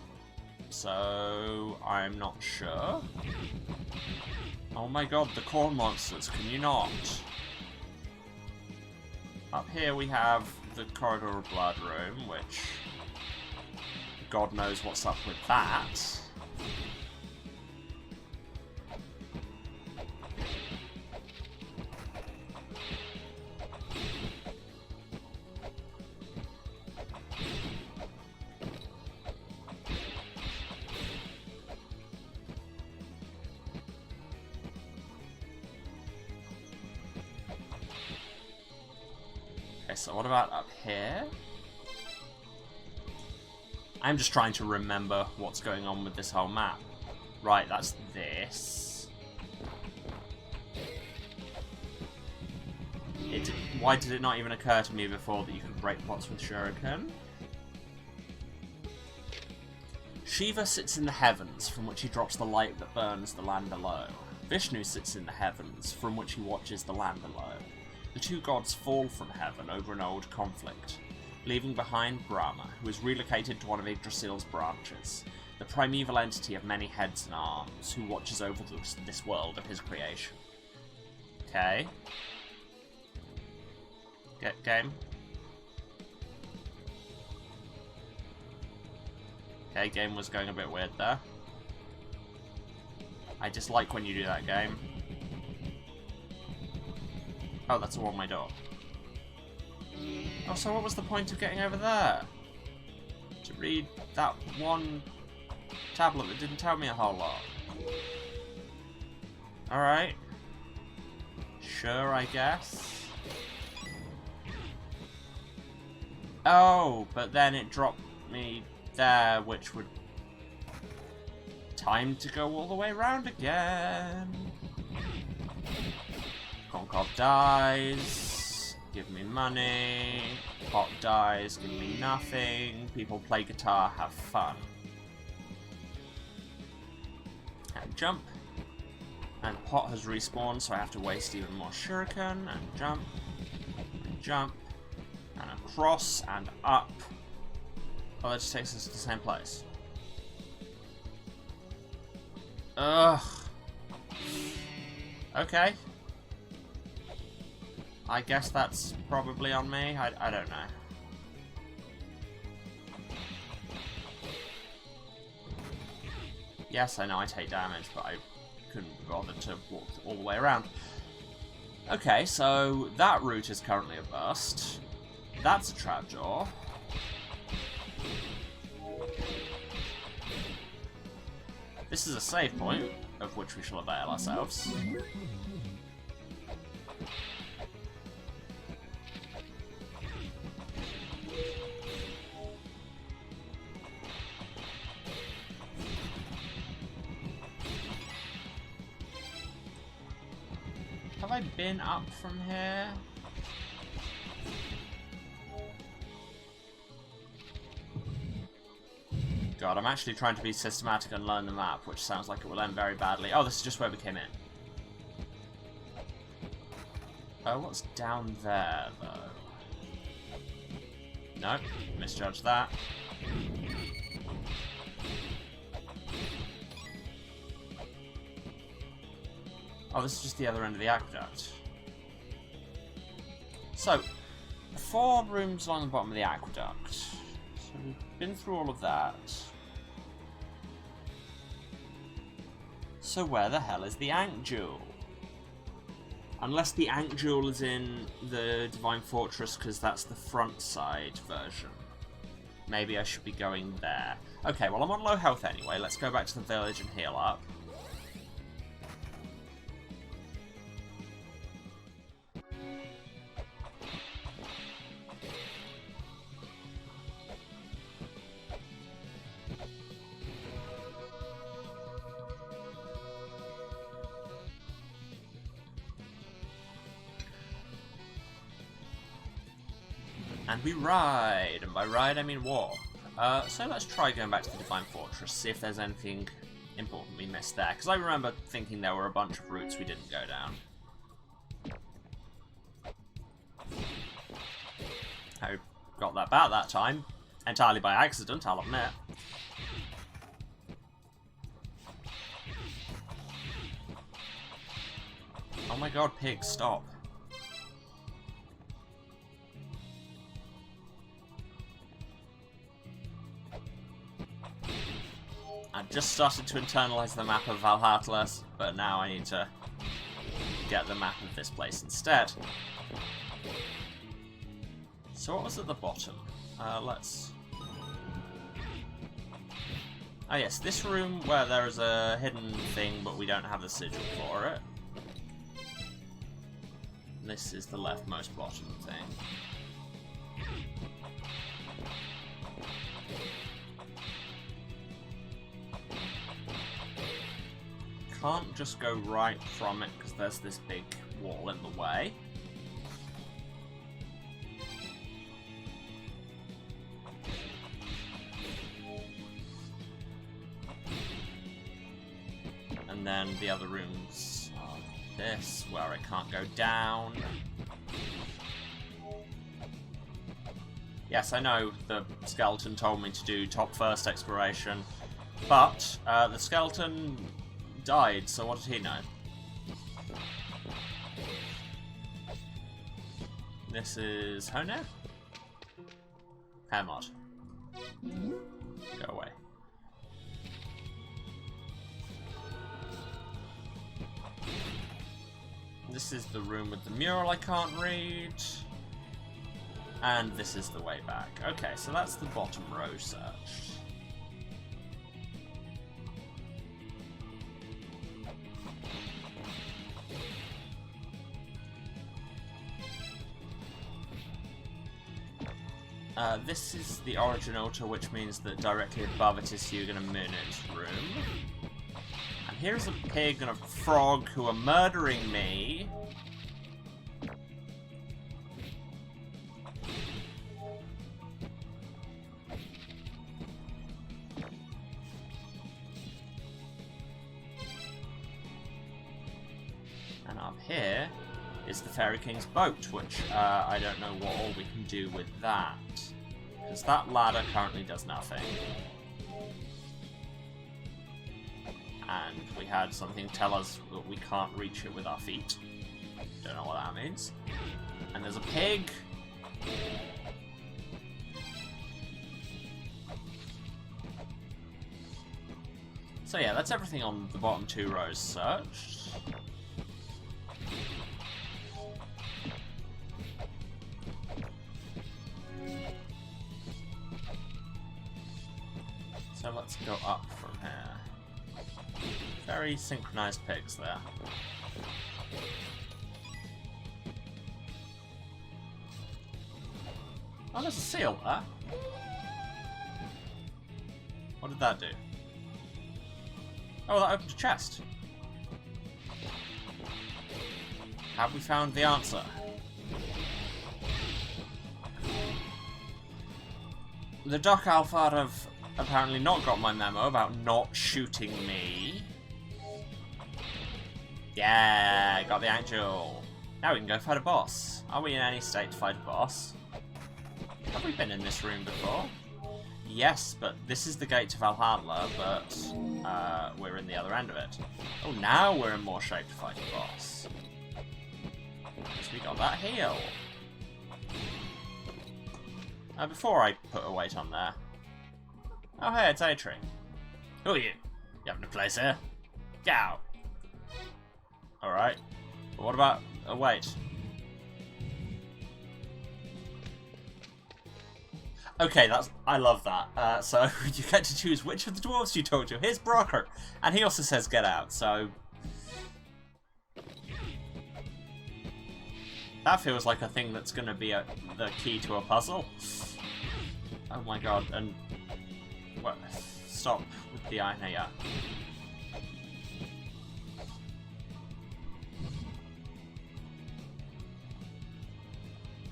So, I'm not sure. Oh my god, the corn monsters, can you not? Up here we have the Corridor of Blood room, which... God knows what's up with that. So what about up here? I'm just trying to remember what's going on with this whole map. Right, that's this. Why did it not even occur to me before that you could break pots with Shuriken? Shiva sits in the heavens, from which he drops the light that burns the land below. Vishnu sits in the heavens, from which he watches the land below. The two gods fall from heaven over an old conflict, leaving behind Brahma, who is relocated to one of Yggdrasil's branches, the primeval entity of many heads and arms, who watches over this world of his creation. Okay. Get game. Okay, game was going a bit weird there. I dislike when you do that, game. Oh, that's a one-way door. Oh, so what was the point of getting over there? To read that one tablet that didn't tell me a whole lot. Alright. Sure, I guess. Oh, but then it dropped me there, which would... Time to go all the way around again. Concord dies, give me money. Pot dies, give me nothing. People play guitar, have fun. And jump. And Pot has respawned, so I have to waste even more shuriken. And jump. And jump. And across and up. Oh, that just takes us to the same place. Ugh. Okay. I guess that's probably on me. I don't know. Yes, I know I take damage, but I couldn't bother to walk all the way around. Okay, so that route is currently a bust. That's a trapdoor. This is a save point, of which we shall avail ourselves. Have I been up from here? God, I'm actually trying to be systematic and learn the map, which sounds like it will end very badly. Oh, this is just where we came in. Oh, what's down there, though? Nope, misjudged that. Oh, this is just the other end of the aqueduct. So, 4 rooms along the bottom of the aqueduct. So we've been through all of that. So where the hell is the Ankh Jewel? Unless the Ankh Jewel is in the Divine Fortress, because that's the front side version. Maybe I should be going there. Okay, well I'm on low health anyway. Let's go back to the village and heal up. And we ride, and by ride I mean walk. So let's try going back to the Divine Fortress, see if there's anything important we missed there. Because I remember thinking there were a bunch of routes we didn't go down. I got that back that time. Entirely by accident, I'll admit. Oh my god, pig, stop. I've just started to internalize the map of Valhalla, but now I need to get the map of this place instead. So what was at the bottom? Let's... Oh yes, this room where there is a hidden thing, but we don't have the sigil for it. This is the leftmost bottom thing. Can't just go right from it because there's this big wall in the way. And then the other rooms are this, where I can't go down. Yes, I know the skeleton told me to do top first exploration, but the skeleton died, so what did he know? This is Honir? Hermod. Go away. This is the room with the mural I can't read. And this is the way back. Okay, so that's the bottom row searched. This is the origin altar, which means that directly above it is Hugin and Munir's room. And here's a pig and a frog who are murdering me. And up here is the Fairy King's boat, which I don't know what all we can do with that. Because that ladder currently does nothing. And we had something tell us that we can't reach it with our feet. Don't know what that means. And there's a pig. So yeah, that's everything on the bottom 2 rows searched. So let's go up from here. Very synchronized pigs there. Oh, there's a seal there. What did that do? Oh, that opened a chest. Have we found the answer? The Doc Alpha of apparently not got my memo about not shooting me. Yeah, got the angel. Now we can go fight a boss. Are we in any state to fight a boss? Have we been in this room before? Yes, but this is the gate to Valhalla, but we're in the other end of it. Oh, now we're in more shape to fight a boss. So we got that heal. Before I put a weight on there. Oh, hey, it's A-Tree. Who are you? You having a place here? Get out. Alright. But what about a weight? Okay, I love that. So you get to choose which of the dwarves you talk to. Here's Brocker, and he also says get out. So that feels like a thing that's going to be the key to a puzzle. Oh my god! And what? Stop with the iron here.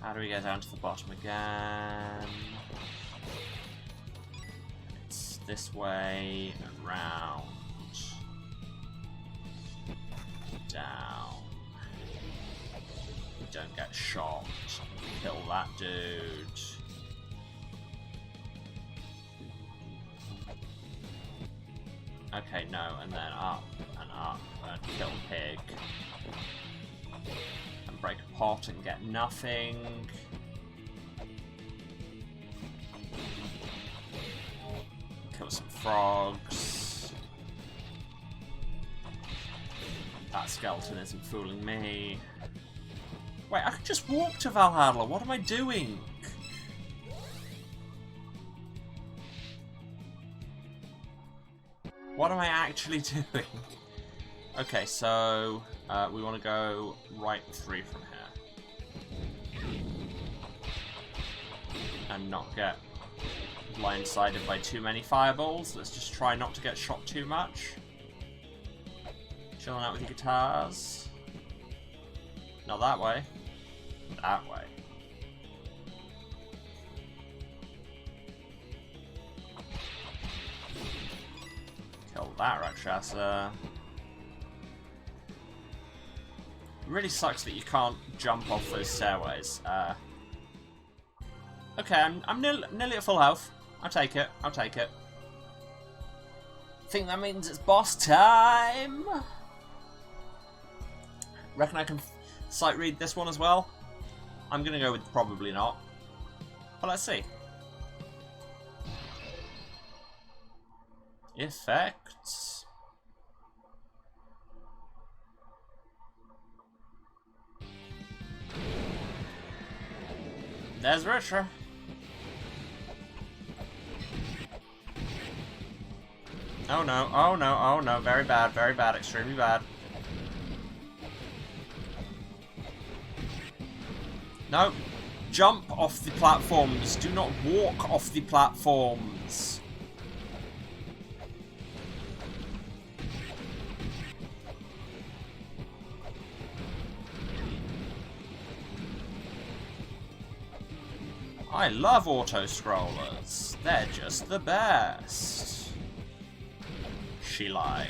How do we get down to the bottom again? It's this way and round. Down. We don't get shot. Kill that dude. Okay, no, and then up and kill pig. And break a pot and get nothing. Kill some frogs. That skeleton isn't fooling me. Wait, I could just walk to Valhalla. What am I doing? What am I actually doing? Okay, so we want to go right through from here. And not get blindsided by too many fireballs. Let's just try not to get shot too much. Chilling out with your guitars. Not that way. That way. Kill that Rakshasa. It really sucks that you can't jump off those stairways. Okay, I'm nearly at full health. I'll take it. I'll take it. I think that means it's boss time. Reckon I can sight read this one as well? I'm gonna go with probably not. But let's see. Effects. There's Richard. Oh no, oh no, oh no, very bad, extremely bad. No, jump off the platforms, do not walk off the platforms. I love auto-scrollers, they're just the best. She lied.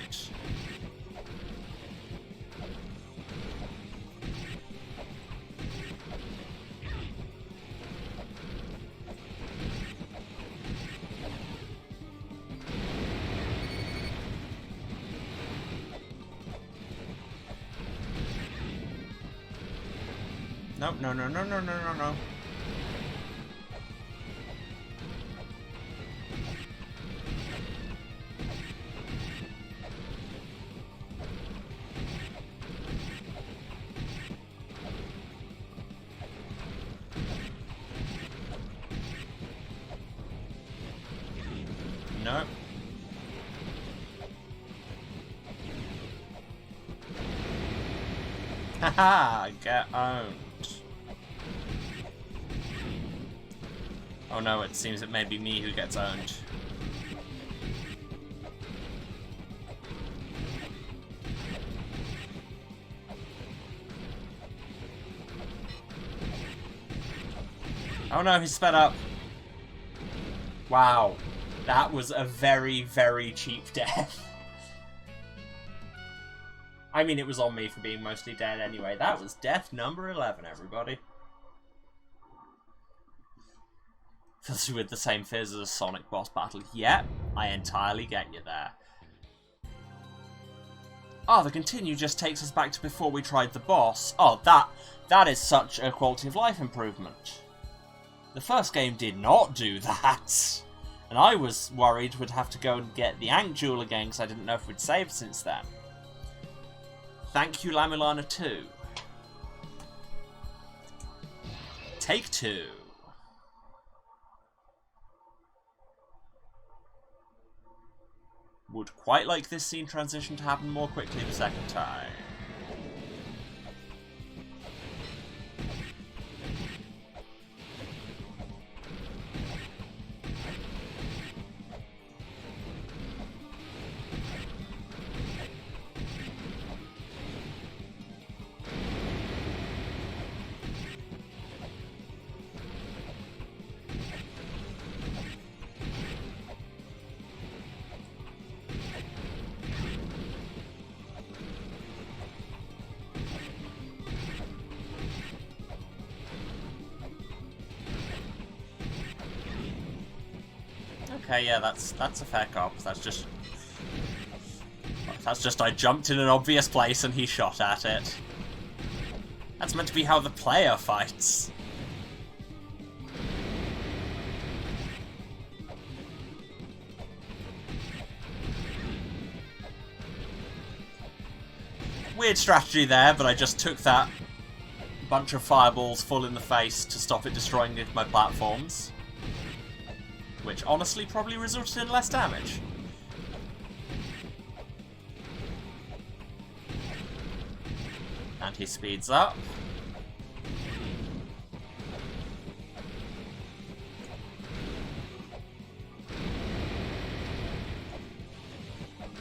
Nope, no, no, no, no, no, no, no. Nope. Haha, get owned. Oh no, it seems it may be me who gets owned. Oh no, he's sped up. Wow. That was a very, very cheap death. I mean, it was on me for being mostly dead anyway. That was death number 11, everybody. Fills you with the same fears as a Sonic boss battle. Yep, I entirely get you there. Oh, the continue just takes us back to before we tried the boss. Oh, that is such a quality of life improvement. The first game did not do that. And I was worried we'd have to go and get the Ankh Jewel again because I didn't know if we'd saved since then. Thank you, La-Mulana 2. Take 2. Would quite like this scene transition to happen more quickly the second time. Okay, yeah, that's a fair cop. That's just I jumped in an obvious place and he shot at it. That's meant to be how the player fights. Weird strategy there, but I just took that bunch of fireballs full in the face to stop it destroying my platforms. Which honestly probably resulted in less damage. And he speeds up.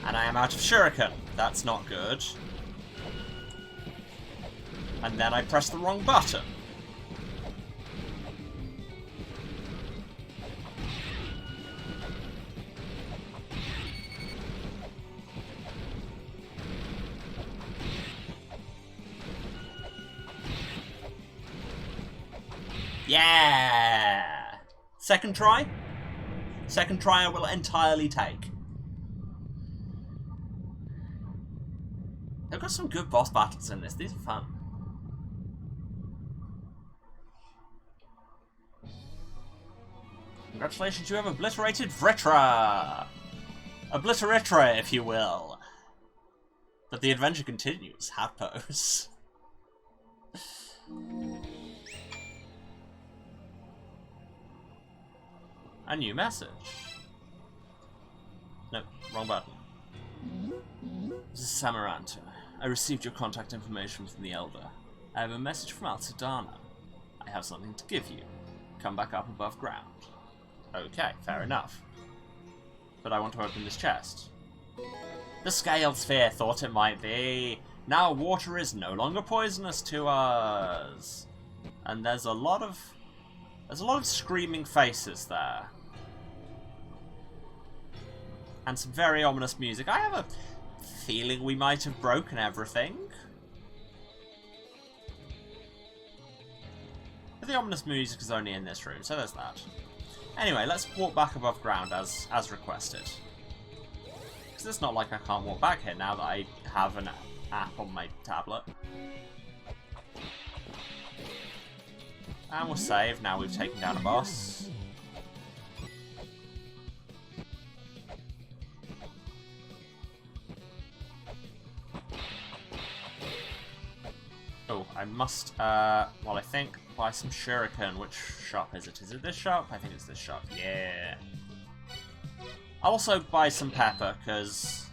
And I am out of shuriken. That's not good. And then I pressed the wrong button. Yeah! Second try? Second try I will entirely take. They've got some good boss battles in this. These are fun. Congratulations, you have obliterated Vritra! Obliteritra, if you will. But the adventure continues. Hat pose. A new message. No, wrong button. This is Samaranta. I received your contact information from the Elder. I have a message from Al-Sadana. I have something to give you. Come back up above ground. Okay, fair enough. But I want to open this chest. The Scaled Sphere thought it might be. Now water is no longer poisonous to us. And there's a lot of screaming faces there. And some very ominous music. I have a feeling we might have broken everything. But the ominous music is only in this room, so there's that. Anyway, let's walk back above ground as requested. Because it's not like I can't walk back here now that I have an app on my tablet. And we'll save now we've taken down a boss. Oh, I must, well, I think, buy some shuriken. Which shop is it? Is it this shop? I think it's this shop. Yeah. I'll also buy some pepper, because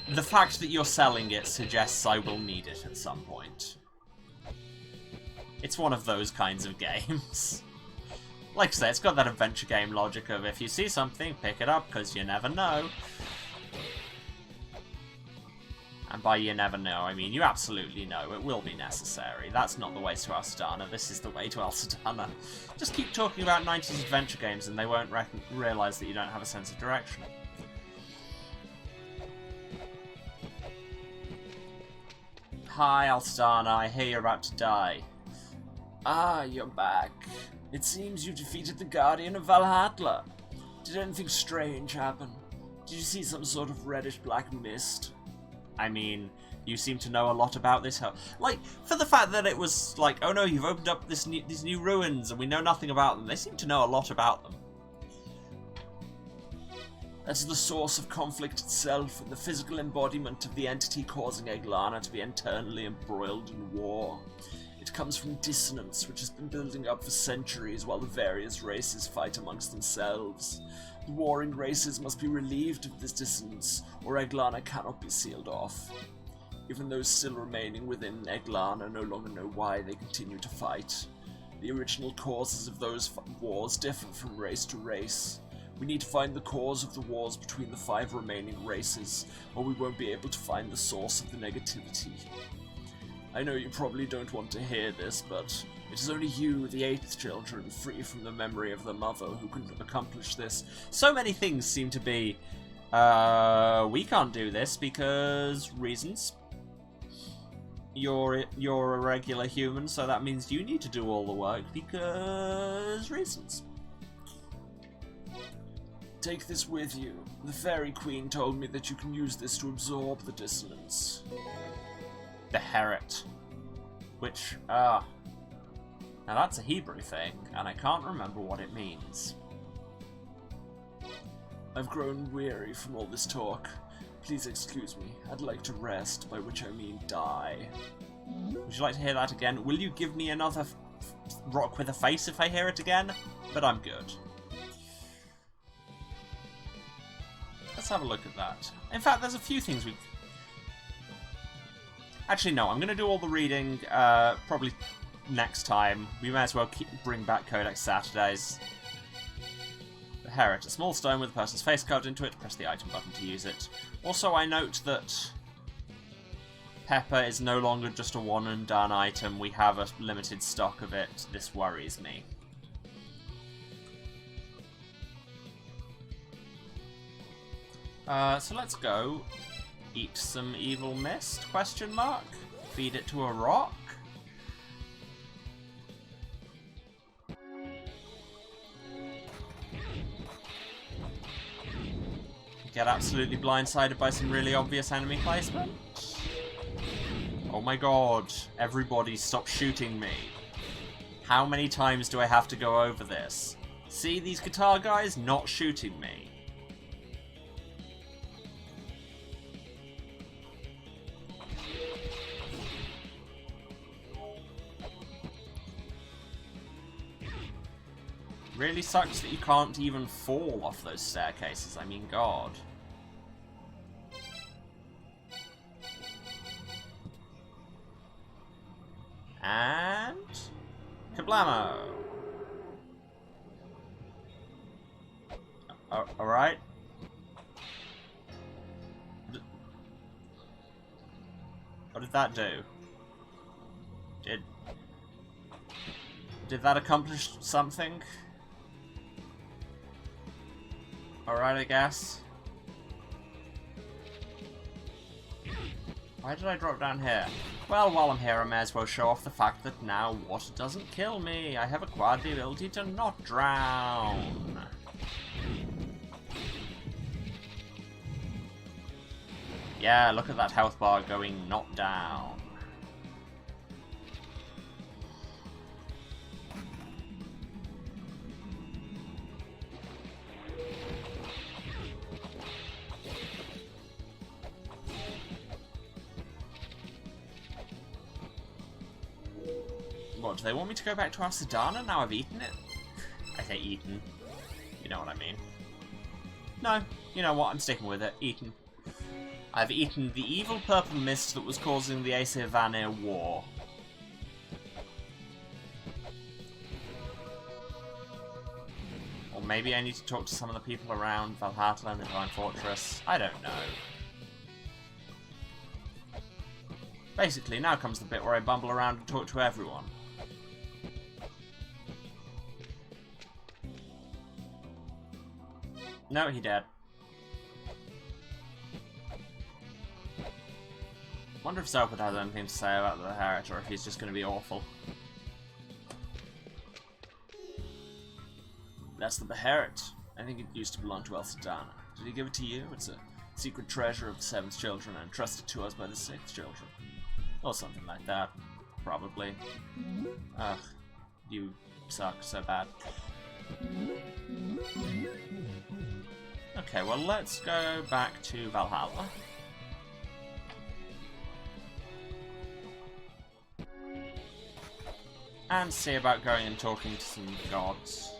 the fact that you're selling it suggests I will need it at some point. It's one of those kinds of games. Like I say, it's got that adventure game logic of if you see something, pick it up, because you never know. And by you never know, I mean you absolutely know it will be necessary. That's not the way to Alcedana, this is the way to Alcedana. Just keep talking about 90s adventure games and they won't realise that you don't have a sense of direction. Hi Alcedana, I hear you're about to die. Ah, you're back. It seems you defeated the Guardian of Valhalla. Did anything strange happen? Did you see some sort of reddish-black mist? I mean, you seem to know a lot about this. Like, for the fact that it was like, oh no, you've opened up these new ruins and we know nothing about them. They seem to know a lot about them. That's the source of conflict itself and the physical embodiment of the entity causing Eglana to be internally embroiled in war. It comes from dissonance, which has been building up for centuries while the various races fight amongst themselves. The warring races must be relieved of this dissonance, or Eglana cannot be sealed off. Even those still remaining within Eglana no longer know why they continue to fight. The original causes of those wars differ from race to race. We need to find the cause of the wars between the 5 remaining races, or we won't be able to find the source of the negativity. I know you probably don't want to hear this, but it is only you, the 8th children, free from the memory of the mother, who can accomplish this. So many things seem to be, we can't do this because reasons. You're a regular human, so that means you need to do all the work because reasons. Take this with you. The Fairy Queen told me that you can use this to absorb the dissonance. The Heret. Which, now that's a Hebrew thing, and I can't remember what it means. I've grown weary from all this talk. Please excuse me. I'd like to rest, by which I mean die. Would you like to hear that again? Will you give me another rock with a face if I hear it again? But I'm good. Let's have a look at that. In fact, there's a few things we... Actually, no, I'm going to do all the reading probably next time. We may as well bring back Codex Saturdays. The Heret, a small stone with a person's face carved into it. Press the item button to use it. Also, I note that Pepper is no longer just a one-and-done item. We have a limited stock of it. This worries me. So let's go eat some evil mist, question mark? Feed it to a rock? Get absolutely blindsided by some really obvious enemy placement? Oh my god, everybody stop shooting me. How many times do I have to go over this? See these guitar guys not shooting me? Really sucks that you can't even fall off those staircases, I mean, god. And... kablamo! Alright. What did that do? Did that accomplish something? Alright, I guess. Why did I drop down here? Well, while I'm here, I may as well show off the fact that now water doesn't kill me. I have acquired the ability to not drown. Yeah, look at that health bar going not down. What, do they want me to go back to Alcedana now I've eaten it? I say eaten. You know what I mean. No, you know what, I'm sticking with it. Eaten. I've eaten the evil purple mist that was causing the Aesir Vanir war. Or maybe I need to talk to some of the people around Valhalla and the Divine Fortress. I don't know. Basically, now comes the bit where I bumble around and talk to everyone. No, he dead. Wonder if Zelpid has anything to say about the Herrit, or if he's just going to be awful. That's the Beharit. I think it used to belong to Elsadana. Did he give it to you? It's a secret treasure of the 7th children, entrusted to us by the 6th children. Or something like that. Probably. Ugh. You suck so bad. Okay, well let's go back to Valhalla. And see about going and talking to some gods.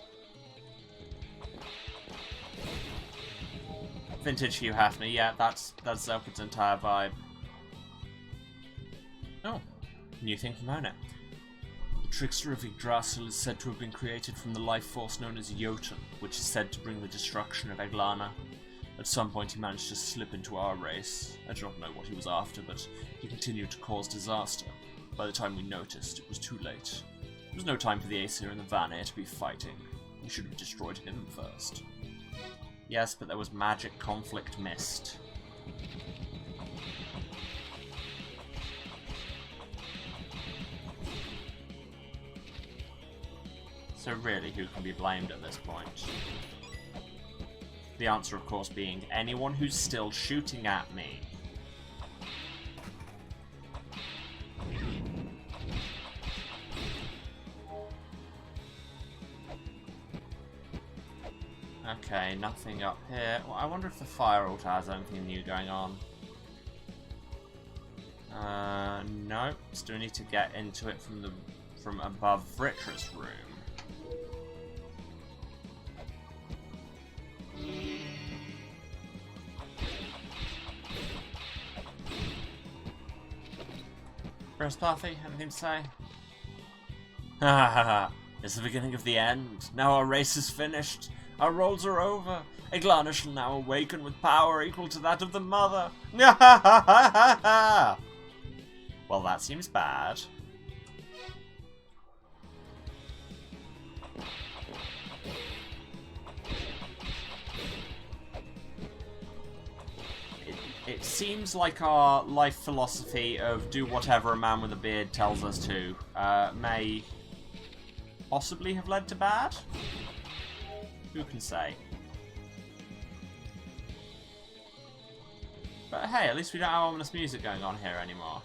Vintage Hugh Hafner, yeah, that's Zelpid's entire vibe. Oh, new thing from Mona. The trickster of Yggdrasil is said to have been created from the life force known as Jotun, which is said to bring the destruction of La-Mulana. At some point he managed to slip into our race. I do not know what he was after, but he continued to cause disaster. By the time we noticed, it was too late. There was no time for the Aesir and the Vanir to be fighting. We should have destroyed him first. Yes, but there was magic conflict missed. So really, who can be blamed at this point? The answer, of course, being anyone who's still shooting at me. Okay, nothing up here. Well, I wonder if the fire altar has anything new going on. No. Still need to get into it from above Vritra's room. Parthi, anything to say? Ha ha ha! It's the beginning of the end. Now our race is finished. Our roles are over. Eglana shall now awaken with power equal to that of the mother. Well, that seems bad. It seems like our life philosophy of do whatever a man with a beard tells us to may possibly have led to bad? Who can say? But hey, at least we don't have ominous music going on here anymore.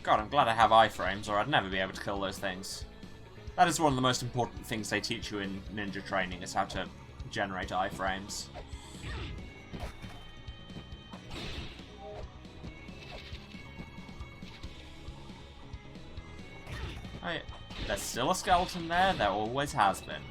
God, I'm glad I have iframes, or I'd never be able to kill those things. That is one of the most important things they teach you in ninja training, is how to generate iframes. Oh yeah, there's still a skeleton there, there always has been.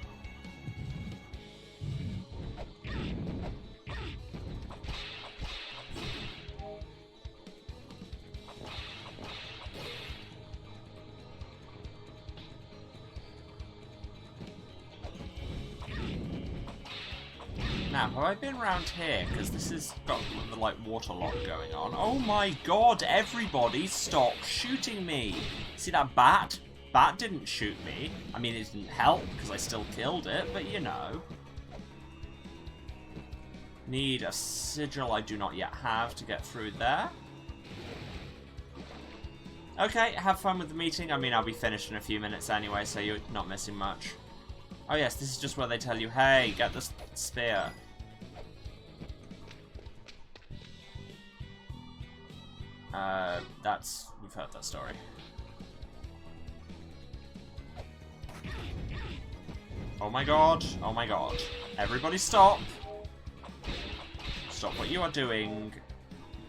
Now, have I been around here? Because this has got the, like, water lock going on. Oh my god, everybody stop shooting me! See that bat? Bat didn't shoot me. I mean, it didn't help, because I still killed it, but you know. Need a sigil I do not yet have to get through there. Okay, have fun with the meeting. I mean, I'll be finished in a few minutes anyway, so you're not missing much. Oh yes, this is just where they tell you, hey, get this spear. We've heard that story. Oh my god, oh my god. Everybody stop. Stop what you are doing.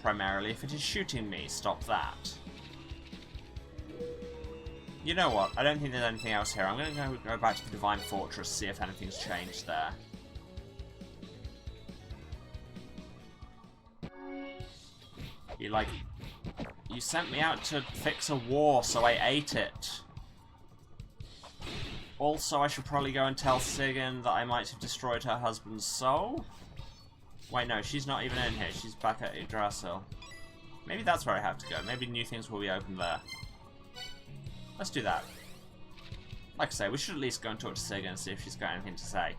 Primarily, if it is shooting me, stop that. You know what? I don't think there's anything else here. I'm going to go back to the Divine Fortress, see if anything's changed there. You sent me out to fix a war, so I ate it. Also, I should probably go and tell Sigyn that I might have destroyed her husband's soul. Wait, no, she's not even in here. She's back at Yggdrasil. Maybe that's where I have to go. Maybe new things will be open there. Let's do that. Like I say, we should at least go and talk to Sigyn and see if she's got anything to say.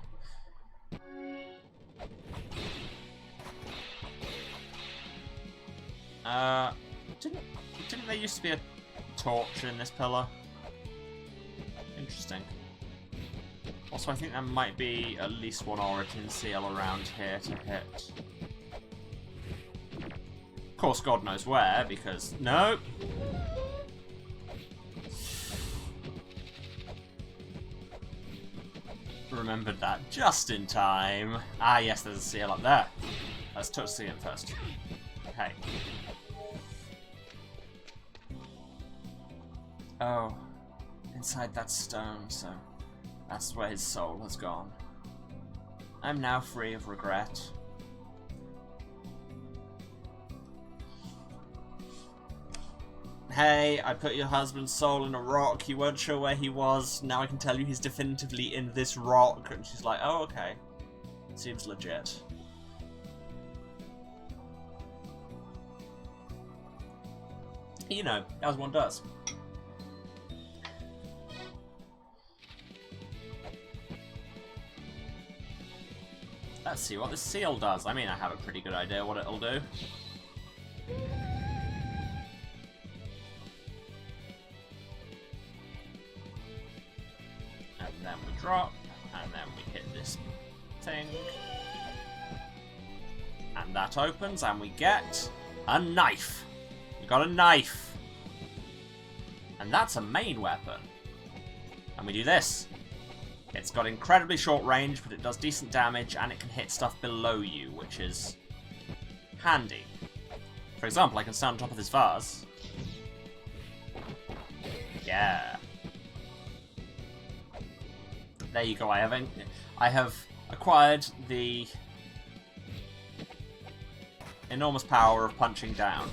Didn't there used to be a torch in this pillar? Interesting. Also, I think there might be at least one origin seal around here to hit. Of course, God knows where, because... No! Remembered that just in time. Ah, yes, there's a seal up there. Let's touch Sigyn first. Okay. Oh. Inside that stone, so... that's where his soul has gone. I'm now free of regret. Hey, I put your husband's soul in a rock. You weren't sure where he was. Now I can tell you he's definitively in this rock. And she's like, oh, okay. Seems legit. You know, as one does. Let's see what this seal does. I mean, I have a pretty good idea what it'll do. And then we drop, and then we hit this thing. And that opens, and we get a knife. We got a knife. And that's a main weapon. And we do this. It's got incredibly short range, but it does decent damage, and it can hit stuff below you, which is handy. For example, I can stand on top of this vase. Yeah. There you go. I have acquired the enormous power of punching down.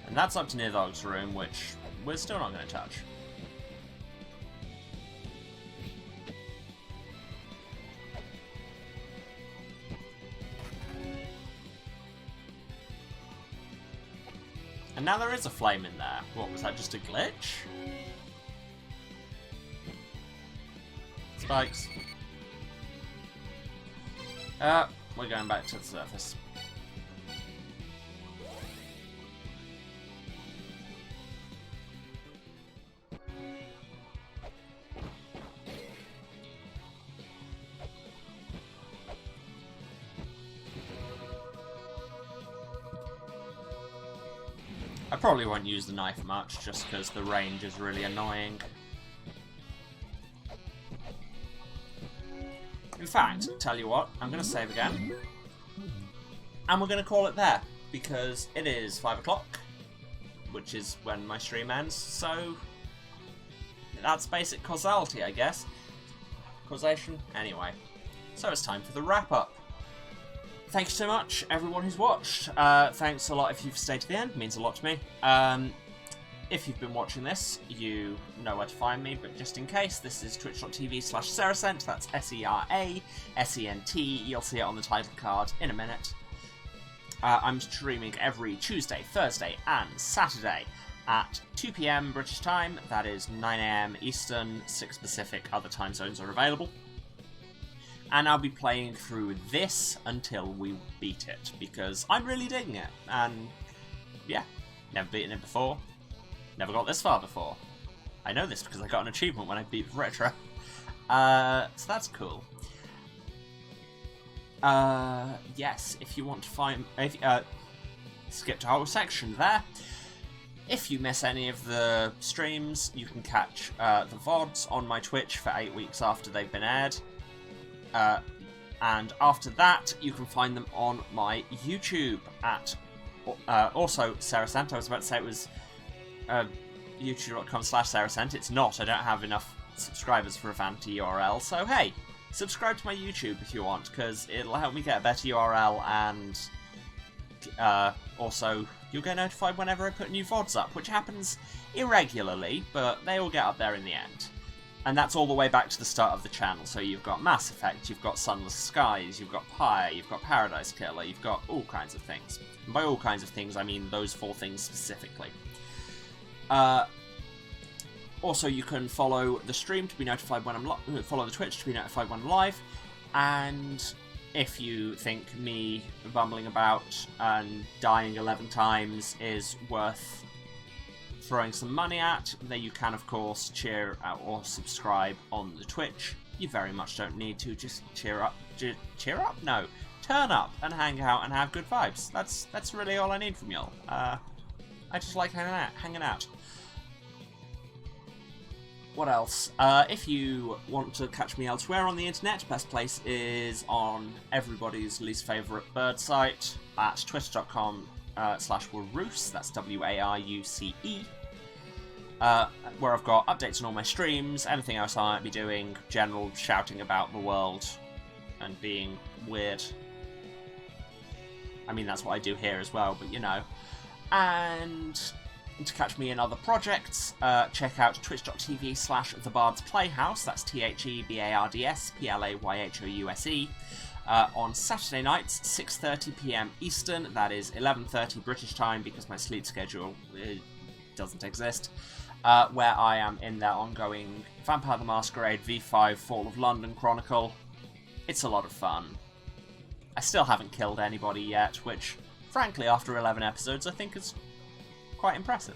And that's up to Nidhogg's room, which we're still not going to touch. And now there is a flame in there. What, was that just a glitch? Spikes. We're going back to the surface. I probably won't use the knife much, just because the range is really annoying. In fact, tell you what, I'm going to save again. And we're going to call it there, because it is 5 o'clock, which is when my stream ends, so that's basic causality, I guess. Causation? Anyway. So it's time for the wrap-up. Thank you so much, everyone who's watched. Thanks a lot if you've stayed to the end. It means a lot to me. If you've been watching this, you know where to find me, but just in case, this is twitch.tv/Serasent. That's SERASENT. You'll see it on the title card in a minute. I'm streaming every Tuesday, Thursday, and Saturday at 2 PM British time. That is 9 AM Eastern, 6 Pacific. Other time zones are available. And I'll be playing through this until we beat it, because I'm really digging it. And, yeah, never beaten it before. Never got this far before. I know this because I got an achievement when I beat Retro. So that's cool. Yes, if you want to find... skip to whole section there. If you miss any of the streams, you can catch the VODs on my Twitch for 8 weeks after they've been aired. And after that, you can find them on my YouTube at also Serasent. I was about to say it was youtube.com/Serasent. It's not. I don't have enough subscribers for a vanity URL. So hey, Subscribe to my YouTube if you want, because it'll help me get a better URL, and also you'll get notified whenever I put new VODs up, which happens irregularly, but they all get up there in the end. And that's all the way back to the start of the channel, so you've got Mass Effect, you've got Sunless Skies, you've got Pyre, you've got Paradise Killer, you've got all kinds of things. And by all kinds of things, I mean those 4 things specifically. Also, you can follow the stream to be notified when I'm follow the Twitch to be notified when I'm live, and if you think me bumbling about and dying 11 times is worth throwing some money at, then you can of course cheer out or subscribe on the Twitch. You very much don't need to, just cheer up. Cheer up? No. Turn up and hang out and have good vibes. That's really all I need from y'all. I just like hanging out. What else? If you want to catch me elsewhere on the internet, best place is on everybody's least favourite bird site at twitter.com/Waruce, that's Waruce, where I've got updates on all my streams, anything else I might be doing, general shouting about the world and being weird. I mean, that's what I do here as well, but you know. And to catch me in other projects, check out twitch.tv/TheBardsPlayhouse, that's TheBardsPlayhouse, on Saturday nights, 6:30 PM Eastern, that is 11:30 British time, because my sleep schedule doesn't exist, where I am in their ongoing Vampire the Masquerade V5 Fall of London Chronicle. It's a lot of fun. I still haven't killed anybody yet, which, frankly, after 11 episodes, I think is quite impressive.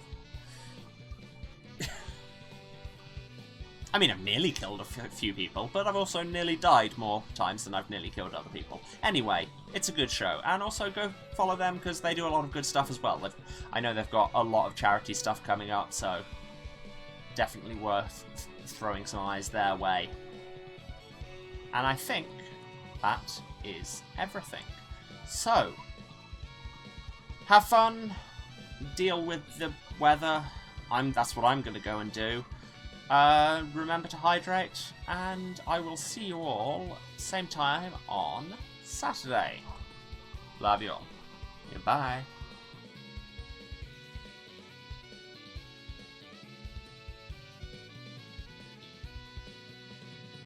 I mean, I've nearly killed a few people, but I've also nearly died more times than I've nearly killed other people. Anyway, it's a good show, and also go follow them because they do a lot of good stuff as well. I know they've got a lot of charity stuff coming up, so definitely worth throwing some eyes their way. And I think that is everything. So, have fun, deal with the weather. That's what I'm going to go and do. Remember to hydrate, and I will see you all same time on Saturday. Love you all. Goodbye.